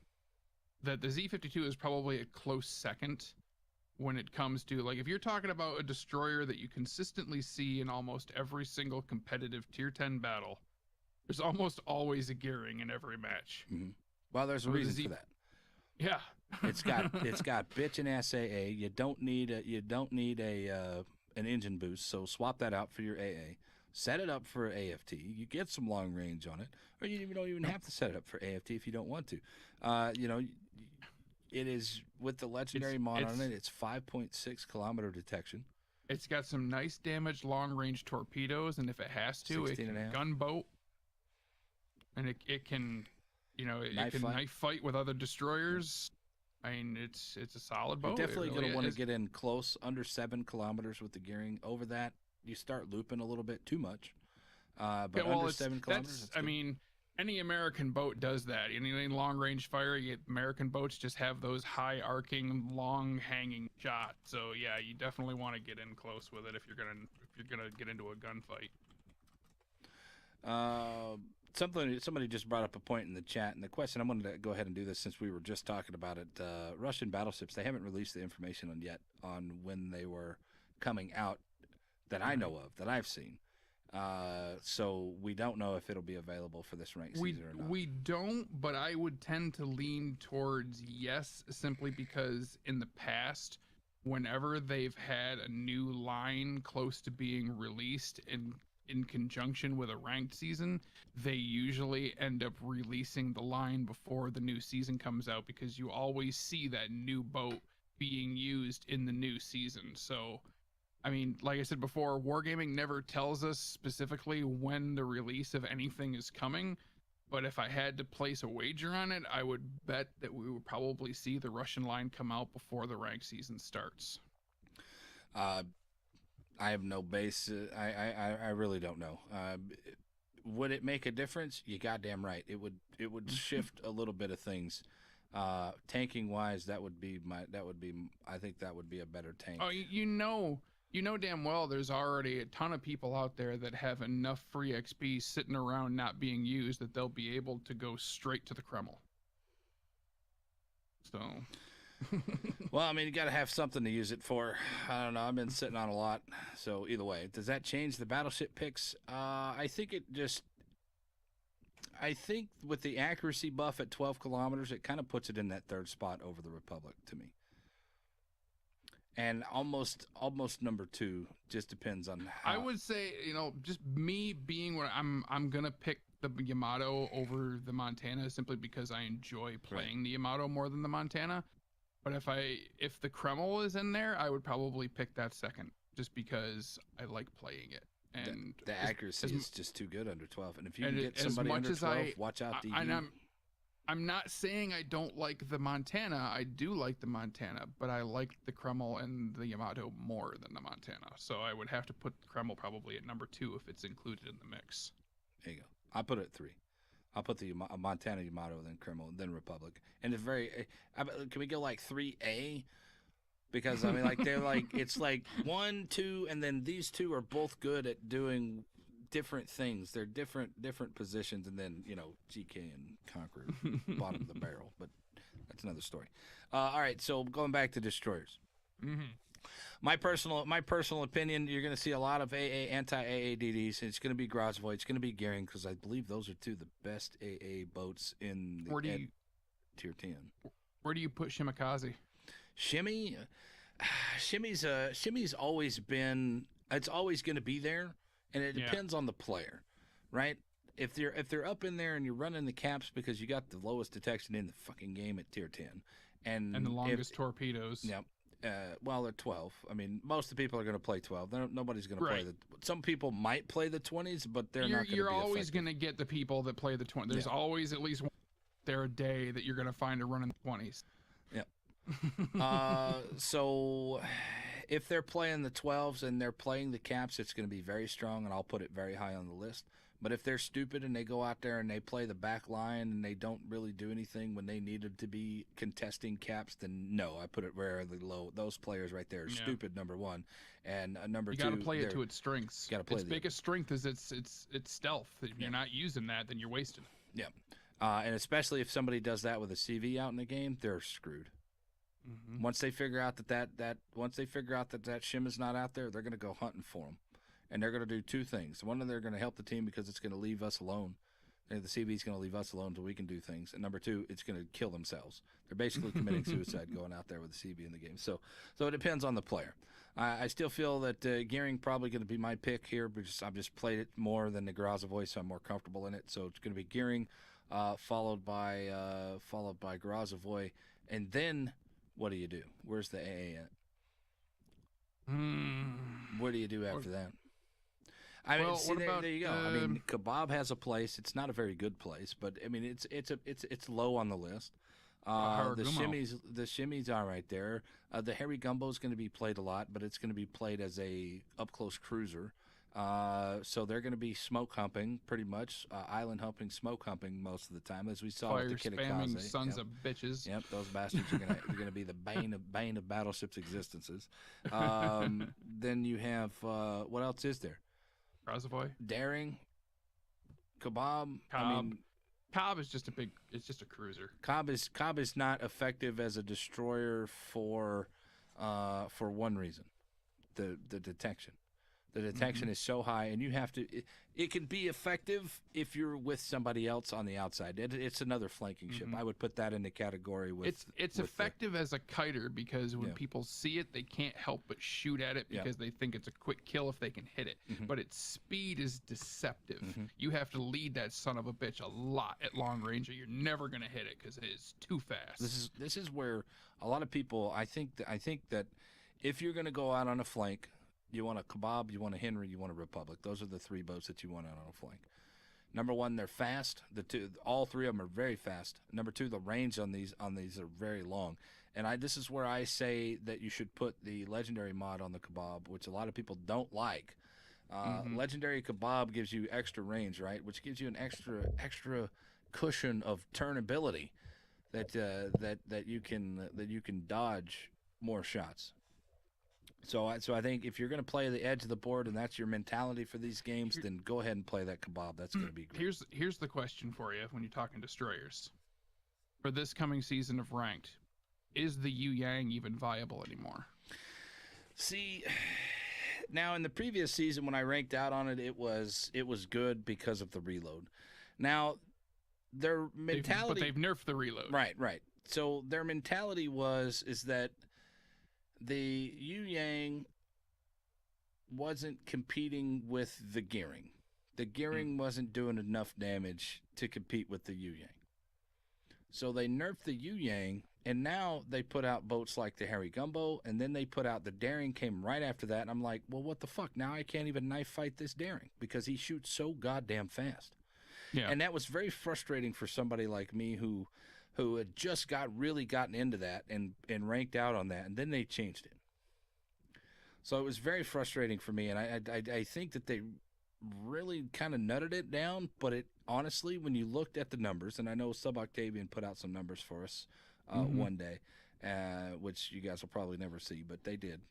that the Z52 is probably a close second when it comes to, like, if you're talking about a destroyer that you consistently see in almost every single competitive tier 10 battle, there's almost always a gearing in every match. Mm-hmm. Well, there's a reason for that. Yeah. it's got bitchin' SAA. You don't need an engine boost, so swap that out for your AA. Set it up for AFT. You get some long range on it, or you don't even have to set it up for AFT if you don't want to. It is with the legendary mod on it. It's 5.6 kilometer detection. It's got some nice damage long range torpedoes, and if it has to, it can gunboat, and it can, it can knife fight with other destroyers. I mean, it's a solid boat. You're definitely going to want to get in close, under 7 kilometers with the gearing. Over that, you start looping a little bit too much. But under 7 kilometers, I mean, any American boat does that. Any long-range fire, American boats just have those high-arcing, long-hanging shots. So yeah, you definitely want to get in close with it if you're gonna get into a gunfight. Somebody just brought up a point in the chat, and the question, I'm going to go ahead and do this since we were just talking about it. Russian battleships, they haven't released the information on when they were coming out that I know of, that I've seen. So we don't know if it'll be available for this ranked season or not. We don't, but I would tend to lean towards yes, simply because in the past, whenever they've had a new line close to being released in conjunction with a ranked season, they usually end up releasing the line before the new season comes out, because you always see that new boat being used in the new season. So I mean, like I said before, Wargaming never tells us specifically when the release of anything is coming, but if I had to place a wager on it, I would bet that we would probably see the Russian line come out before the ranked season starts. I have no base. I really don't know. Would it make a difference? You goddamn right. It would shift a little bit of things. Tanking wise, I think that would be a better tank. Oh, you know damn well there's already a ton of people out there that have enough free XP sitting around not being used that they'll be able to go straight to the Kreml. So well, I mean, you got to have something to use it for. I don't know. I've been sitting on a lot. So either way, does that change the battleship picks? I think with the accuracy buff at 12 kilometers, it kind of puts it in that third spot over the Republic to me. And almost number 2, just depends on how. I would say, just me being where I'm gonna pick the Yamato over the Montana simply because I enjoy playing the Yamato more than the Montana. But if the Kreml is in there, I would probably pick that second, just because I like playing it. And the accuracy is just too good under 12. And if you can get somebody under 12, watch out, DD. I'm not saying I don't like the Montana. I do like the Montana, but I like the Kreml and the Yamato more than the Montana. So I would have to put the Kreml probably at number 2 if it's included in the mix. There you go. I'll put it at 3. I'll put the Montana, Yamato, then Kreml, then Republic. And and it's very. Can we go like 3A? Because I mean, like they're like it's like 1, 2, and then these two are both good at doing different things. They're different positions, and then GK and Conqueror bottom of the barrel. But that's another story. All right, so going back to destroyers. Mm-hmm. My personal opinion, you're going to see a lot of AA anti-AADDs. It's going to be Grozvoy. It's going to be Gearing, because I believe those are two of the best AA boats in the tier 10. Where do you put Shimakaze? Shimmy's always been. It's always going to be there, and it depends on the player, right? If they're up in there and you're running the caps because you got the lowest detection in the fucking game at tier 10, and the longest torpedoes. Yep. Well, they're 12. I mean, most of the people are going to play 12. Nobody's going to play the. Some people might play the 20s, but they're not going to be You're always effective. going to get the people that play the 20s. There's always at least one there a day that you're going to find a running the 20s. Yep. So if they're playing the 12s and they're playing the caps, it's going to be very strong, and I'll put it very high on the list. But if they're stupid and they go out there and they play the back line and they don't really do anything when they needed to be contesting caps, then no, I put it very low. Those players right there are stupid, number one. And number two, you got to play it to its strengths. Its biggest strength is its stealth. If you're not using that, then you're wasting it. Yeah. And especially if somebody does that with a CV out in the game, they're screwed. Mm-hmm. Once they figure out that shim is not out there, they're going to go hunting for them. And they're going to do two things. One, they're going to help the team because it's going to leave us alone. And the CV is going to leave us alone until we can do things. And number two, it's going to kill themselves. They're basically committing suicide going out there with the CV in the game. So it depends on the player. I still feel that Gearing probably going to be my pick here because I've just played it more than the Grozvoy, so I'm more comfortable in it. So it's going to be Gearing, followed by Grozvoy, and then what do you do? Where's the AA at? What do you do after that? I mean, there you go. I mean, Kebab has a place. It's not a very good place, but I mean, it's low on the list. The shimmies are right there. The Harry Gumbo is going to be played a lot, but it's going to be played as a up close cruiser. So they're going to be smoke humping, pretty much island humping, smoke humping most of the time, as we saw with the spamming sons of bitches. Yep, those bastards are going to be the bane of battleships' existences. Then you have what else is there? Grozvoy, Daring, Kebab. I mean, Cobb is just a cruiser. Cobb is not effective as a destroyer for one reason, the detection. The detection is so high, and you have to. It can be effective if you're with somebody else on the outside. It's another flanking ship. I would put that in the category with. It's effective as a kiter because when people see it, they can't help but shoot at it because they think it's a quick kill if they can hit it. But its speed is deceptive. You have to lead that son of a bitch a lot at long range, or you're never gonna hit it because it is too fast. This is where a lot of people. I think that if you're gonna go out on a flank. You want a Kebab, you want a Henry, you want a Republic. Those are the three boats that you want out on a flank. Number one, they're fast. All three of them are very fast. Number two, the range on these are very long. And this is where I say that you should put the legendary mod on the Kebab, which a lot of people don't like. Legendary Kebab gives you extra range, right? Which gives you an extra cushion of turnability that you can dodge more shots. So I think if you're going to play the edge of the board and that's your mentality for these games, then go ahead and play that Kebab. That's going to be great. Here's the question for you when you're talking destroyers. For this coming season of Ranked, is the Yu Yang even viable anymore? See, now in the previous season when I ranked out on it, it was good because of the reload. Now, their mentality... But they've nerfed the reload. Right. So their mentality is that the Yu Yang wasn't competing with the Gearing. The Gearing wasn't doing enough damage to compete with the Yu Yang. So they nerfed the Yu Yang, and now they put out boats like the Harry Gumbo, and then they put out the Daring came right after that, and I'm like, well, what the fuck? Now I can't even knife fight this Daring because he shoots so goddamn fast. Yeah. And that was very frustrating for somebody like me who had just gotten into that and ranked out on that, and then they changed it. So it was very frustrating for me, and I think that they really kind of nutted it down, but honestly, when you looked at the numbers, and I know Sub Octavian put out some numbers for us one day, which you guys will probably never see, but they did.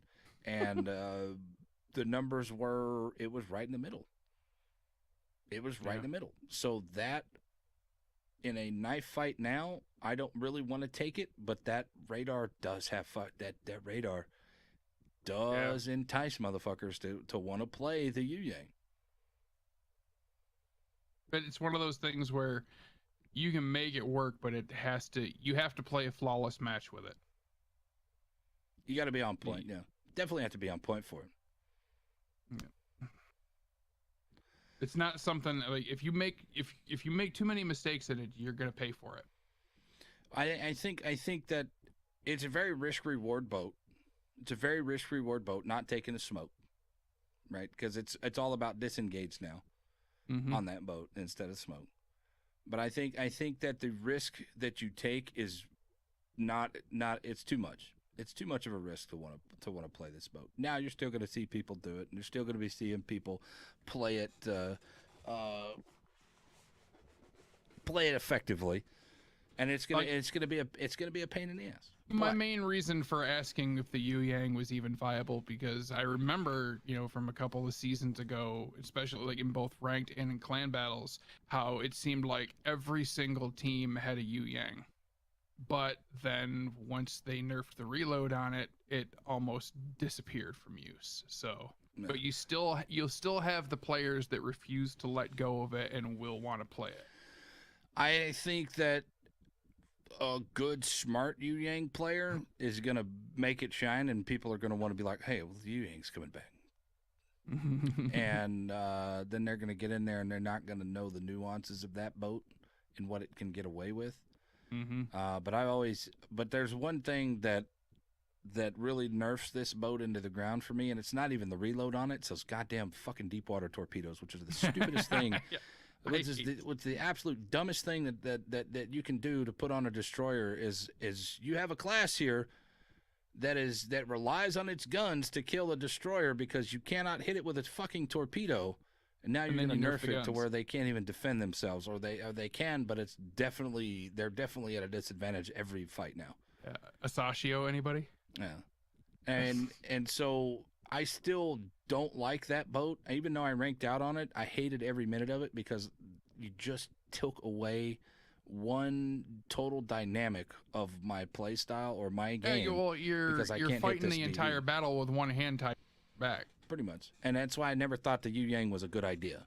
And the numbers were, it was right in the middle. It was right in the middle. So that, in a knife fight now, I don't really want to take it, but that radar does have that radar does entice motherfuckers to want to play the Yu Yang. But it's one of those things where you can make it work, but you have to play a flawless match with it. You got to be on point. Yeah, definitely have to be on point for it. Yeah. It's not something like if you make too many mistakes in it, you're gonna pay for it. I think that it's a very risk reward boat. It's a very risk reward boat. Not taking the smoke, right? Because it's all about disengage now on that boat instead of smoke. But I think that the risk that you take is not it's too much. It's too much of a risk to want to play this boat. Now you're still going to see people do it, and you're still going to be seeing people play it effectively, and it's gonna be a pain in the ass. My main reason for asking if the Yu Yang was even viable, because I remember, from a couple of seasons ago, especially like in both ranked and in clan battles, how it seemed like every single team had a Yu Yang. But then once they nerfed the reload on it, it almost disappeared from use. So, but you'll still have the players that refuse to let go of it and will want to play it. I think that a good, smart Yu Yang player is going to make it shine, and people are going to want to be like, hey, well, the Yu Yang's coming back. And then they're going to get in there, and they're not going to know the nuances of that boat and what it can get away with. But there's one thing that really nerfs this boat into the ground for me, and it's not even the reload on it. It's those goddamn fucking deep water torpedoes, which is the stupidest thing. What's the absolute dumbest thing that you can do to put on a destroyer is you have a class here that relies on its guns to kill a destroyer because you cannot hit it with a fucking torpedo. And now you're going to nerf it to where they can't even defend themselves, or they can, but they're definitely at a disadvantage every fight now. Asashio, anybody? Yeah, and so I still don't like that boat. Even though I ranked out on it, I hated every minute of it because you just took away one total dynamic of my play style or my game. Yeah, well, you're fighting the entire battle with one hand tied back. Pretty much, and that's why I never thought the Yu Yang was a good idea,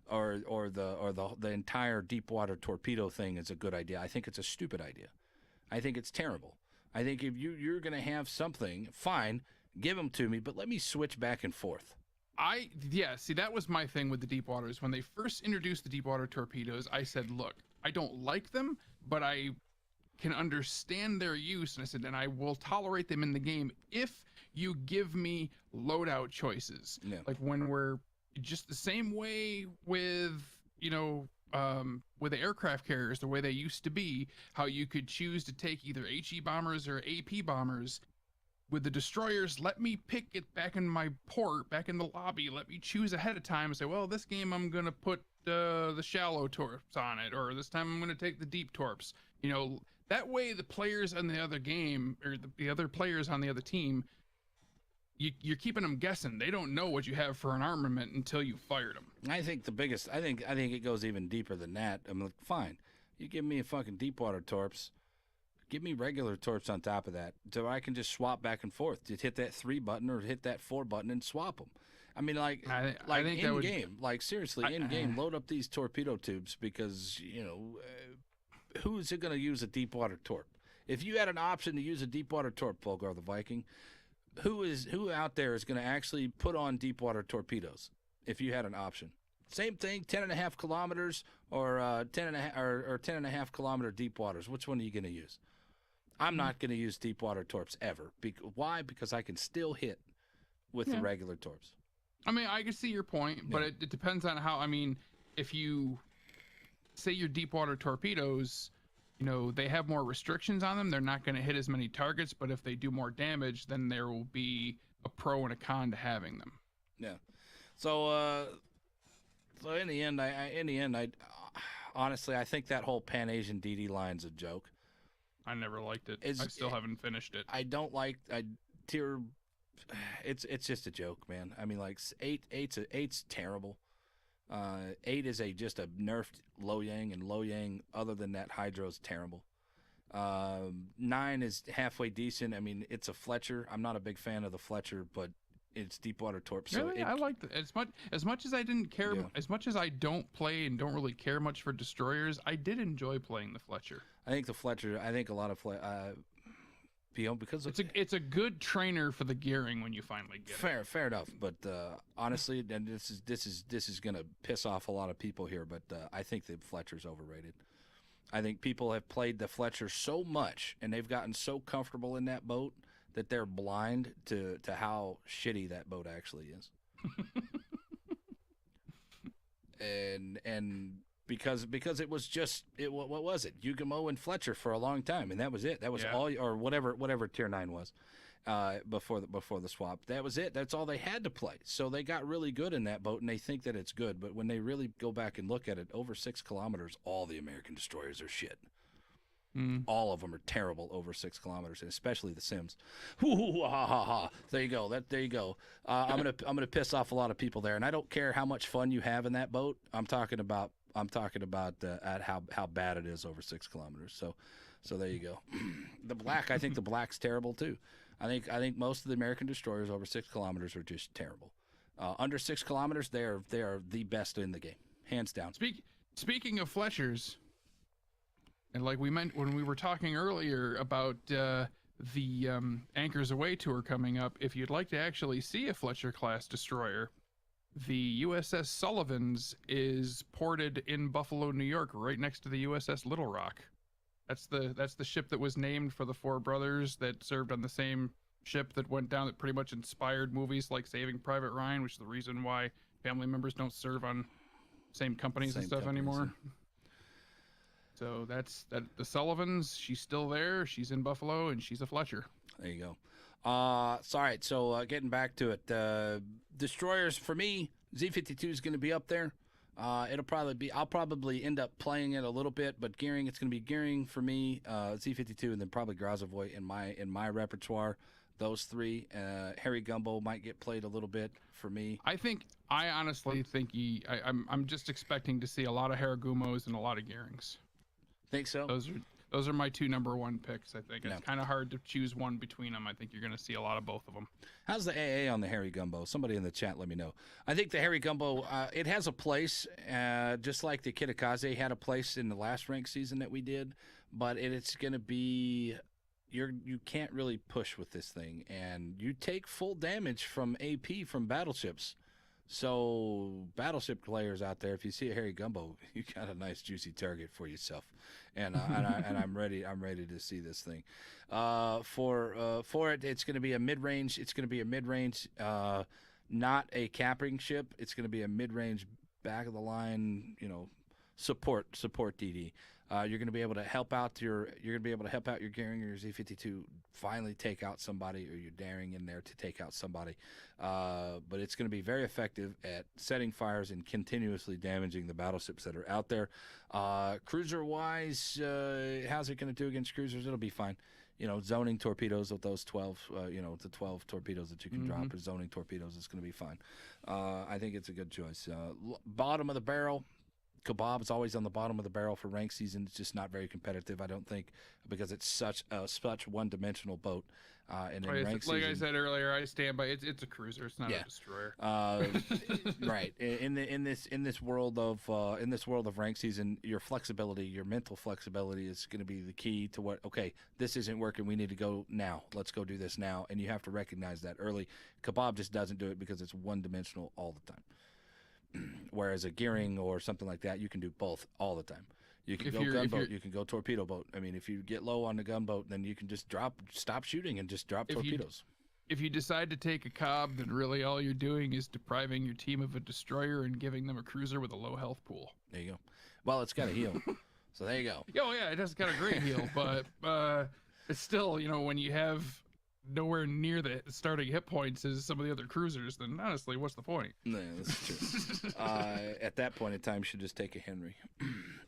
or the entire deep water torpedo thing is a good idea. I think it's a stupid idea. I think it's terrible. I think if you're gonna have something, fine, give them to me, but let me switch back and forth. See, that was my thing with the deep waters. When they first introduced the deep water torpedoes, I said, look, I don't like them, but I can understand their use, and I said, and I will tolerate them in the game if you give me loadout choices. Like when we're just the same way with with the aircraft carriers, the way they used to be, how you could choose to take either HE bombers or AP bombers. With the destroyers, let me pick it back in my port, back in the lobby. Let me choose ahead of time and say, well, this game I'm going to put the shallow torps on it, or this time I'm going to take the deep torps. That way the players on the other game, or the other players on the other team, you're keeping them guessing. They don't know what you have for an armament until you fired them. I think I think it goes even deeper than that. I'm like, fine, you give me a fucking deep water torps. Give me regular torps on top of that, so I can just swap back and forth. Just hit that 3 button or hit that 4 button and swap them. I mean, I think in game, seriously, in game, load up these torpedo tubes because who is it going to use a deep water torp? If you had an option to use a deep water torp, Vulgar the Viking, who out there is going to actually put on deep water torpedoes? If you had an option, same thing, 10.5 kilometers or 10.5 kilometer deep waters. Which one are you going to use? I'm not going to use deep water torps ever. Why? Because I can still hit with the regular torps. I mean, I can see your point, but it depends on how. I mean, if you say your deep water torpedoes, they have more restrictions on them. They're not going to hit as many targets, but if they do more damage, then there will be a pro and a con to having them. Yeah. So in the end, honestly, I think that whole Pan-Asian DD line's a joke. I never liked it. I still haven't finished it. I don't like tier. It's just a joke, man. I mean, like eight's terrible. 8 is just a nerfed Low Yang, and Low Yang, other than that, Hydro's terrible. 9 is halfway decent. I mean, it's a Fletcher. I'm not a big fan of the Fletcher, but it's Deepwater Torp. So really? I liked it as much as I didn't care. Yeah. As much as I don't play and don't really care much for destroyers, I did enjoy playing the Fletcher. I think the Fletcher. I think a lot of because it's a good trainer for the gearing when you finally get it. Fair enough. But honestly, and this is gonna piss off a lot of people here, but I think the Fletcher's overrated. I think people have played the Fletcher so much and they've gotten so comfortable in that boat that they're blind to how shitty that boat actually is. and because it was just what was it? Yugamo and Fletcher for a long time, and that was it. That was all, or whatever tier 9 was before the swap. That was it. That's all they had to play. So they got really good in that boat, and they think that it's good. But when they really go back and look at it, over 6 kilometers, all the American destroyers are shit. All of them are terrible over 6 kilometers, and especially the Sims. Hoo, ha, ha, ha. There you go. There you go. I'm gonna piss off a lot of people there, and I don't care how much fun you have in that boat. I'm talking about at how bad it is over 6 kilometers. So there you go. The black, I think the black's terrible too. I think most of the American destroyers over 6 kilometers are just terrible. Under 6 kilometers, they are the best in the game, hands down. Speaking of Fletchers. And like we meant when we were talking earlier about the Anchors Away tour coming up, if you'd like to actually see a Fletcher-class destroyer, the USS Sullivans is ported in Buffalo, New York, right next to the USS Little Rock. That's the ship that was named for the 4 brothers that served on the same ship that went down, that pretty much inspired movies like Saving Private Ryan, which is the reason why family members don't serve on same companies and stuff anymore. So that's the Sullivans. She's still there. She's in Buffalo, and she's a Fletcher. There you go. All right. So getting back to it, destroyers for me, Z52 is going to be up there. I'll probably end up playing it a little bit, but gearing, it's going to be gearing for me, Z52, and then probably Grozavoy in my repertoire. Those 3. Harry Gumbo might get played a little bit for me. I honestly think I'm just expecting to see a lot of Harigumos and a lot of gearings. Think so? Those are my 2 number 1 picks. I think it's kind of hard to choose one between them. I think you're going to see a lot of both of them. How's the AA on the Harry Gumbo? Somebody in the chat, let me know. I think the Harry Gumbo, it has a place, just like the Kitakaze had a place in the last rank season that we did, but it's going to be, you can't really push with this thing, and you take full damage from AP from battleships. So battleship players out there, if you see a Harry Gumbo, you got a nice juicy target for yourself, and I'm ready to see this thing. For it, it's going to be a mid range. It's going to be a mid range, not a capping ship. It's going to be a mid range, back of the line, support DD. You're going to be able to help out your gearing, your Z52 finally take out somebody, or you're daring in there to take out somebody. But it's going to be very effective at setting fires and continuously damaging the battleships that are out there. Cruiser wise, how's it going to do against cruisers? It'll be fine. Zoning torpedoes with those 12, the 12 torpedoes that you can drop as zoning torpedoes is going to be fine. I think it's a good choice. Bottom of the barrel. Kebab is always on the bottom of the barrel for rank season. It's just not very competitive, I don't think, because it's such one-dimensional boat. And in rank season, I said earlier, I stand by it's a cruiser. It's not a destroyer. Right. In this world of rank season, your flexibility, your mental flexibility, is going to be the key to what. Okay, this isn't working. We need to go now. Let's go do this now. And you have to recognize that early. Kebab just doesn't do it because it's one-dimensional all the time. Whereas a gearing or something like that, you can do both all the time. You can go gunboat, you can go torpedo boat. I mean, if you get low on the gunboat, then you can just stop shooting and just drop torpedoes. If you decide to take a Cobb, then really all you're doing is depriving your team of a destroyer and giving them a cruiser with a low health pool. There you go. Well, it's got a heal. So there you go. Oh, yeah, it has got a great heal, but it's still, when you have nowhere near the starting hit points as some of the other cruisers, then honestly, what's the point? No, that's true. At that point in time, you should just take a Henry.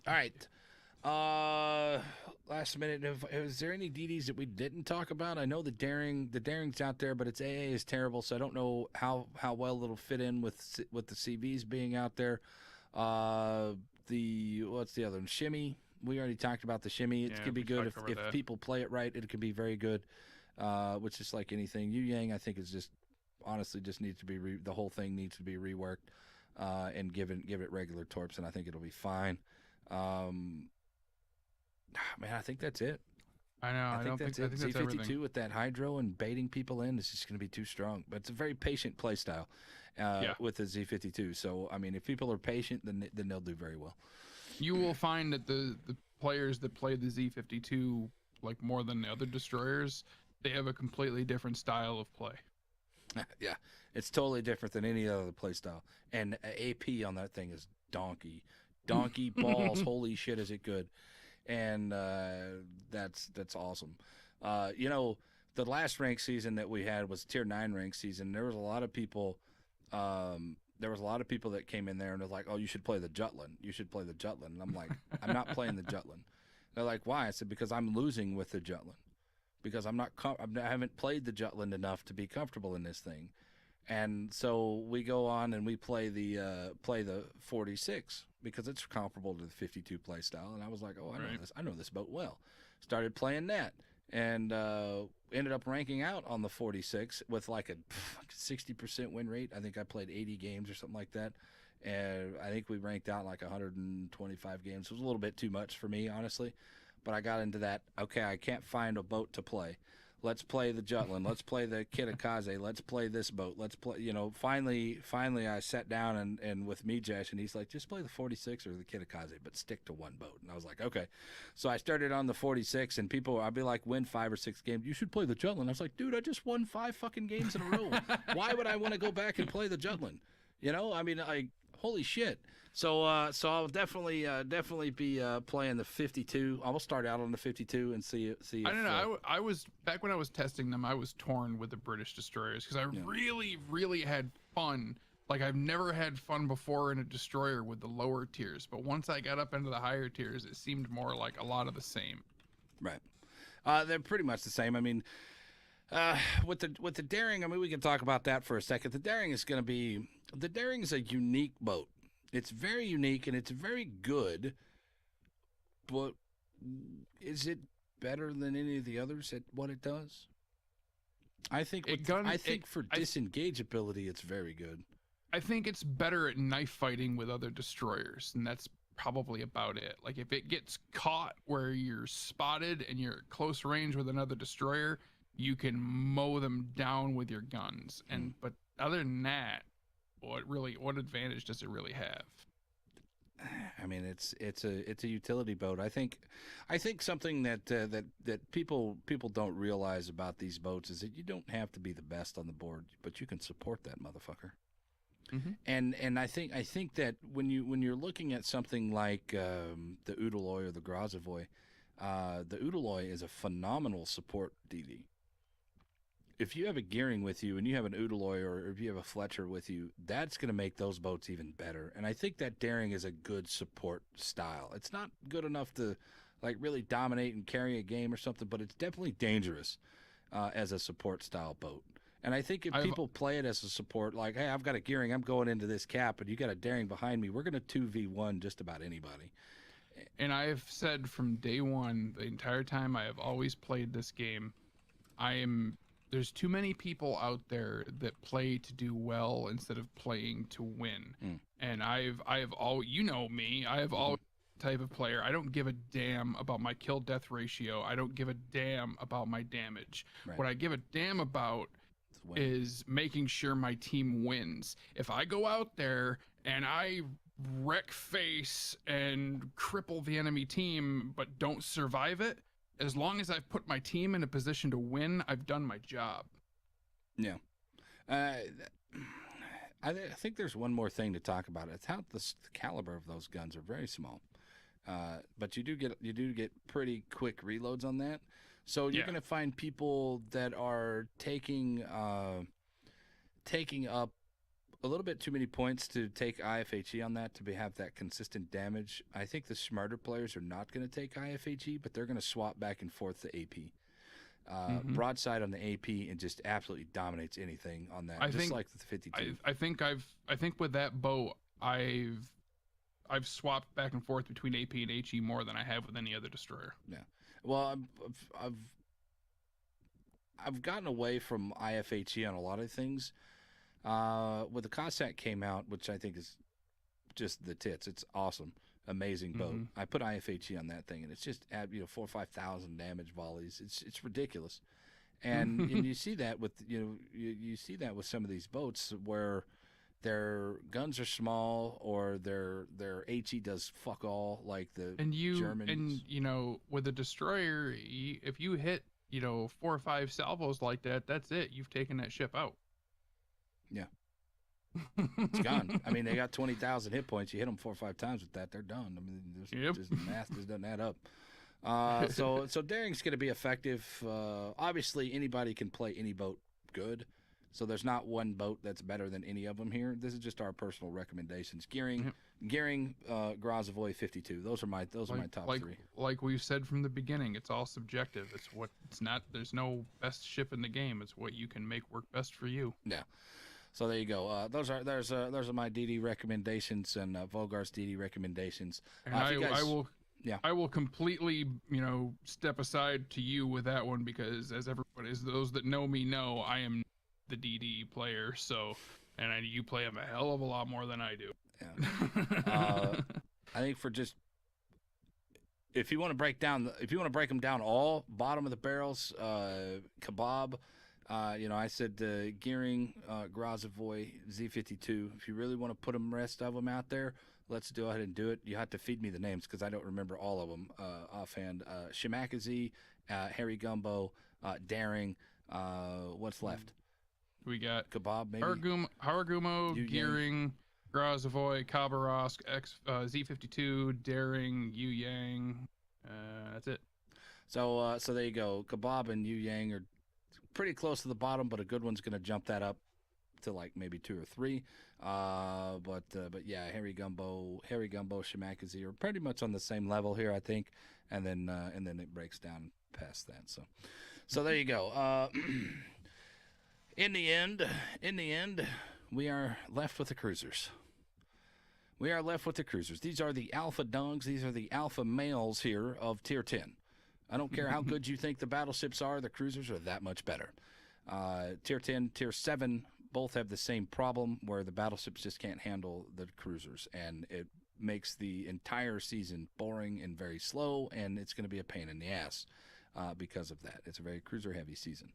All right. Last minute. Is there any DDs that we didn't talk about? I know the daring's out there, but its AA is terrible, so I don't know how well it'll fit in with the CVs being out there. What's the other one? Shimmy. We already talked about the shimmy. It could be good if people play it right. It could be very good. Which is like anything. Yu Yang, I think, is just honestly just needs to be the whole thing needs to be reworked and give it regular torps, and I think it'll be fine. Man, I think that's it. I know. I think that's Z52 everything. with that hydro and baiting people in is just going to be too strong. But it's a very patient play style with the Z52. So, I mean, if people are patient, then they'll do very well. You will find that the players that play the Z52 like more than the other destroyers, they have a completely different style of play. Yeah, it's totally different than any other play style. And AP on that thing is donkey balls. Holy shit, is it good? And that's awesome. The last rank season that we had was tier 9 rank season. There was a lot of people. That came in there and they're like, "Oh, you should play the Jutland. You should play the Jutland." And I'm like, "I'm not playing the Jutland." They're like, "Why?" I said, "Because I'm losing with the Jutland. Because I haven't played the Jutland enough to be comfortable in this thing." And so we go on and we play the 46 because it's comparable to the 52 play style. And I was like, "Oh, I know this boat well." Started playing that and ended up ranking out on the 46 with like a 60% win rate. I think I played 80 games or something like that. And I think we ranked out like 125 games. It was a little bit too much for me, honestly. But I got into that. Okay, I can't find a boat to play. Let's play the Jutland. Let's play the Kitakaze. Let's play this boat. Let's play, finally I sat down and with Mijesh, and he's like, just play the 46 or the Kitakaze, but stick to one boat. And I was like, okay. So I started on the 46, and I'd be like, win 5 or 6 games. You should play the Jutland. I was like, dude, I just won 5 fucking games in a row. Why would I want to go back and play the Jutland? I mean, holy shit. So I'll definitely be playing the 52. I will start out on the 52 and see if, I don't know. I was back when I was testing them. I was torn with the British destroyers because I really had fun. Like I've never had fun before in a destroyer with the lower tiers. But once I got up into the higher tiers, it seemed more like a lot of the same. Right. They're pretty much the same. I mean, with the daring, I mean, we can talk about that for a second. The daring is a unique boat. It's very unique and it's very good, but is it better than any of the others at what it does? I think for disengageability, it's very good. I think it's better at knife fighting with other destroyers, and that's probably about it. Like if it gets caught where you're spotted and you're at close range with another destroyer, you can mow them down with your guns. But other than that, what advantage does it really have? I mean, it's a utility boat. I think something that people don't realize about these boats is that you don't have to be the best on the board, but you can support that motherfucker. Mm-hmm. And I think that when you're looking at something like the Udaloy or the Grozavoy, the Udaloy is a phenomenal support DD. If you have a Gearing with you and you have an Udaloy or if you have a Fletcher with you, that's going to make those boats even better. And I think that Daring is a good support style. It's not good enough to like really dominate and carry a game or something, but it's definitely dangerous as a support style boat. And I think if people play it as a support, like, hey, I've got a Gearing, I'm going into this cap, and you got a Daring behind me, we're going to 2v1 just about anybody. And I've said from day one, the entire time I have always played this game, there's too many people out there that play to do well instead of playing to win. And I have all, me, I have always type of player. I don't give a damn about my kill death ratio. I don't give a damn about my damage. Right. What I give a damn about is making sure my team wins. If I go out there and I wreck face and cripple the enemy team but don't survive it, as long as I've put my team in a position to win, I've done my job. Yeah. I think there's one more thing to talk about. It's how the caliber of those guns are very small. But you do get pretty quick reloads on that. So you're going to find people that are taking up a little bit too many points to take IFHE on that to have that consistent damage. I think the smarter players are not going to take IFHE, but they're going to swap back and forth to AP. Broadside on the AP and just absolutely dominates anything on that. Like the 52. I think with that bow, I've swapped back and forth between AP and HE more than I have with any other destroyer. Yeah. Well, I've gotten away from IFHE on a lot of things. When the Cossack came out, which I think is just the tits. It's awesome. Amazing boat. I put IFHE on that thing, and it's just 4,000 or 5,000 damage volleys. It's ridiculous, and you see that with you see that with some of these boats where their guns are small or their HE does fuck all, like the Germans. And with a destroyer, if you hit 4 or 5 salvos like that, that's it. You've taken that ship out. Yeah. It's gone. I mean, they got 20,000 hit points. You hit them 4 or 5 times with that, they're done. I mean, just math just doesn't add up. So daring's going to be effective. Obviously, anybody can play any boat good. So there's not one boat that's better than any of them here. This is just our personal recommendations. Gearing, Grozavoy 52. Those are my top 3. Like we've said from the beginning, it's all subjective. It's not. There's no best ship in the game. It's what you can make work best for you. Yeah. So there you go. Those are my DD recommendations and Vulgar's DD recommendations. And I will completely step aside to you with that one, because as those that know me know, I am the DD player. So, and you play him a hell of a lot more than I do. Yeah. I think if you want to break them down all bottom of the barrels, Kebab. I said Gearing, Grozavoy, Z52. If you really want to put them rest of them out there, let's go ahead and do it. You have to feed me the names because I don't remember all of them offhand. Shimakaze, Harry Gumbo, Daring. What's left? We got Kebab, maybe? Haragumo, Gearing, Grozavoy, Khabarovsk, Z52, Daring, Yu Yang. That's it. So there you go. Kebab and Yu Yang are pretty close to the bottom, but a good one's going to jump that up to like maybe 2 or 3. But yeah, Harry Gumbo, Shimakaze are pretty much on the same level here, I think. And then it breaks down past that. So there you go. In the end, we are left with the cruisers. These are the alpha dogs. These are the alpha males here of Tier 10. I don't care how good you think the battleships are, the cruisers are that much better. Tier 10, Tier 7 both have the same problem where the battleships just can't handle the cruisers, and it makes the entire season boring and very slow, and it's going to be a pain in the ass because of that. It's a very cruiser-heavy season.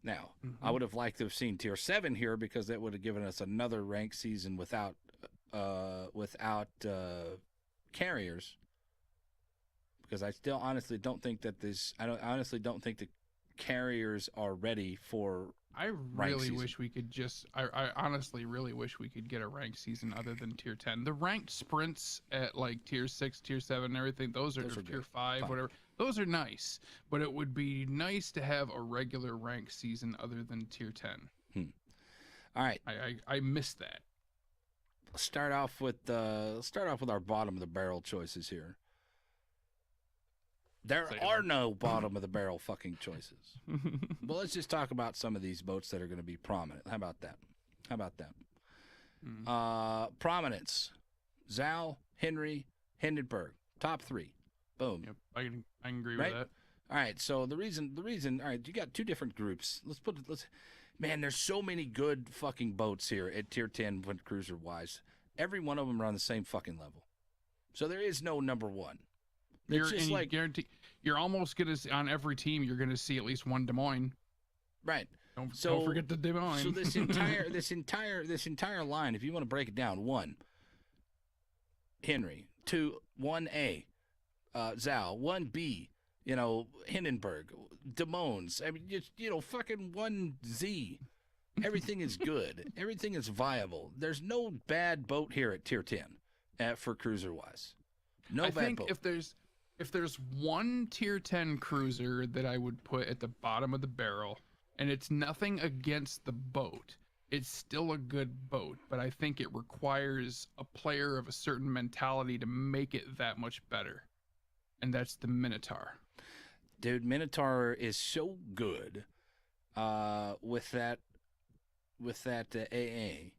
Now, I would have liked to have seen Tier 7 here because that would have given us another ranked season without carriers. Because I still honestly don't think that the carriers are ready for. I honestly really wish we could get a ranked season other than Tier 10. The ranked sprints at like Tier 6, Tier 7, and everything, those are Tier 5, whatever. Those are nice, but it would be nice to have a regular ranked season other than Tier 10. All right, I miss that. Let's start off with our bottom of the barrel choices here. There are no bottom of the barrel fucking choices. Well, let's just talk about some of these boats that are going to be prominent. How about that? Prominence: Zal, Henry, Hindenburg. Top 3. Boom. Yep, I can agree with that. All right. So the reason. All right, you got 2 different groups. Man, there's so many good fucking boats here at Tier 10 cruiser wise. Every one of them are on the same fucking level. So there is no number 1. You're almost gonna see, on every team you're gonna see at least one Des Moines. Right. Don't forget the Des Moines. So this entire line, if you want to break it down: 1, Henry; 2, 1A, Zal; 1B, Hindenburg; Des Moines. I mean, fucking 1Z. Everything is good. Everything is viable. There's no bad boat here at Tier 10 for cruiser wise. I think if there's one Tier 10 cruiser that I would put at the bottom of the barrel, and it's nothing against the boat, it's still a good boat, but I think it requires a player of a certain mentality to make it that much better. And that's the Minotaur. Dude, Minotaur is so good with that AA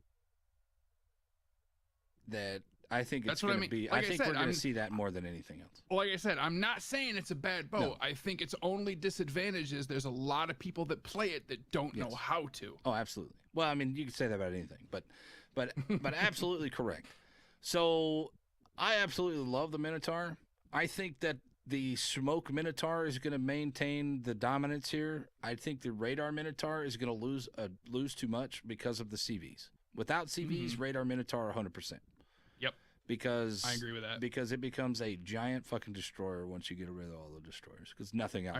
that I think it's going to be. Like I think we're going to see that more than anything else. Like I said, I'm not saying it's a bad boat. No. I think its only disadvantage is there's a lot of people that play it that don't know how to. Oh, absolutely. Well, I mean, you could say that about anything, but absolutely correct. So I absolutely love the Minotaur. I think that the Smoke Minotaur is going to maintain the dominance here. I think the Radar Minotaur is going to lose too much because of the CVs. Without CVs, Radar Minotaur 100%. Yep. Because I agree with that. Because it becomes a giant fucking destroyer once you get rid of all the destroyers. Because nothing else.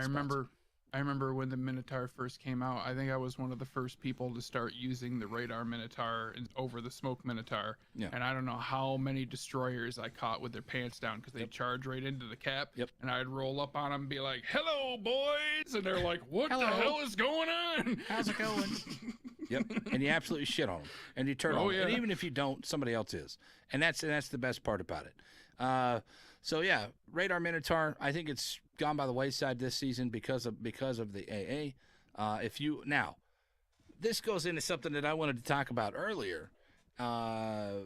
I remember when the Minotaur first came out. I think I was one of the first people to start using the Radar Minotaur over the Smoke Minotaur. Yeah. And I don't know how many destroyers I caught with their pants down because they charge right into the cap. Yep. And I'd roll up on them and be like, "Hello, boys," and they're like, "What the hell is going on? How's it going?" Yep. And you absolutely shit on them, and you turn on them. And even if you don't, somebody else is, and that's the best part about it. So yeah, Radar Minotaur. I think it's gone by the wayside this season because of the AA. This goes into something that I wanted to talk about earlier. Well,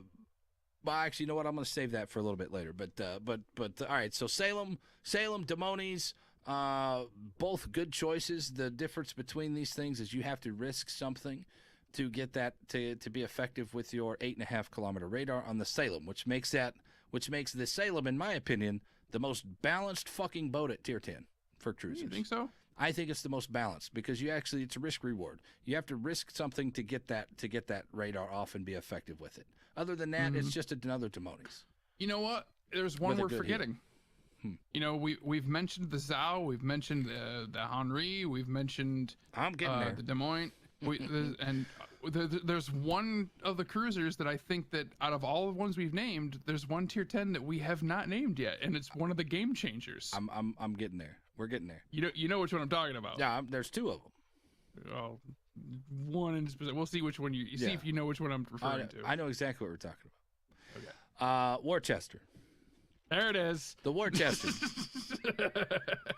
actually, you know what? I'm going to save that for a little bit later. But all right. So Salem, Demonies, both good choices. The difference between these things is you have to risk something to get that to be effective with your 8.5 kilometer radar on the Salem, which makes the Salem, in my opinion, the most balanced fucking boat at tier 10 for cruisers. You think so? I think it's the most balanced because it's a risk reward. You have to risk something to get that radar off and be effective with it. Other than that, it's just another Demonies. You know what? There's one we're forgetting. You know, we've mentioned the Zhao, we've mentioned the Henri, we've mentioned I'm getting there. The Des Moines, there's one of the cruisers that I think that out of all the ones we've named, there's one tier 10 that we have not named yet, and it's one of the game changers. I'm getting there. We're getting there. You know which one I'm talking about. Yeah, there's two of them. Oh, one in specific. We'll see which one you see if you know which one I'm referring to. I know exactly what we're talking about. Okay. Worcester. There it is. The Worcester.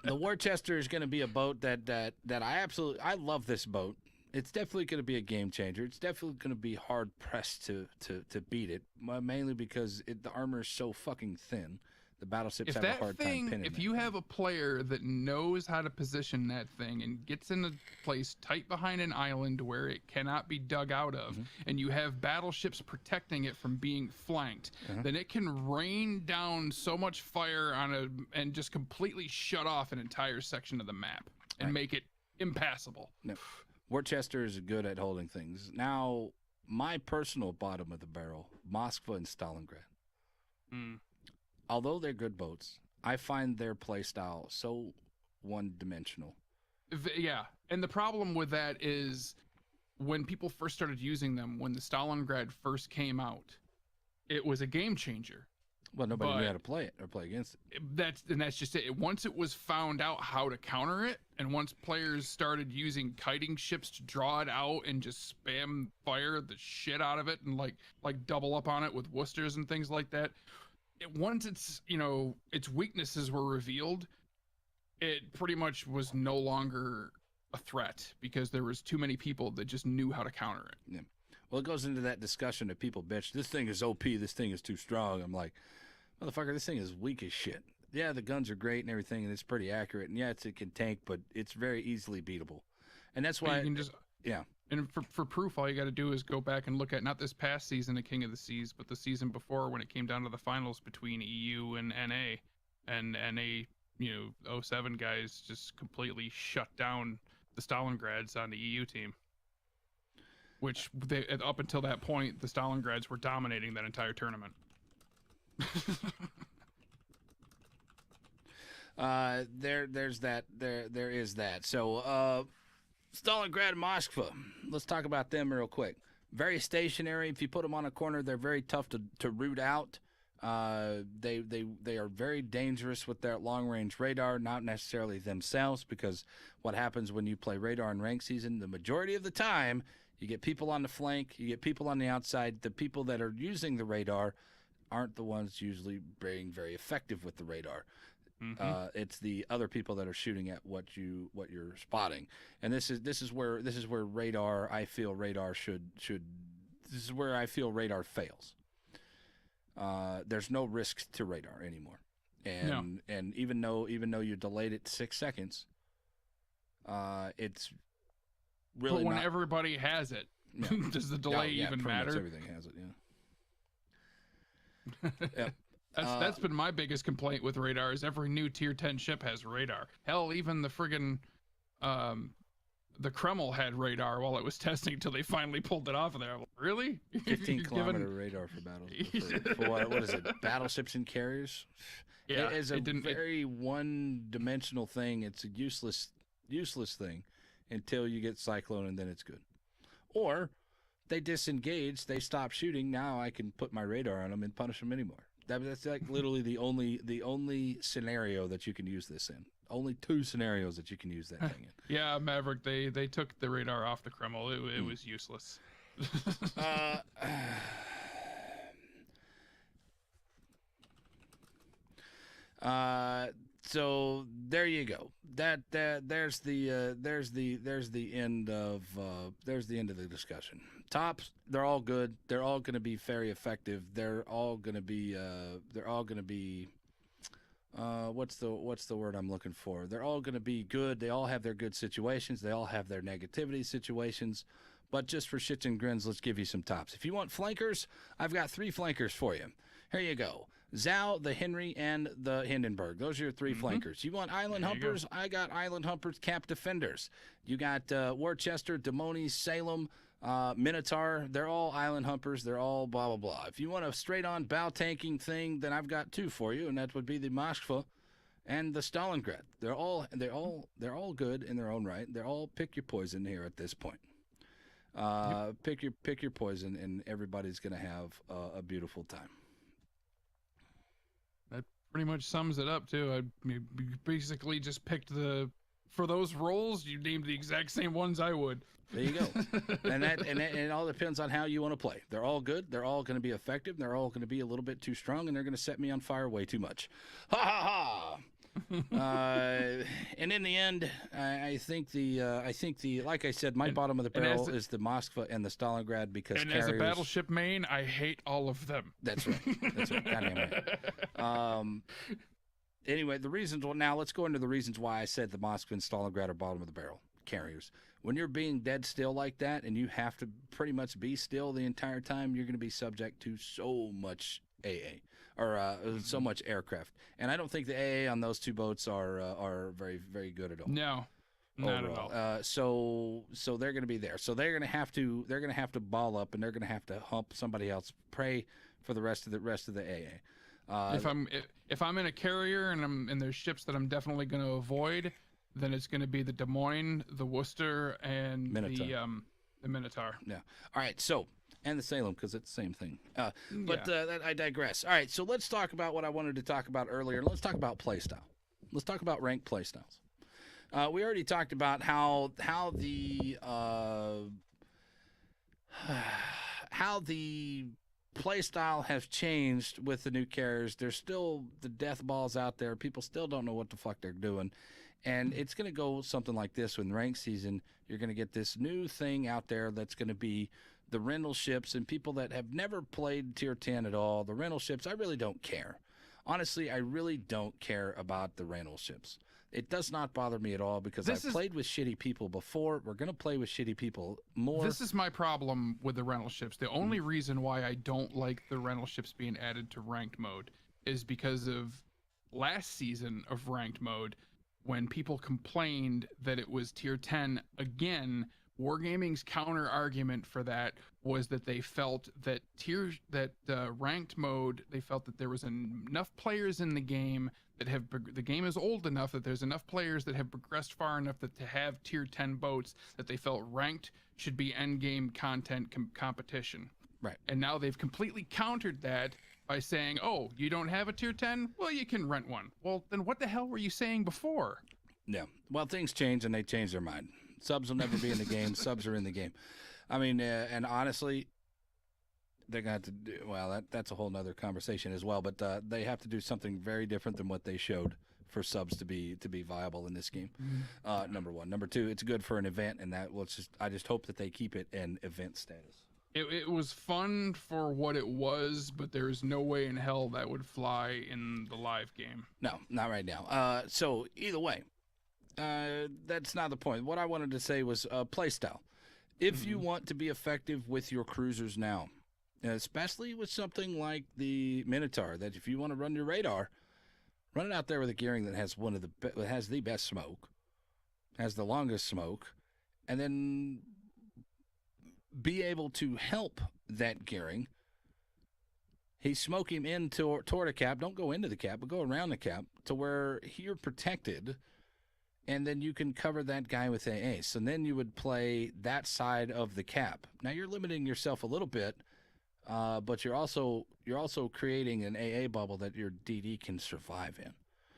The Worcester is going to be a boat that I love this boat. It's definitely going to be a game changer. It's definitely going to be hard pressed to beat it, mainly because the armor is so fucking thin. The battleships have a hard time pinning If you have a player that knows how to position that thing and gets in a place tight behind an island where it cannot be dug out of, and you have battleships protecting it from being flanked, then it can rain down so much fire and just completely shut off an entire section of the map and make it impassable. No. Worcester is good at holding things. Now, my personal bottom of the barrel, Moskva and Stalingrad. Although they're good boats, I find their play style so one-dimensional. Yeah, and the problem with that is when people first started using them, when the Stalingrad first came out, it was a game changer. Well, nobody knew how to play it or play against it. That's just it. Once it was found out how to counter it, and once players started using kiting ships to draw it out and just spam fire the shit out of it and like double up on it with Worcesters and things like that, once its weaknesses were revealed, it pretty much was no longer a threat because there was too many people that just knew how to counter it. Yeah. Well, it goes into that discussion that people bitch, this thing is OP, this thing is too strong. I'm like, motherfucker, this thing is weak as shit. Yeah, the guns are great and everything, and it's pretty accurate. And yeah, it can tank, but it's very easily beatable. And that's why... You can just... Yeah. And for proof, all you got to do is go back and look at not this past season of King of the Seas, but the season before when it came down to the finals between EU and NA. And NA, 07 guys just completely shut down the Stalingrads on the EU team. Which, up until that point, the Stalingrads were dominating that entire tournament. There's that. There is that. So, Stalingrad and Moskva. Let's talk about them real quick. Very stationary. If you put them on a corner, they're very tough to root out. They are very dangerous with their long-range radar, not necessarily themselves, because what happens when you play radar in ranked season, the majority of the time, You get people on the flank, you get people on the outside. The people that are using the radar aren't the ones usually being very effective with the radar. It's the other people that are shooting at what you're spotting, and this is where radar. I feel radar should. This is where I feel radar fails. There's no risk to radar anymore, and even though you delayed it 6 seconds, it's really. But when everybody has it, does the delay even matter? Everything has it. Yeah. That's been my biggest complaint with radar. Is every new tier 10 ship has radar. Hell, even the friggin' the Kreml had radar while it was testing until they finally pulled it off of there. Really? 15-kilometer radar for battles. For what is it? Battleships and carriers? Yeah, it is a very one-dimensional thing. It's a useless thing until you get Cyclone, and then it's good. Or they disengage, they stop shooting. Now I can put my radar on them and punish them anymore. That's like literally the only scenario that you can use this in. Only 2 scenarios that you can use that thing in. Yeah, Maverick, they took the radar off the Kreml. It was useless. So there you go. There's the end of the discussion. Tops, they're all good. They're all going to be very effective. They're all going to be what's the word I'm looking for? They're all going to be good. They all have their good situations. They all have their negativity situations. But just for shits and grins, let's give you some tops. If you want flankers, I've got 3 flankers for you. Here you go. Zhao, the Henry, and the Hindenburg. Those are your 3 flankers. You want Island Humpers? I got Island Humpers, Cap Defenders. You got Worcester, Demoni, Salem, Minotaur. They're all Island Humpers. They're all blah, blah, blah. If you want a straight-on bow tanking thing, then I've got 2 for you, and that would be the Moskva and the Stalingrad. They're all good in their own right. They're all pick your poison here at this point. Pick your poison, and everybody's going to have a beautiful time. That pretty much sums it up too. I basically just picked for those roles, you named the exact same ones I would. There you go. and it all depends on how you want to play. They're all good. They're all going to be effective. They're all going to be a little bit too strong, and they're going to set me on fire way too much. Ha ha ha. And in the end, I think the like I said, my bottom of the barrel is the Moskva and the Stalingrad because as a battleship main, I hate all of them. That's right. Goddamn right. Anyway, the reasons. Well, now let's go into the reasons why I said the Moskva and Stalingrad are bottom of the barrel carriers. When you're being dead still like that, and you have to pretty much be still the entire time, you're going to be subject to so much AA. Or so much aircraft, and I don't think the AA on those 2 boats are very, very good at all. No, not at all. So they're going to be there. So they're going to have to ball up, and they're going to have to hump somebody else, pray for the rest of the AA. If I'm in a carrier and there's ships that I'm definitely going to avoid, then it's going to be the Des Moines, the Worcester, and the Minotaur. Yeah. All right. So. And the Salem, because it's the same thing. I digress. All right, so let's talk about what I wanted to talk about earlier. Let's talk about playstyle. Let's talk about ranked playstyles. We already talked about how the playstyle has changed with the new carriers. There's still the death balls out there. People still don't know what the fuck they're doing. And it's going to go something like this. With ranked season, you're going to get this new thing out there that's going to be the rental ships, and people that have never played tier 10 at all. The rental ships, I really don't care. Honestly, I really don't care about the rental ships. It does not bother me at all because I've played with shitty people before. We're going to play with shitty people more. This is my problem with the rental ships. The only reason why I don't like the rental ships being added to ranked mode is because of last season of ranked mode when people complained that it was tier 10 again. Wargaming's counter argument for that was that they felt that ranked mode, they felt that there was enough players in the game that the game is old enough that there's enough players that have progressed far enough that to have tier 10 boats that they felt ranked should be end game content competition. Right. And now they've completely countered that by saying, oh, you don't have a tier 10? Well, you can rent one. Well, then what the hell were you saying before? Yeah. Well, things change and they change their mind. Subs will never be in the game. Subs are in the game. I mean, and honestly, they're gonna have to do well. That's a whole nother conversation as well. But they have to do something very different than what they showed for subs to be viable in this game. Number one, number two, it's good for an event, and I just hope that they keep it in event status. It was fun for what it was, but there's no way in hell that would fly in the live game. No, not right now. So either way, that's not the point. What I wanted to say was play style. If you want to be effective with your cruisers now, especially with something like the Minotaur, that if you want to run your radar, run it out there with a gearing that has has the best smoke, has the longest smoke, and then be able to help that gearing. Smoke him in toward a cap. Don't go into the cap, but go around the cap to where you're protected, and then you can cover that guy with AA. So then you would play that side of the cap. Now you're limiting yourself a little bit, but you're also creating an AA bubble that your DD can survive in.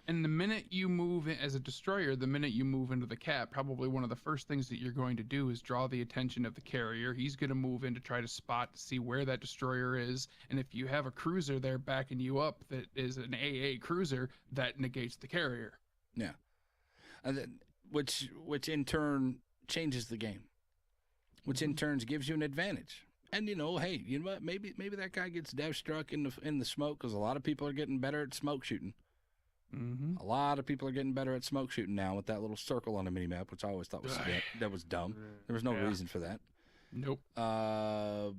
And the minute you move in as a destroyer, the minute you move into the cap, probably one of the first things that you're going to do is draw the attention of the carrier. He's going to move in to try to spot to see where that destroyer is. And if you have a cruiser there backing you up that is an AA cruiser, that negates the carrier. Yeah. Which in turn changes the game. Which in turn gives you an advantage. And hey, you know what? Maybe that guy gets dev struck in the smoke, because a lot of people are getting better at smoke shooting. A lot of people are getting better at smoke shooting now with that little circle on the minimap, which I always thought was dumb. There was no reason for that. Nope. And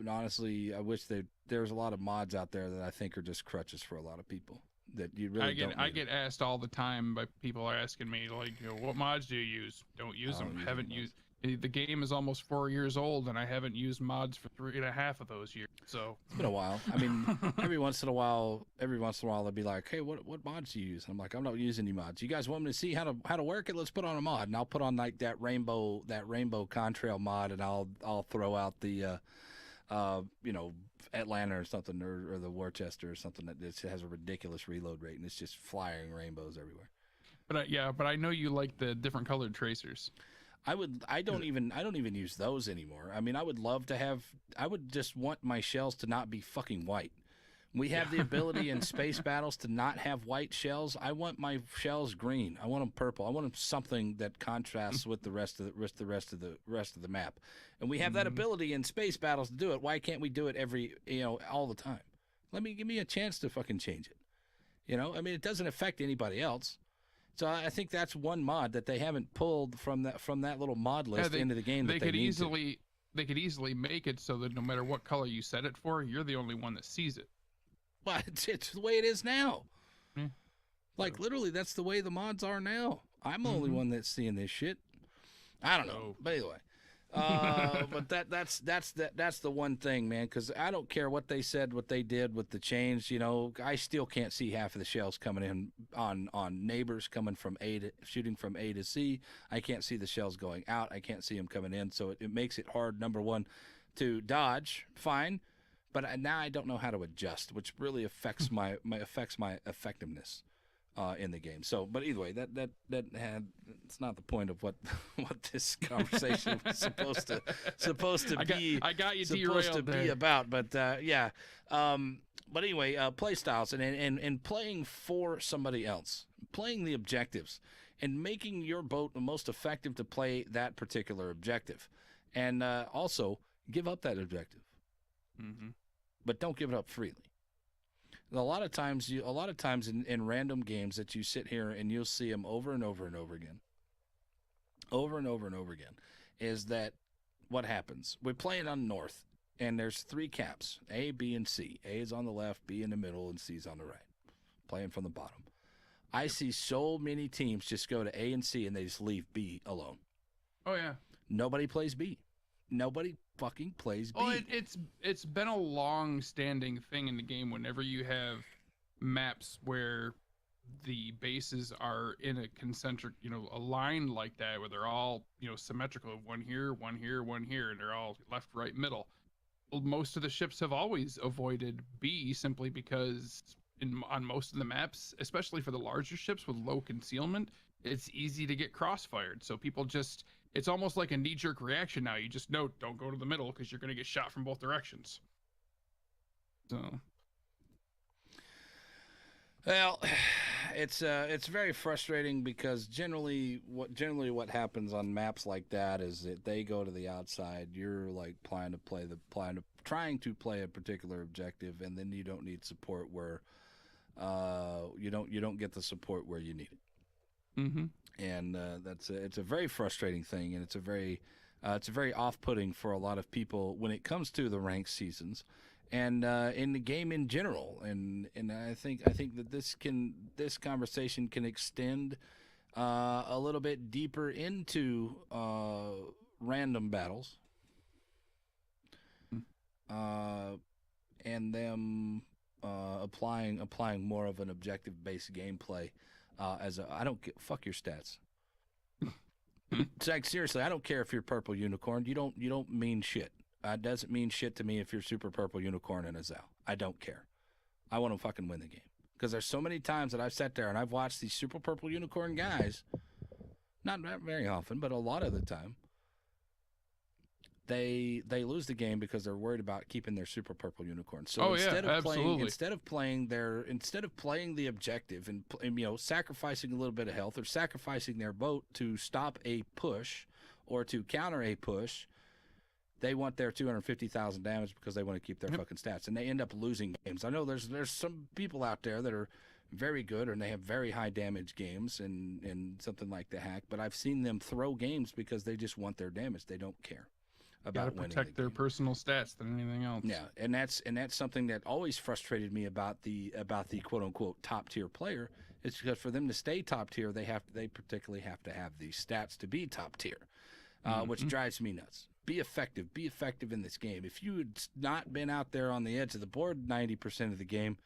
honestly, I wish there was a lot of mods out there that I think are just crutches for a lot of people that you really I get asked all the time by people asking me, like, what mods do you use? Don't use them. Haven't used. The game is almost 4 years old, and I haven't used mods for 3.5 of those years. So it's been a while. I mean, every once in a while, they'll be like, "Hey, what mods do you use?" And I'm like, "I'm not using any mods. You guys want me to see how to work it? Let's put on a mod." And I'll put on like that rainbow contrail mod, and I'll throw out the Atlanta or something, or the Worcester or something that just has a ridiculous reload rate, and it's just flying rainbows everywhere. But I know you like the different colored tracers. I don't even use those anymore. I mean, I would just want my shells to not be fucking white. We have the ability in space battles to not have white shells. I want my shells green. I want them purple. I want them something that contrasts with the rest of the map. And we have that ability in space battles to do it. Why can't we do it all the time? Give me a chance to fucking change it. I mean, it doesn't affect anybody else. So I think that's one mod that they haven't pulled from that little mod list into the game. They could easily make it so that no matter what color you set it for, you're the only one that sees it. Well, it's the way it is now. Literally, that's the way the mods are now. I'm the only one that's seeing this shit. I don't know, but anyway. But that's the one thing, man, because I don't care what they said, what they did with the change. I still can't see half of the shells coming in on neighbors coming from shooting from A to C. I can't see the shells going out. I can't see them coming in, so it makes it hard. Number one, to dodge, fine, but now I don't know how to adjust, which really affects my effectiveness in the game. So, but either way, it's not the point of what this conversation was supposed to be. I got you supposed to there. be about. But yeah. But anyway, play styles and playing for somebody else, playing the objectives, and making your boat the most effective to play that particular objective, and also give up that objective, but don't give it up freely. A lot of times in random games that you sit here and you'll see them over and over and over again, is that what happens? We're playing on North, and there's 3 caps, A, B, and C. A is on the left, B in the middle, and C is on the right. Playing from the bottom. I see so many teams just go to A and C, and they just leave B alone. Oh, yeah. Nobody plays B. Nobody fucking plays B. Oh, it's been a long-standing thing in the game. Whenever you have maps where the bases are in a concentric, a line like that, where they're all, symmetrical, one here, one here, one here, and they're all left, right, middle. Well, most of the ships have always avoided B simply because on most of the maps, especially for the larger ships with low concealment, it's easy to get crossfired. So people just, it's almost like a knee-jerk reaction now. You just know, don't go to the middle because you're going to get shot from both directions. So, well, it's very frustrating because generally what happens on maps like that is that they go to the outside. You're like trying to play a particular objective, and then you don't need support where you don't get the support where you need it. mm-hmm. And it's a very frustrating thing, and it's a very off-putting for a lot of people when it comes to the ranked seasons, and in the game in general. And I think that this conversation can extend a little bit deeper into random battles, and them applying more of an objective-based gameplay. I don't fuck your stats. It's like, seriously, I don't care if you're purple unicorn. You don't mean shit. It doesn't mean shit to me if you're super purple unicorn in a Zell. I don't care. I want to fucking win the game. Because there's so many times that I've sat there and I've watched these super purple unicorn guys, not very often, but a lot of the time, they lose the game because they're worried about keeping their super purple unicorn. So instead of playing the objective and sacrificing a little bit of health or sacrificing their boat to stop a push or to counter a push, they want their 250,000 damage because they want to keep their fucking stats, and they end up losing games. I know there's some people out there that are very good and they have very high damage games and something like the hack, but I've seen them throw games because they just want their damage. They don't care about winning. Protect their personal stats than anything else. Yeah, and that's something that always frustrated me about the quote unquote top tier player. It's because for them to stay top tier, they particularly have to have these stats to be top tier, which drives me nuts. Be effective in this game. If you had not been out there on the edge of the board 90% of the game,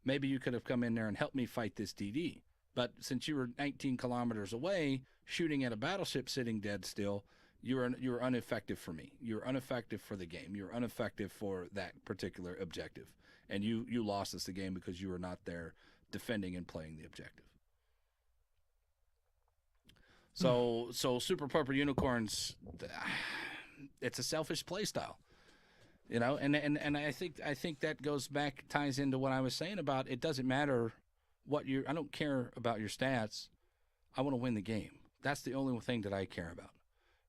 maybe you could have come in there and helped me fight this DD. But since you were 19 kilometers away, shooting at a battleship sitting dead still, you were ineffective for me. You're ineffective for the game. You're ineffective for that particular objective. And you lost us the game because you were not there defending and playing the objective. So Super Purple Unicorns, it's a selfish play style. And I think that ties into what I was saying about it doesn't matter I don't care about your stats. I want to win the game. That's the only thing that I care about.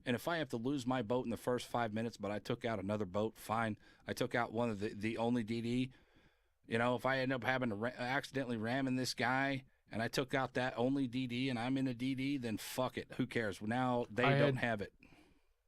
And if I have to lose my boat in the first 5 minutes, but I took out another boat, fine. I took out one of the only DD. If I end up having to accidentally ramming this guy and I took out that only DD and I'm in a DD, then fuck it. Who cares? Now they don't have it.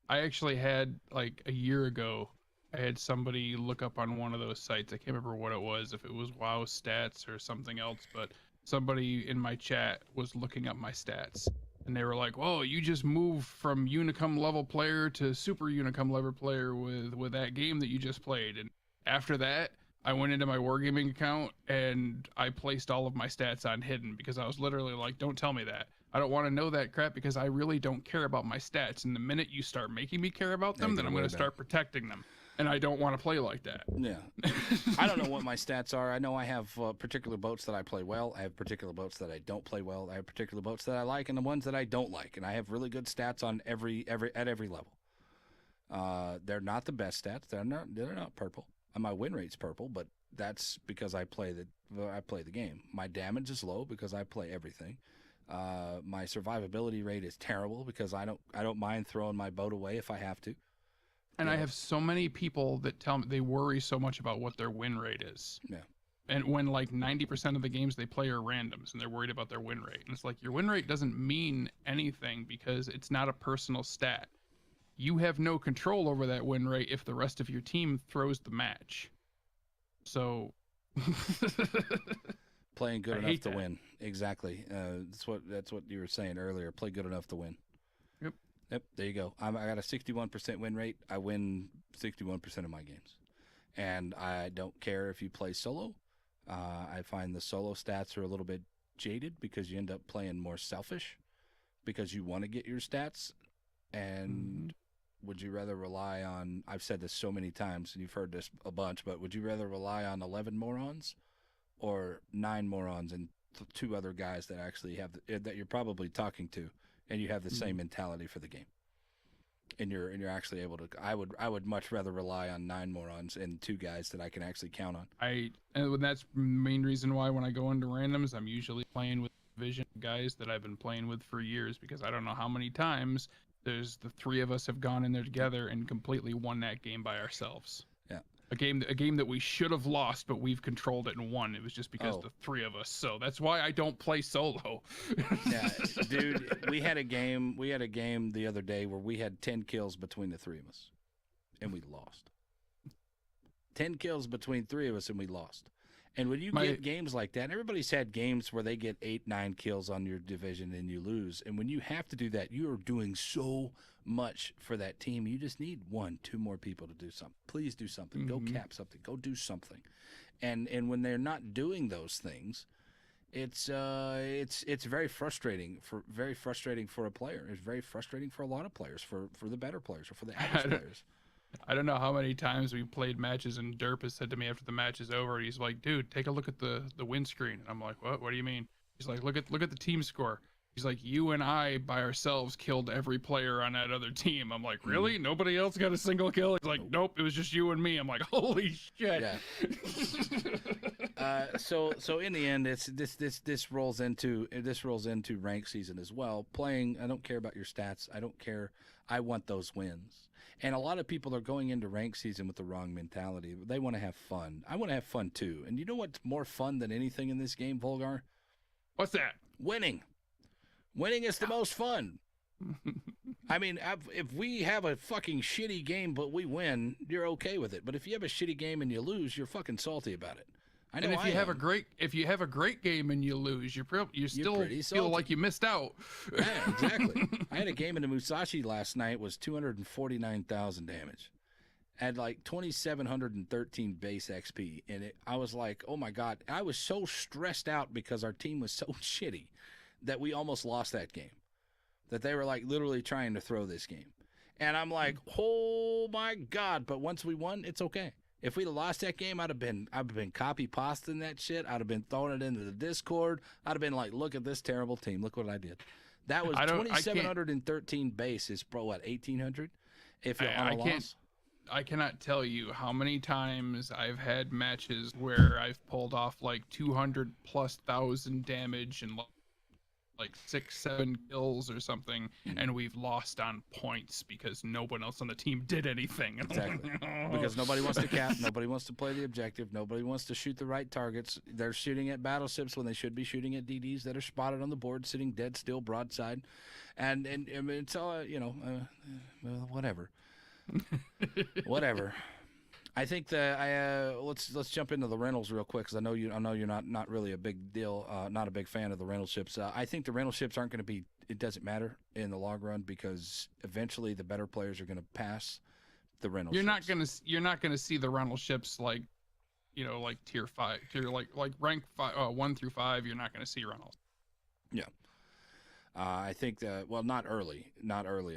I actually had, like, a year ago, I had somebody look up on one of those sites. I can't remember what it was, if it was WoW stats or something else, but somebody in my chat was looking up my stats. And they were like, whoa, you just moved from Unicum level player to super Unicum level player with that game that you just played. And after that, I went into my Wargaming account and I placed all of my stats on hidden because I was literally like, don't tell me that. I don't want to know that crap because I really don't care about my stats. And the minute you start making me care about them, then I'm going to start protecting them. And I don't want to play like that. Yeah. I don't know what my stats are. I know I have particular boats that I play well. I have particular boats that I don't play well. I have particular boats that I like and the ones that I don't like. And I have really good stats on at every level. They're not the best stats. They're not purple. My win rate's purple, but that's because I play the game. My damage is low because I play everything. My survivability rate is terrible because I don't mind throwing my boat away if I have to. And I have so many people that tell me they worry so much about what their win rate is. Yeah. And when like 90% of the games they play are randoms and they're worried about their win rate. And it's like, your win rate doesn't mean anything because it's not a personal stat. You have no control over that win rate if the rest of your team throws the match. So playing good enough to win. Exactly. That's what you were saying earlier. Play good enough to win. Yep, there you go. I got a 61% win rate. I win 61% of my games. And I don't care if you play solo. I find the solo stats are a little bit jaded because you end up playing more selfish because you want to get your stats. And would you rather rely on, I've said this so many times and you've heard this a bunch, but would you rather rely on 11 morons or 9 morons and two other guys that actually have that you're probably talking to, and you have the same mentality for the game. And you're actually able to. I would much rather rely on 9 morons and 2 guys that I can actually count on. And that's the main reason why when I go into randoms, I'm usually playing with Vision guys that I've been playing with for years, because I don't know how many times the 3 of us have gone in there together and completely won that game by ourselves. Yeah. A game that we should have lost, but we've controlled it and won. It was just because the 3 of us. So that's why I don't play solo. Yeah, dude, we had a game the other day where we had 10 kills between the 3 of us, and we lost. 10 kills between 3 of us, and we lost. And when you get games like that, and everybody's had games where they get 8, 9 kills on your division and you lose. And when you have to do that, you are doing so much for that team. You just need 1, 2 more people to do something. Please do something. Go cap something. Go do something. And when they're not doing those things, it's very frustrating for a player. It's very frustrating for a lot of players, for the better players or for the average players. I don't know how many times we played matches and Derp has said to me after the match is over, he's like, dude, take a look at the win screen. And I'm like, what do you mean? He's like, look at the team score. He's like, you and I by ourselves killed every player on that other team. I'm like, really? Nobody else got a single kill? He's like, nope, it was just you and me. I'm like, holy shit. Yeah. So in the end, it's this rolls into rank season as well. Playing, I don't care about your stats. I don't care. I want those wins. And a lot of people are going into rank season with the wrong mentality. They want to have fun. I want to have fun too. And you know what's more fun than anything in this game, Vulgar? What's that? Winning. Winning is the most fun. I mean, if we have a fucking shitty game but we win, you're okay with it. But if you have a shitty game and you lose, you're fucking salty about it. I know. And if you have a great game and you lose, you still feel like you missed out. Yeah, exactly. I had a game in the Musashi last night, was 249,000 damage, had like 2,713 base XP, and I was like, oh my god, I was so stressed out because our team was so shitty that we almost lost that game. That they were like literally trying to throw this game, and I'm like, oh my god! But once we won, it's okay. If we'd have lost that game, I'd have been copy pasting that shit. I'd have been throwing it into the Discord. I'd have been like, look at this terrible team. Look what I did. That was 2,713 base is what, 1,800? If you're on a loss. I cannot tell you how many times I've had matches where I've pulled off like 200,000+ damage and like 6-7 kills or something, and we've lost on points because no one else on the team did anything. Exactly. Because nobody wants to cap, nobody wants to play the objective, nobody wants to shoot the right targets. They're shooting at battleships when they should be shooting at DDs that are spotted on the board, sitting dead still broadside, and I mean, it's all whatever. Whatever. I think that let's jump into the rentals real quick, because I know you're not really a big deal, not a big fan of the rental ships. I think the rental ships aren't going to be. It doesn't matter in the long run, because eventually the better players are going to pass the rental. You're not gonna see the rental ships like, like tier 5, like rank 5, 1 through 5. You're not gonna see rentals. Yeah. I think that, well, not early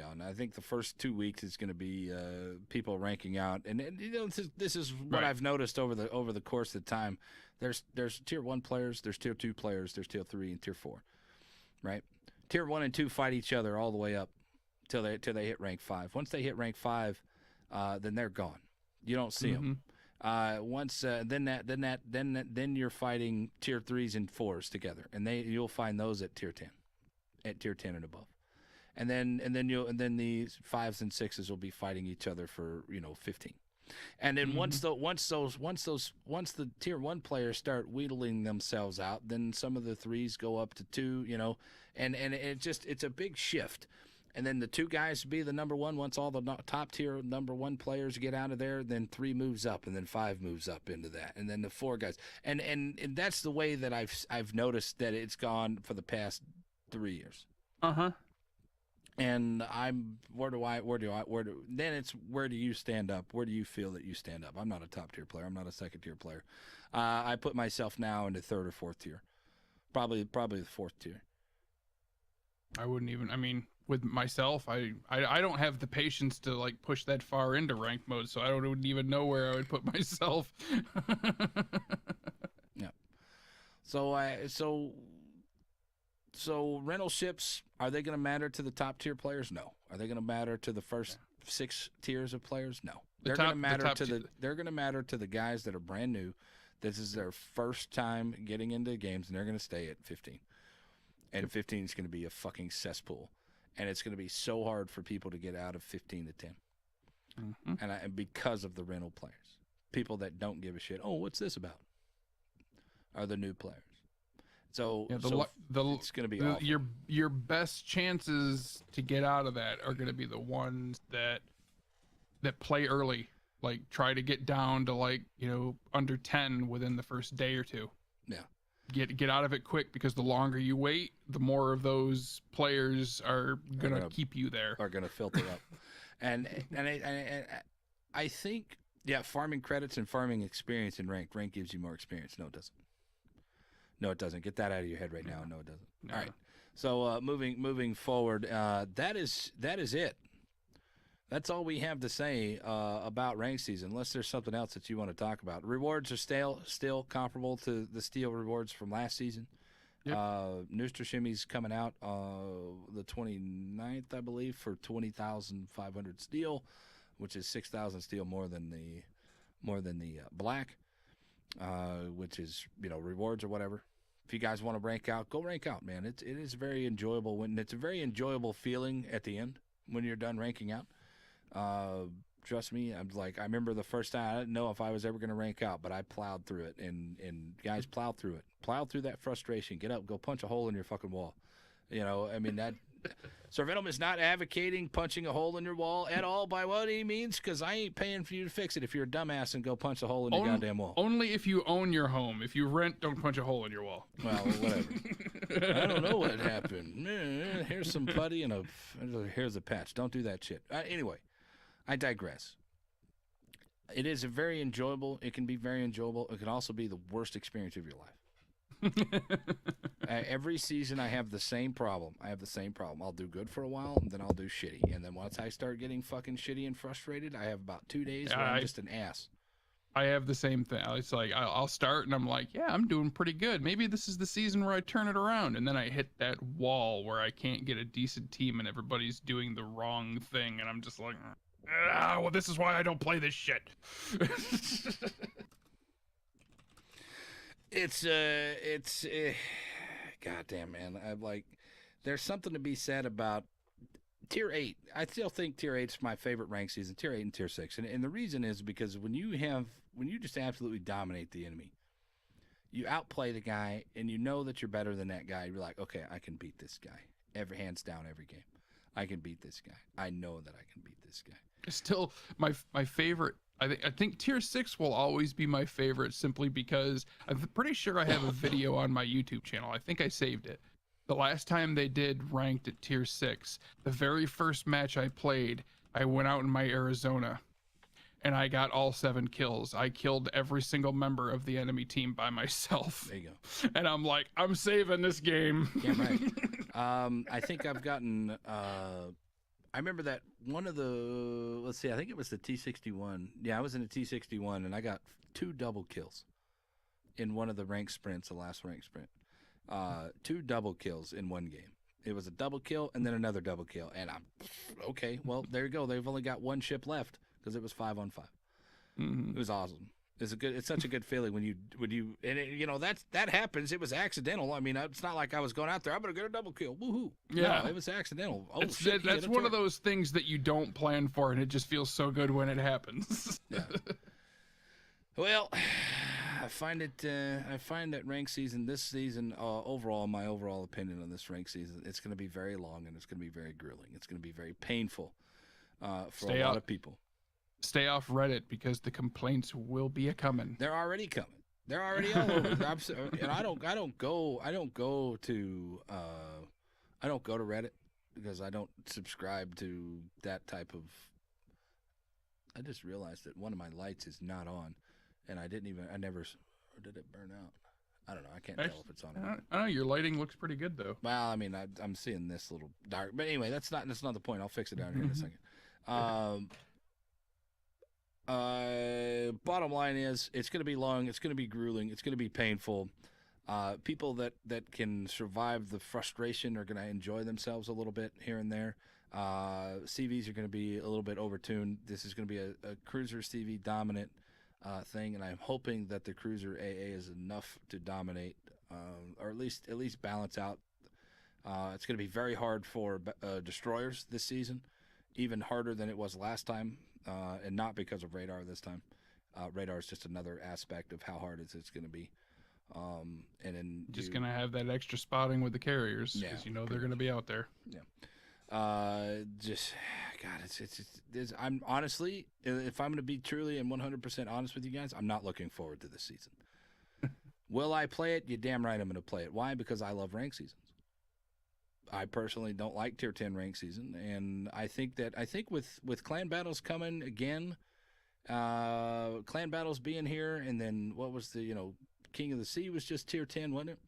on. I think the first 2 weeks is going to be people ranking out, and this is what I've noticed over the course of the time. There's tier 1 players, there's tier 2 players, there's tier 3 and tier 4, right? Tier 1 and 2 fight each other all the way up till they hit rank 5. Once they hit rank 5, then they're gone. You don't see them. Once then you're fighting tier 3s and 4s together, and you'll find those at tier 10. At tier 10 and above, and then the 5s and 6s will be fighting each other for 15, and then once the tier 1 players start wheedling themselves out, then some of the 3s go up to 2, and it's a big shift, and then the 2 guys be the number 1. Once all the top tier number 1 players get out of there, then 3 moves up, and then 5 moves up into that, and then the 4 guys, and that's the way that I've noticed that it's gone for the past 3 years. And then it's where do you stand up? Where do you feel that you stand up? I'm not a top tier player. I'm not a second tier player. I put myself now into 3rd or 4th tier. Probably the 4th tier. I wouldn't even, I mean, with myself, I don't have the patience to like push that far into rank mode, so I wouldn't even know where I would put myself. Yeah. So rental ships, are they going to matter to the top tier players? No. Are they going to matter to the first 6 tiers of players? No. They're going to matter to the guys that are brand new. This is their first time getting into games, and they're going to stay at 15. And 15 is going to be a fucking cesspool, and it's going to be so hard for people to get out of 15 to 10. Mm-hmm. And because of the rental players, people that don't give a shit. Oh, what's this about? Are the new players. So, it's going to be awful. Your best chances to get out of that are going to be the ones that play early, like try to get down to like, under 10 within the first day or two. Yeah. Get out of it quick, because the longer you wait, the more of those players are going to keep you there. Are going to filter up. and I think, farming credits and farming experience in ranked. Rank gives you more experience. No, it doesn't. No, it doesn't. Get that out of your head right now. No, it doesn't. No. All right. So moving forward, that is it. That's all we have to say about ranked season, unless there's something else that you want to talk about. Rewards are still comparable to the steel rewards from last season. Yep. Nooster Shimmy's coming out the 29th, I believe, for 20,500 steel, which is 6,000 steel more than the black, which is rewards or whatever. If you guys want to rank out, go rank out, man. It is very enjoyable it's a very enjoyable feeling at the end when you're done ranking out. Trust me, I remember the first time I didn't know if I was ever going to rank out, but I plowed through it, and guys plow through it. Plow through that frustration. Get up, go punch a hole in your fucking wall. That Sir Venom is not advocating punching a hole in your wall at all by what he means, because I ain't paying for you to fix it if you're a dumbass and go punch a hole in your goddamn wall. Only if you own your home. If you rent, don't punch a hole in your wall. Well, whatever. I don't know what happened. Here's some putty and here's a patch. Don't do that shit. Anyway, I digress. It is very enjoyable. It can be very enjoyable. It can also be the worst experience of your life. Every season I have the same problem. I'll do good for a while, and then I'll do shitty. And then once I start getting fucking shitty and frustrated, I have about 2 days where I'm just an ass. I have the same thing. It's like I'll start and I'm like, yeah, I'm doing pretty good. Maybe this is the season where I turn it around. And then I hit that wall where I can't get a decent team and everybody's doing the wrong thing. And I'm just like, well, this is why I don't play this shit. It's goddamn, man. There's something to be said about Tier 8. I still think Tier 8 is my favorite rank season, Tier 8 and Tier 6. And the reason is because when you just absolutely dominate the enemy, you outplay the guy, and you know that you're better than that guy. You're like, okay, I can beat this guy. Hands down every game. I can beat this guy. I know that I can beat this guy. Still, my favorite. I think Tier 6 will always be my favorite, simply because I'm pretty sure I have a video on my YouTube channel. I think I saved it. The last time they did ranked at Tier 6, the very first match I played, I went out in my Arizona, and I got all 7 kills. I killed every single member of the enemy team by myself. There you go. And I'm like, I'm saving this game. Yeah, right. I think I've gotten... I remember that one of the, I think it was the T61. Yeah, I was in a T61, and I got 2 double kills in one of the ranked sprints, the last ranked sprint. 2 double kills in one game. It was a double kill and then another double kill. And I'm, okay, well, there you go. They've only got 1 ship left because it was 5-on-5. Mm-hmm. It was awesome. It's such a good feeling when you and that happens. It was accidental. I mean, it's not like I was going out there, I'm gonna get a double kill. Woohoo! Yeah, no, it was accidental. Oh, that's one of those things that you don't plan for, and it just feels so good when it happens. Yeah. Well, I find that ranked season this season, overall, my overall opinion on this ranked season, it's going to be very long, and it's going to be very grueling. It's going to be very painful for a lot of people. Stay off Reddit, because the complaints will be a coming. They're already coming. They're already all over. And I don't go to Reddit because I don't subscribe to that type of. I just realized that one of my lights is not on, and or did it burn out? I don't know. I can't tell if it's on or not. I know your lighting looks pretty good though. Well, I mean, I'm seeing this little dark, but anyway, that's not the point. I'll fix it down here in a second. Bottom line is, it's going to be long, it's going to be grueling, it's going to be painful. People that can survive the frustration are going to enjoy themselves a little bit here and there. CVs are going to be a little bit overtuned. This is going to be a cruiser CV dominant thing, and I'm hoping that the cruiser AA is enough to dominate, or at least balance out. It's going to be very hard for destroyers this season, even harder than it was last time, and not because of radar this time. Radar is just another aspect of how hard it's going to be. And then just gonna have that extra spotting with the carriers because they're gonna be out there. Yeah. Just God, it's I'm honestly, if I'm gonna be truly and 100% honest with you guys, I'm not looking forward to this season. Will I play it? You're damn right I'm gonna play it. Why? Because I love rank seasons. I personally don't like tier 10 rank season, and I think with clan battles coming again, clan battles being here, and then what was the King of the Sea was just tier 10, wasn't it?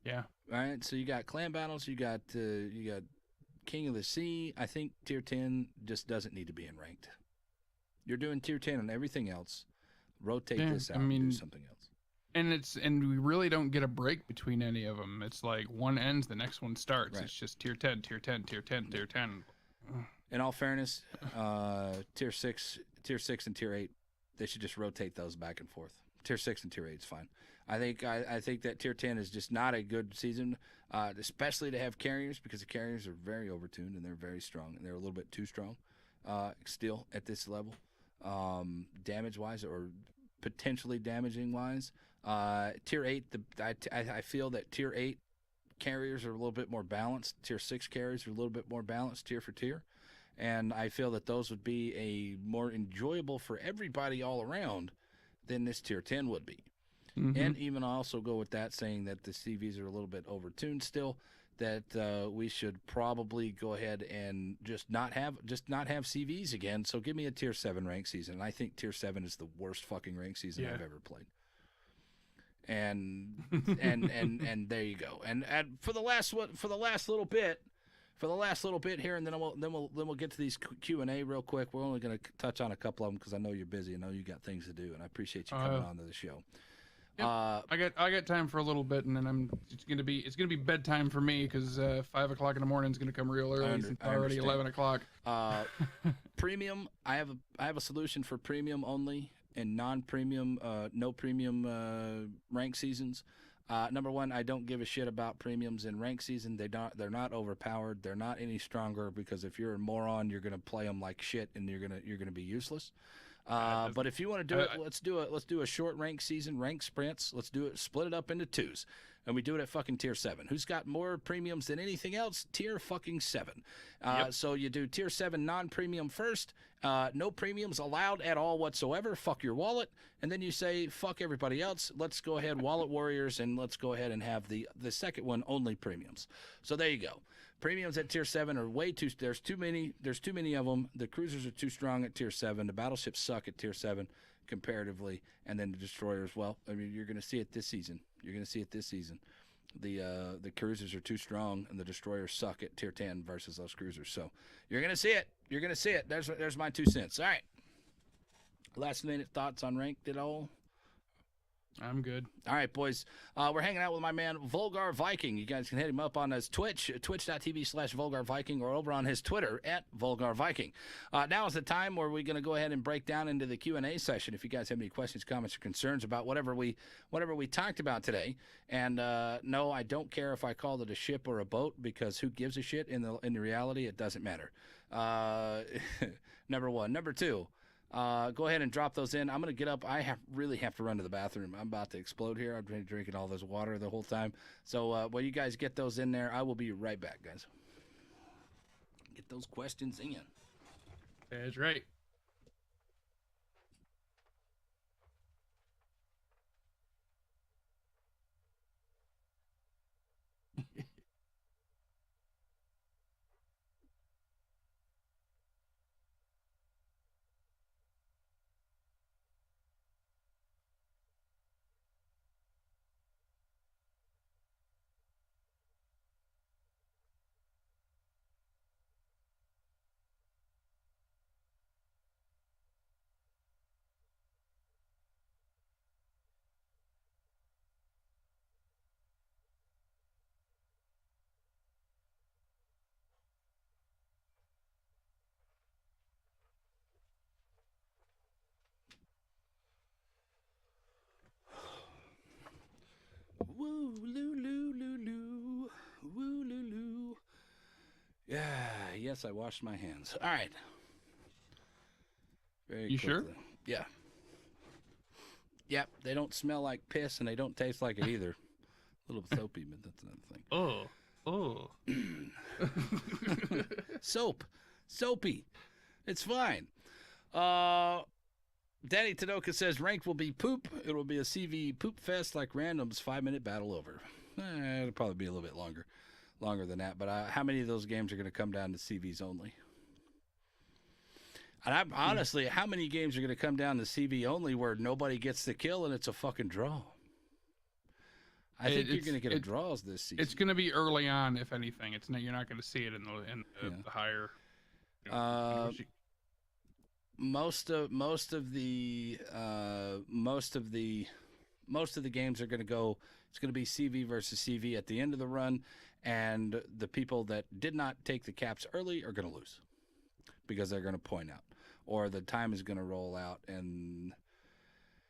Yeah. All right. So you got clan battles. You got King of the Sea. I think tier 10 just doesn't need to be in ranked. You're doing tier 10 on everything else. Rotate this out and do something else. And we really don't get a break between any of them. It's like one ends, the next one starts. Right. It's just tier 10, tier 10, tier 10, tier 10. In all fairness, tier 6, and tier 8, they should just rotate those back and forth. Tier 6 and tier 8 is fine. I think that tier 10 is just not a good season, especially to have carriers, because the carriers are very overtuned and they're very strong, and they're a little bit too strong still at this level, damage-wise or potentially damaging-wise. Tier 8, I feel that tier 8 carriers are a little bit more balanced. Tier 6 carriers are a little bit more balanced tier for tier. And I feel that those would be a more enjoyable for everybody all around than this tier 10 would be. Mm-hmm. And even also go with that, saying that the CVs are a little bit overtuned still, that we should probably go ahead and just not have CVs again. So give me a tier 7 rank season. And I think tier 7 is the worst fucking rank season I've ever played. And there you go. And for the last little bit here, and then we'll get to these Q&A real quick. We're only going to touch on a couple of them because I know you're busy. I know you got things to do, and I appreciate you coming on to the show. Yep. I got time for a little bit, and then it's gonna be bedtime for me because 5 o'clock in the morning is gonna come real early. It's already 11 o'clock. Premium. I have a solution for premium only and non-premium, no premium rank seasons. Number one, I don't give a shit about premiums in rank season. They're not overpowered. They're not any stronger, because if you're a moron, you're gonna play them like shit, and you're gonna be useless. But if you want to do it, let's do a short rank season, rank sprints. Let's do it, split it up into twos, and we do it at fucking tier 7. Who's got more premiums than anything else? Tier fucking 7. So you do tier 7 non-premium first, no premiums allowed at all whatsoever. Fuck your wallet, and then you say fuck everybody else. Let's go ahead, wallet warriors, and let's go ahead and have the second one only premiums. So there you go. Premiums at tier 7 are way too. There's too many of them. The cruisers are too strong at tier 7. The battleships suck at tier 7 comparatively, and then the destroyers. Well, I mean, you're going to see it this season. The cruisers are too strong, and the destroyers suck at tier 10 versus those cruisers. So you're going to see it. There's my 2 cents. All right. Last minute thoughts on ranked at all? I'm good. All right, boys. We're hanging out with my man, vulgarrviking. You guys can hit him up on his Twitch, twitch.tv/vulgarrviking, or over on his Twitter, @vulgarrviking. Now is the time where we're going to go ahead and break down into the Q&A session. If you guys have any questions, comments, or concerns about whatever we talked about today. And no, I don't care if I called it a ship or a boat, because who gives a shit? In the reality, it doesn't matter. Number one. Number two. Go ahead and drop those in. I'm going to get up. I really have to run to the bathroom. I'm about to explode here. I've been drinking all this water the whole time. So while you guys get those in there, I will be right back, guys. Get those questions in. That's right. Woo, loo, loo, loo, loo. Woo, loo, loo. Yeah, yes, I washed my hands. All right. Very You quickly. sure? Yeah. Yep, they don't smell like piss and they don't taste like it either. A little soapy, but that's another thing. Oh. Soapy. It's fine. Danny Tanoka says ranked will be poop. It will be a CV poop fest like random's 5-minute battle over. It'll probably be a little bit longer than that. But how many of those games are going to come down to CVs only? And honestly, how many games are going to come down to CV only where nobody gets the kill and it's a fucking draw? I think you're going to get draws this season. It's going to be early on, if anything. You're not going to see it in the higher. Most of the games are going to go. It's going to be CV versus CV at the end of the run, and the people that did not take the caps early are going to lose because they're going to point out, or the time is going to roll out, and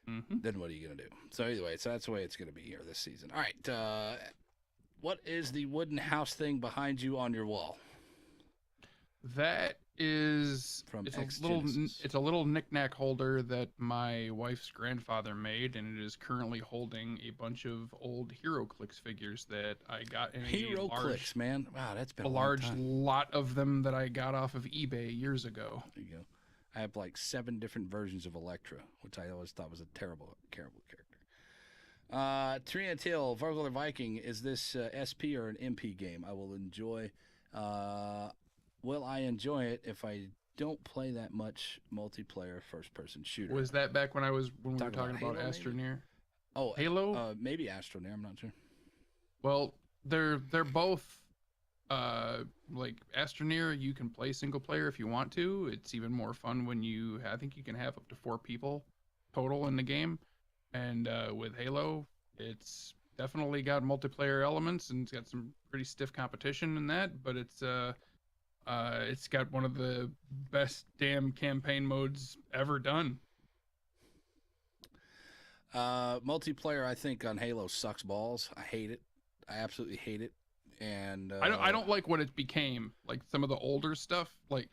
then what are you going to do? So anyway, that's the way it's going to be here this season. All right, what is the wooden house thing behind you on your wall? That is From it's a little knickknack holder that my wife's grandfather made, and it is currently holding a bunch of old HeroClix figures that I got in HeroClix, man. Wow, that's been a large lot of them that I got off of eBay years ago. There you go. I have like 7 different versions of Elektra, which I always thought was a terrible character. Triantil, vulgarrviking, is this SP or an MP game? I will enjoy. Will I enjoy it if I don't play that much multiplayer first-person shooter? Was that back when we were talking about Astroneer? Oh, Halo? Maybe Astroneer. I'm not sure. Well, they're both like Astroneer. You can play single player if you want to. It's even more fun when I think you can have up to 4 people total in the game. And with Halo, it's definitely got multiplayer elements and it's got some pretty stiff competition in that. But it's got one of the best damn campaign modes ever done. Multiplayer, I think, on Halo sucks balls. I hate it. I absolutely hate it. And I don't like what it became. Like some of the older stuff, like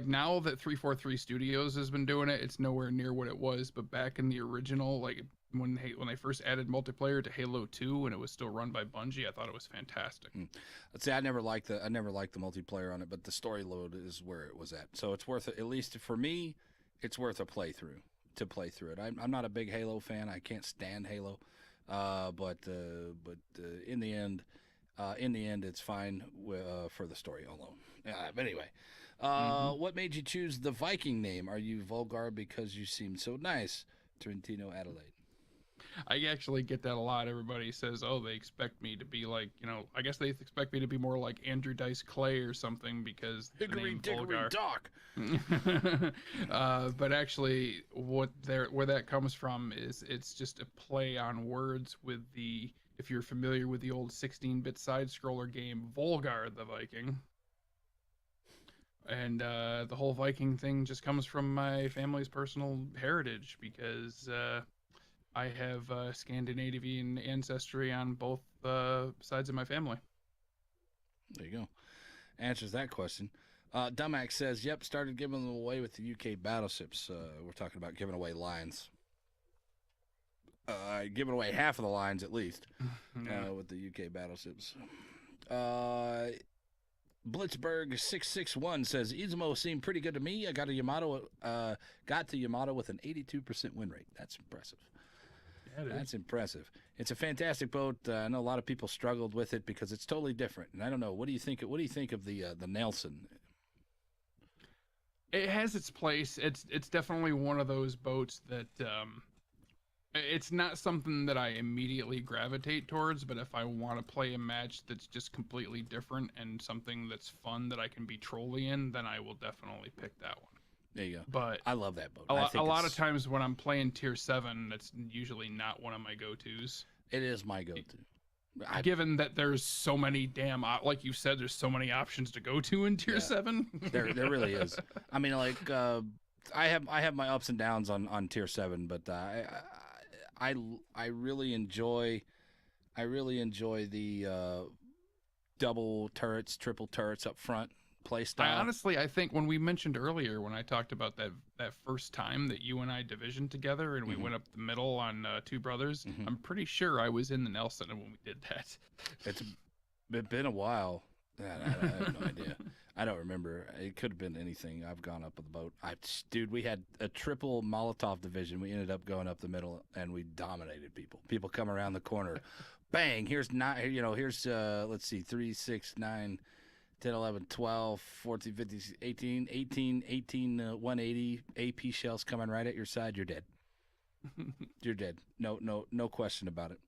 now that 343 Studios has been doing it, it's nowhere near what it was. But back in the original, like when they first added multiplayer to Halo 2 and it was still run by Bungie, I thought it was fantastic. Let's say I never liked the multiplayer on it, but the story load is where it was at. So it's worth it, at least for me. It's worth a playthrough to play through it. I'm not a big Halo fan. I can't stand Halo, but in the end, it's fine for the story alone. But anyway, what made you choose the Viking name? Are you vulgar because you seem so nice? Trentino Adelaide. I actually get that a lot. Everybody says, "Oh, they expect me to be like, I guess they expect me to be more like Andrew Dice Clay or something because the name Vulgar." Doc. But actually, where that comes from is it's just a play on words with if you're familiar with the old 16-bit side-scroller game Vulgar the Viking. And the whole Viking thing just comes from my family's personal heritage because I have Scandinavian ancestry on both sides of my family. There you go. Answers that question. Dumax says, yep, started giving them away with the UK battleships. We're talking about giving away lines. Giving away half of the lines at least with the UK battleships. Blitzberg 661 says Izumo seemed pretty good to me. I got to Yamato with an 82% win rate. That's impressive. Yeah, that's impressive. It's a fantastic boat. I know a lot of people struggled with it because it's totally different. And I don't know, what do you think of the Nelson? It has its place. It's definitely one of those boats that it's not something that I immediately gravitate towards, but if I want to play a match that's just completely different and something that's fun that I can be trolly in, then I will definitely pick that one. There you go. But I love that boat. A lot of times when I'm playing tier 7, that's usually not one of my go-tos. It is my go-to. Given that there's so many like you said, there's so many options to go to in tier 7. There really is. I mean, like I have my ups and downs on tier 7, but I really enjoy I really enjoy the double turrets, triple turrets up front play style. I think when we mentioned earlier, when I talked about that first time that you and I divisioned together and we Mm-hmm. went up the middle on Two Brothers, Mm-hmm. I'm pretty sure I was in the Nelson when we did that. It's been a while. I have no idea. I don't remember. It could have been anything. I've gone up with the boat. Dude, we had a triple Molotov division. We ended up going up the middle, and we dominated people. People come around the corner, bang. Here's nine. You know, here's let's see, 3, 6, 9, 10, 11, 12, 14, 15, 18, 18, 18, 180 AP shells coming right at your side. You're dead. You're dead. No question about it.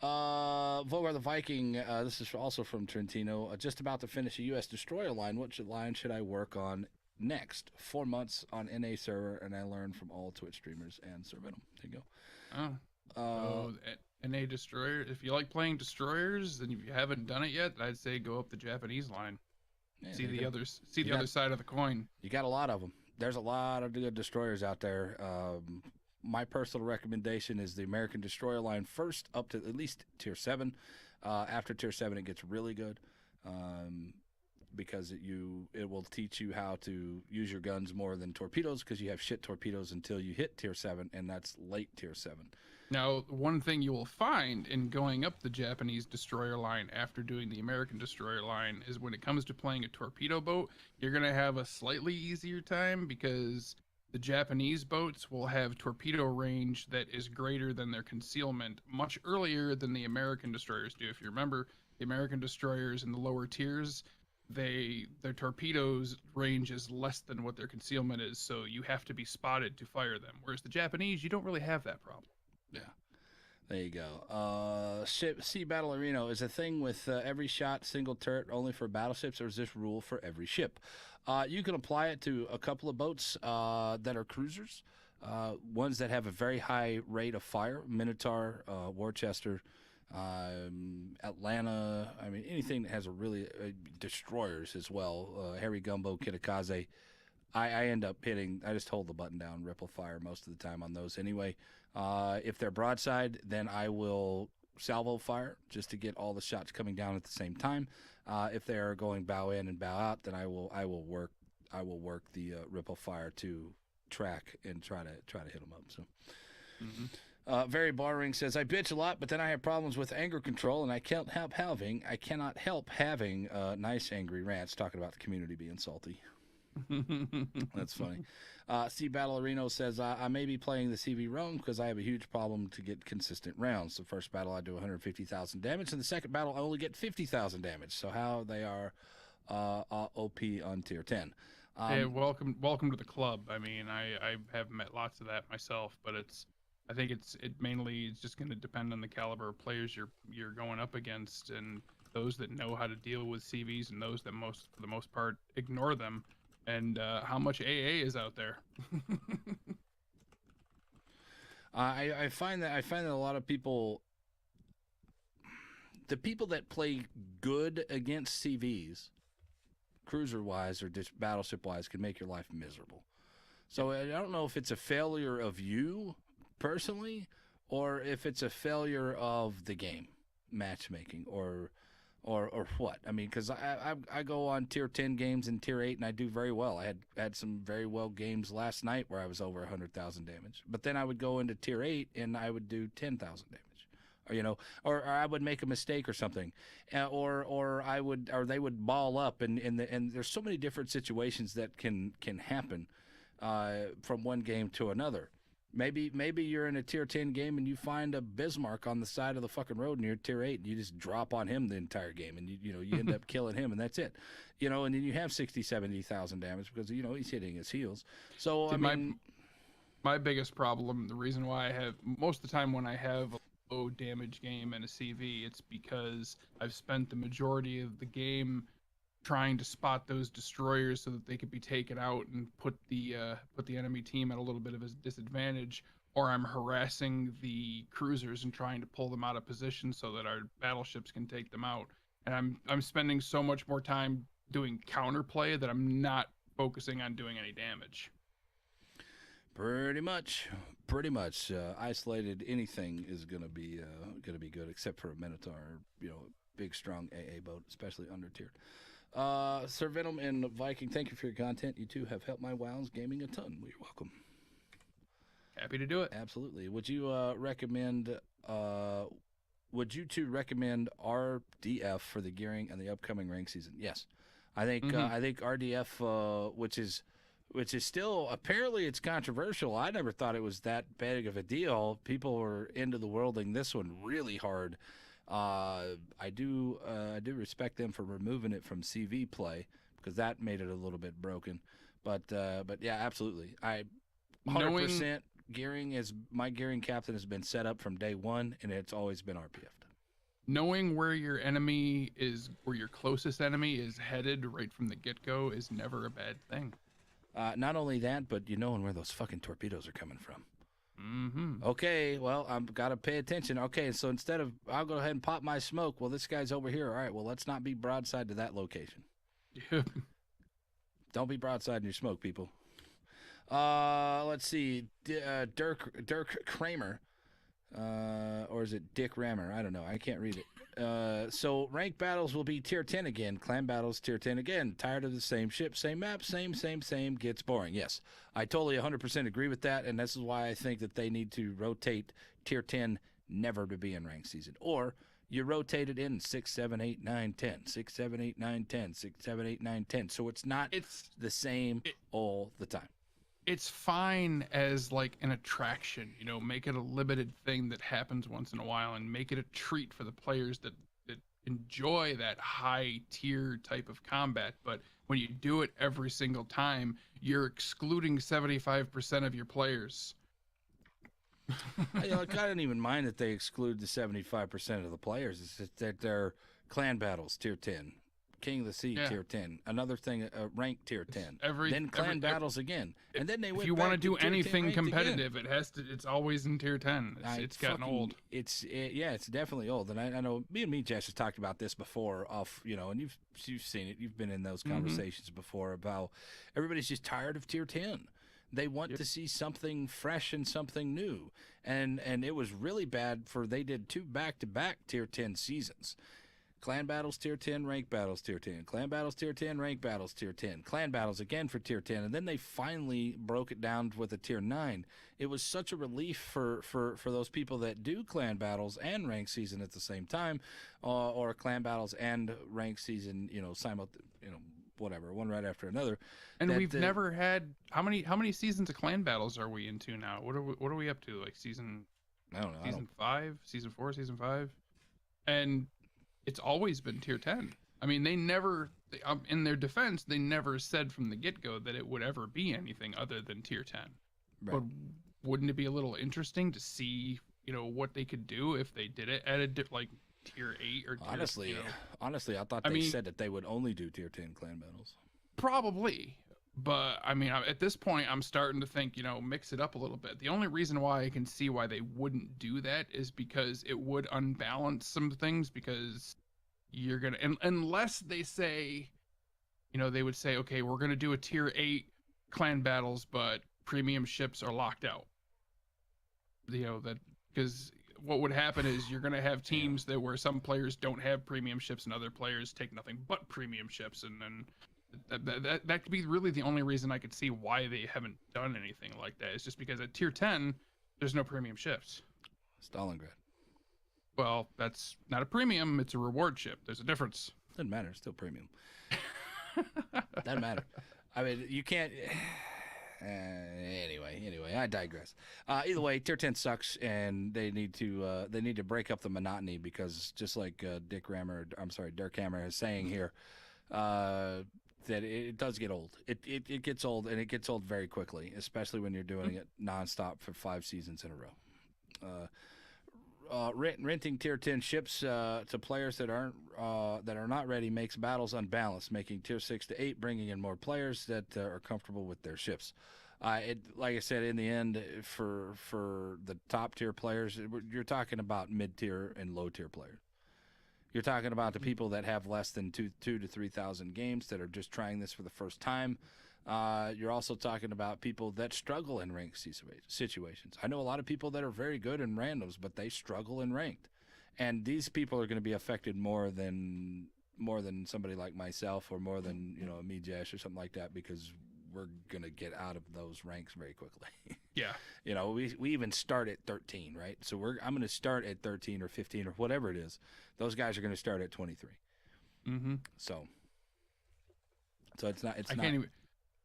Vulgar the Viking, this is also from Trentino. Just about to finish a U.S. destroyer line. What line should I work on next? 4 months on NA server, and I learned from all Twitch streamers and Servenom. There you go. Oh, NA destroyer. If you like playing destroyers, and if you haven't done it yet, I'd say go up the Japanese line. Yeah, See the others. See the other side of the coin. You got a lot of them. There's a lot of good destroyers out there. My personal recommendation is the American destroyer line first, up to at least tier 7. After tier 7, it gets really good. Because it will teach you how to use your guns more than torpedoes, because you have shit torpedoes until you hit tier 7, and that's late tier 7. Now, one thing you will find in going up the Japanese destroyer line after doing the American destroyer line is when it comes to playing a torpedo boat, you're going to have a slightly easier time because the Japanese boats will have torpedo range that is greater than their concealment much earlier than the American destroyers do. If you remember, the American destroyers in the lower tiers, their torpedoes range is less than what their concealment is, so you have to be spotted to fire them. Whereas the Japanese, you don't really have that problem. Yeah. There you go. Sea Battle Arena is a thing with every shot, single turret only for battleships, or is this rule for every ship? You can apply it to a couple of boats that are cruisers, ones that have a very high rate of fire, Minotaur, Worcester, Atlanta. I mean, anything that has a really destroyers as well. Harry Gumbo, Kitakaze. I end up hitting, I just hold the button down, ripple fire most of the time on those anyway. If they're broadside, then I will salvo fire just to get all the shots coming down at the same time. If they are going bow in and bow out, then I will work the ripple fire to track and try to hit them up. So. Mm-hmm. Very Barring says, I bitch a lot, but then I have problems with anger control, and I cannot help having nice angry rants talking about the community being salty. That's funny. Sea Battle Arena says, I may be playing the CV wrong because I have a huge problem to get consistent rounds. The first battle I do 150,000 damage, and the second battle I only get 50,000 damage. So how they are OP on tier 10. Hey, welcome to the club. I mean, I have met lots of that myself, but I think it mainly is just going to depend on the caliber of players you're going up against, and those that know how to deal with CVs, and those that for the most part ignore them. And how much AA is out there. I find that a lot of people, the people that play good against CVs, cruiser wise or just battleship wise, can make your life miserable. So I don't know if it's a failure of you personally, or if it's a failure of the game, matchmaking, or what. I mean, because I go on tier 10 games and tier 8, and I do very well. I had some very well games last night where I was over 100,000 damage. But then I would go into tier 8 and I would do 10,000 damage, or I would make a mistake or something, or they would ball up, and there's so many different situations that can happen from one game to another. Maybe you're in a tier 10 game and you find a Bismarck on the side of the fucking road and you're tier 8 and you just drop on him the entire game, and you end up killing him, and that's it. And then you have 70,000 damage because he's hitting his heels. So I mean, my biggest problem, the reason why I have most of the time when I have a low damage game and a CV, it's because I've spent the majority of the game trying to spot those destroyers so that they could be taken out and put the enemy team at a little bit of a disadvantage, or I'm harassing the cruisers and trying to pull them out of position so that our battleships can take them out. And I'm spending so much more time doing counterplay that I'm not focusing on doing any damage. Pretty much. Pretty much. Isolated anything is gonna be good, except for a Minotaur, big strong AA boat, especially under tiered. Sir Venom and Viking, thank you for your content. You two have helped my WoW's gaming a ton. You're welcome. Happy to do it. Absolutely. Would you recommend? Would you two recommend RDF for the gearing and the upcoming rank season? Yes, I think RDF, which is still apparently it's controversial. I never thought it was that big of a deal. People were into the worlding this one really hard. I do respect them for removing it from CV play because that made it a little bit broken. But yeah, absolutely. 100% gearing is my gearing captain has been set up from day one, and it's always been RPF'd. Knowing where your enemy is, where your closest enemy is headed right from the get-go is never a bad thing. Not only that, but knowing where those fucking torpedoes are coming from. Mm-hmm. Okay, well, I've got to pay attention. Okay, so instead of, I'll go ahead and pop my smoke. Well, this guy's over here. All right, well, let's not be broadside to that location. Don't be broadside in your smoke, people. Let's see. Dirk Kramer. Or is it Dick Rammer? I don't know. I can't read it. So rank battles will be tier 10 again. Clan battles tier 10 again. Tired of the same ship, same map, same. Gets boring. Yes, I totally 100% agree with that, and this is why I think that they need to rotate tier 10 never to be in rank season. Or you rotate it in 6, 7, 8, 9, 10. 6, 7, 8, 9, 10. 6, 7, 8, 9, 10. So it's not the same all the time. It's fine as like an attraction, make it a limited thing that happens once in a while and make it a treat for the players that enjoy that high tier type of combat. But when you do it every single time, you're excluding 75% of your players. I don't even mind that they exclude the 75% of the players. It's just that they're clan battles, tier 10. King of the Sea, tier 10. Another thing, rank tier 10. Then clan battles again. And then they went if you want to do anything competitive, again. It's always in tier 10. It's gotten old. It's definitely old. And I know me and Jess has talked about this before and you've seen it. You've been in those conversations before about everybody's just tired of tier 10. They want to see something fresh and something new. And it was really bad they did 2 back-to-back tier 10 seasons. Clan battles tier 10, rank battles tier 10. Clan battles tier 10, rank battles tier 10. Clan battles again for tier 10. And then they finally broke it down with a tier 9. It was such a relief for those people that do clan battles and rank season at the same time, or clan battles and rank season, whatever, one right after another. And we've never had how many seasons of clan battles are we into now? What are we up to? Like season? I don't know. Season 5, season 4, season 5, and it's always been tier 10. I mean, they never, in their defense, they never said from the get-go that it would ever be anything other than tier 10. Right. But wouldn't it be a little interesting to see, what they could do if they did it at tier 8 or tier, honestly, I thought they said that they would only do tier 10 clan battles. Probably. But, at this point, I'm starting to think, mix it up a little bit. The only reason why I can see why they wouldn't do that is because it would unbalance some things, because you're going to, unless they say, they would say, okay, we're going to do a tier 8 clan battles, but premium ships are locked out. Because what would happen is you're going to have teams where some players don't have premium ships and other players take nothing but premium ships, and then that could be really the only reason I could see why they haven't done anything like that. It's just because at tier 10, there's no premium ships. Stalingrad. Well, that's not a premium. It's a reward ship. There's a difference. Doesn't matter. It's still premium. Doesn't matter. You can't. Anyway, I digress. Either way, tier 10 sucks, and they need to break up the monotony, because just like Dirk Hammer is saying here, that it does get old. It gets old, and it gets old very quickly, especially when you're doing it nonstop for 5 seasons in a row. Renting tier 10 ships to players that are not ready makes battles unbalanced, making tier 6 to 8, bringing in more players that are comfortable with their ships. Like I said, in the end, for the top tier players, you're talking about mid tier and low tier players. You're talking about the people that have less than 2,000 to 3,000 games that are just trying this for the first time. You're also talking about people that struggle in ranked situations. I know a lot of people that are very good in randoms, but they struggle in ranked, and these people are going to be affected more than somebody like myself, or more than a me, Josh, or something like that, because we're going to get out of those ranks very quickly. Yeah. We even start at 13, right? So I'm going to start at 13 or 15 or whatever it is. Those guys are going to start at 23. Mm-hmm. So it's not.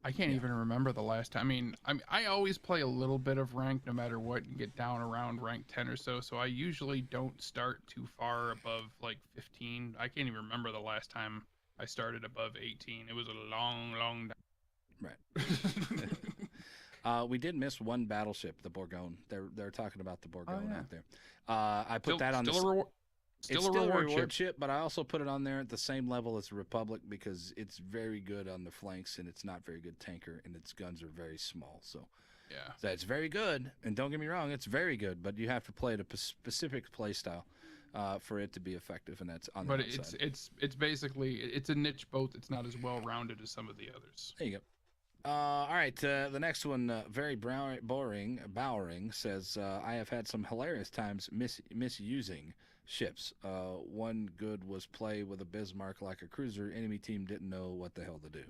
I can't even remember the last time. I always play a little bit of rank no matter what, and get down around rank 10 or so. So I usually don't start too far above like 15. I can't even remember the last time I started above 18. It was a long, long time. Right. We did miss one battleship, the Bourgogne. They're talking about the Bourgogne out there. I put that on the. It's still a reward ship, but I also put it on there at the same level as the Republic, because it's very good on the flanks, and it's not very good tanker, and its guns are very small. So it's very good. And don't get me wrong, it's very good, but you have to play at a specific play style for it to be effective, and that's on the outside. It's basically it's a niche boat. It's not as well rounded as some of the others. There you go. All right, the next one, very Bowering says, I have had some hilarious times misusing ships. One good was play with a Bismarck like a cruiser. Enemy team didn't know what the hell to do.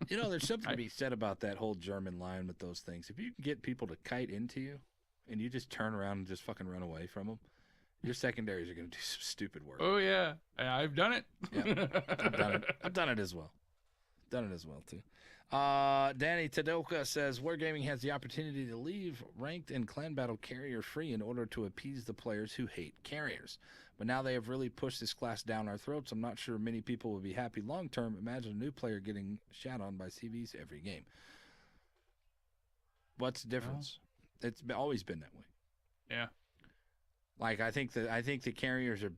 There's something to be said about that whole German line with those things. If you can get people to kite into you and you just turn around and just fucking run away from them, your secondaries are going to do some stupid work. Oh, yeah. I've done it. Yeah, I've done it as well. Done it as well, too. Danny Tadoka says, Wargaming has the opportunity to leave ranked and clan battle carrier free in order to appease the players who hate carriers. But now they have really pushed this class down our throats. I'm not sure many people will be happy long term. Imagine a new player getting shat on by CVs every game. What's the difference? It's always been that way. Yeah. Like, I think the carriers are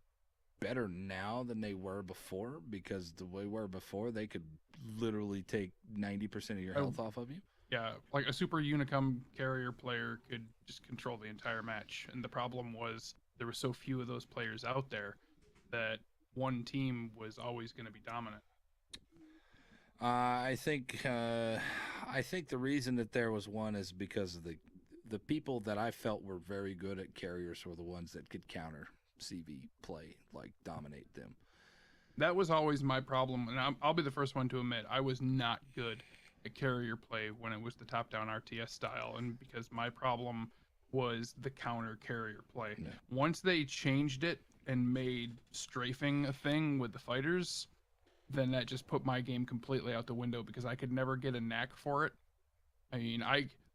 better now than they were before, because the way they were before, they could literally take 90% of your health off of you. Yeah, like a super Unicum carrier player could just control the entire match, and the problem was there were so few of those players out there that one team was always going to be dominant. I think the reason that there was one is because of the people that I felt were very good at carriers were the ones that could counter CV play, like dominate them. That was always my problem, and I'll be the first one to admit I was not good at carrier play when it was the top-down RTS style, and because my problem was the counter carrier play. Yeah. Once they changed it and made strafing a thing with the fighters, then that just put my game completely out the window, because I could never get a knack for it.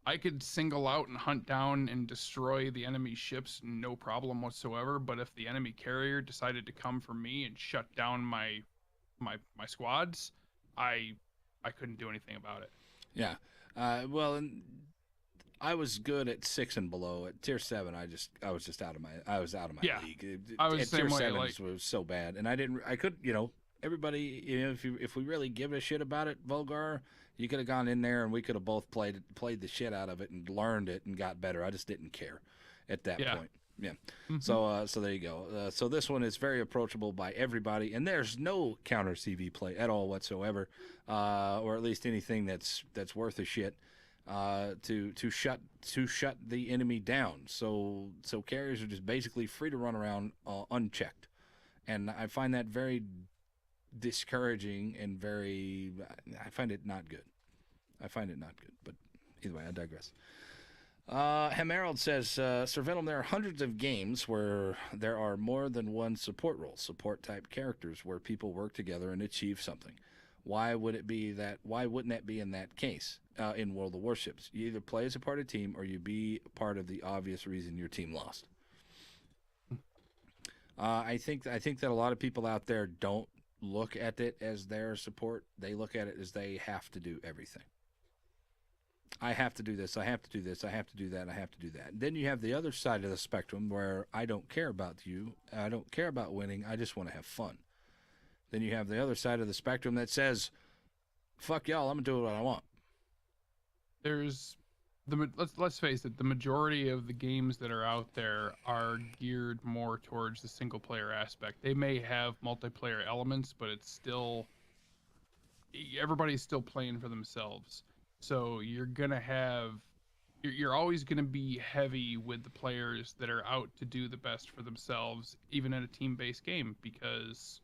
I could single out and hunt down and destroy the enemy ships, no problem whatsoever. But if the enemy carrier decided to come for me and shut down my squads, I couldn't do anything about it. Yeah. Well, and I was good at 6 and below. At tier 7, I was just out of my league. I was at the same tier way. 7 was so bad, and I could, everybody, if we really give a shit about it, Vulgar, you could have gone in there and we could have both played the shit out of it and learned it and got better. I just didn't care at that point. Yeah. Mm-hmm. So there you go. So this one is very approachable by everybody, and there's no counter CV play at all whatsoever, or at least anything that's worth a shit to shut the enemy down. So carriers are just basically free to run around unchecked, and I find that very discouraging and I find it not good. But either way, I digress. Hemerald says, Sir Venom, there are hundreds of games where there are more than one support role, support type characters where people work together and achieve something. Why wouldn't that be in that case in World of Warships? You either play as a part of a team or you be part of the obvious reason your team lost. I think that a lot of people out there don't look at it as their support. They look at it as they have to do everything. I have to do this, I have to do this, I have to do that, I have to do that. Then you have the other side of the spectrum where I don't care about you, I don't care about winning, I just want to have fun. Then you have the other side of the spectrum that says, fuck y'all, I'm going to do what I want. Let's face it, the majority of the games that are out there are geared more towards the single player aspect. They may have multiplayer elements, but it's still everybody's still playing for themselves. So you're always gonna be heavy with the players that are out to do the best for themselves, even in a team-based game, because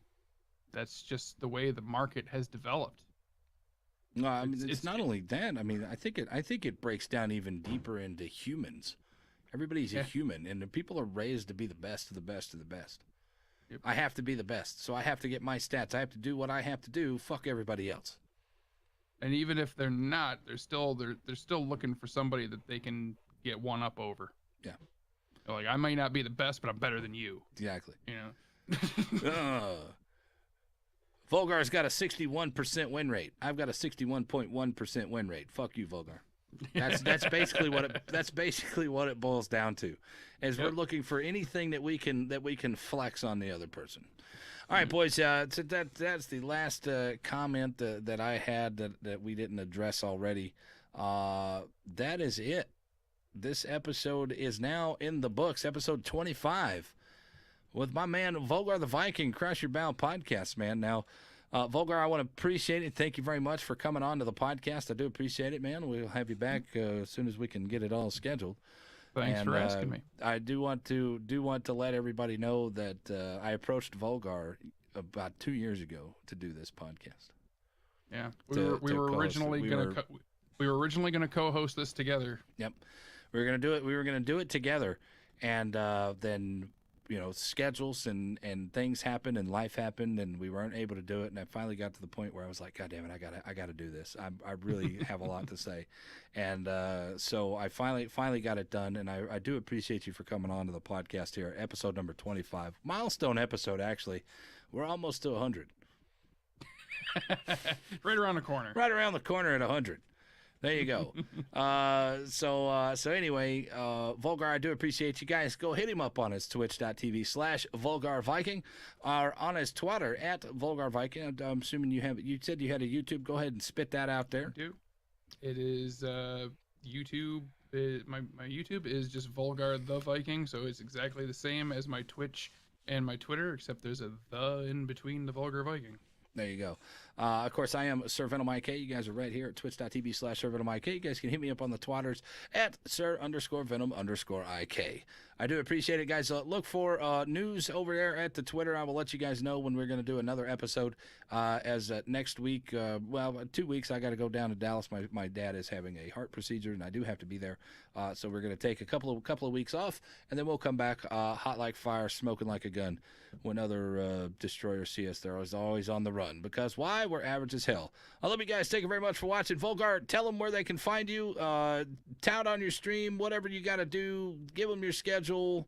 that's just the way the market has developed. No, I mean it's not only that. I mean, I think it breaks down even deeper into humans. Everybody's a human, and the people are raised to be the best of the best of the best. Yep. I have to be the best, so I have to get my stats. I have to do what I have to do. Fuck everybody else. And even if they're not, they're still looking for somebody that they can get one up over. Yeah. Like, I might not be the best, but I'm better than you. Exactly. You know. Vulgar's got a 61% win rate. I've got a 61.1% win rate. Fuck you, Vulgar. That's basically what it boils down to, is we're looking for anything that we can flex on the other person. All right, boys. So that's the last comment that I had that we didn't address already. That is it. This episode is now in the books. Episode 25 with my man Vulgar the Viking. Crush Your Bow podcast, man. Now, Vulgar, I want to appreciate it. Thank you very much for coming on to the podcast. I do appreciate it, man. We'll have you back as soon as we can get it all scheduled. Thanks for asking me. I do want to let everybody know that I approached Vulgar about 2 years ago to do this podcast. Yeah, we were originally gonna co-host this together. Yep, we were gonna do it. We were gonna do it together, and then schedules and things happened and life happened and we weren't able to do it. And I finally got to the point where I was like, God damn it, I gotta do this. I really have a lot to say. And so I finally got it done. And I do appreciate you for coming on to the podcast here. Episode number 25, milestone episode. Actually, we're almost to 100. Right around the corner. Right around the corner at 100. There you go. So anyway, Vulgar, I do appreciate you guys. Go hit him up on his twitch.tv/vulgarrviking or on his Twitter at vulgarrviking. I'm assuming you said you had a YouTube. Go ahead and spit that out there. I do. It is YouTube. My YouTube is just Vulgar the Viking, so it's exactly the same as my Twitch and my Twitter, except there's a the in between the Vulgar Viking. There you go. Of course, I am Sir Venom IK. You guys are right here at twitch.tv/Sir Venom IK. You guys can hit me up on the Twitters at Sir_Venom_IK. I do appreciate it, guys. Look for news over there at the Twitter. I will let you guys know when we're going to do another episode. As next week, 2 weeks, I got to go down to Dallas. My dad is having a heart procedure, and I do have to be there. So we're going to take a couple of weeks off, and then we'll come back hot like fire, smoking like a gun. When other destroyers see us, they're always on the run. Because why? We're average as hell. I love you guys. Thank you very much for watching. Vulgar, tell them where they can find you. Tout on your stream, whatever you got to do. Give them your schedule.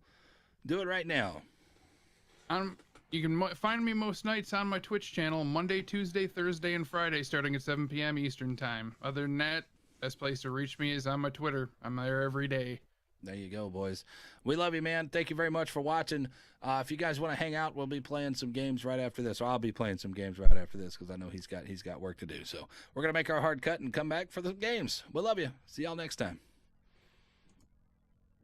Do it right now. You can find me most nights on my Twitch channel, Monday, Tuesday, Thursday, and Friday, starting at 7 p.m. Eastern Time. Other than that, best place to reach me is on my Twitter. I'm there every day. There you go, boys. We love you, man. Thank you very much for watching. If you guys want to hang out, we'll be playing some games right after this. Or I'll be playing some games right after this because I know he's got work to do. So we're going to make our hard cut and come back for the games. We love you. See y'all next time.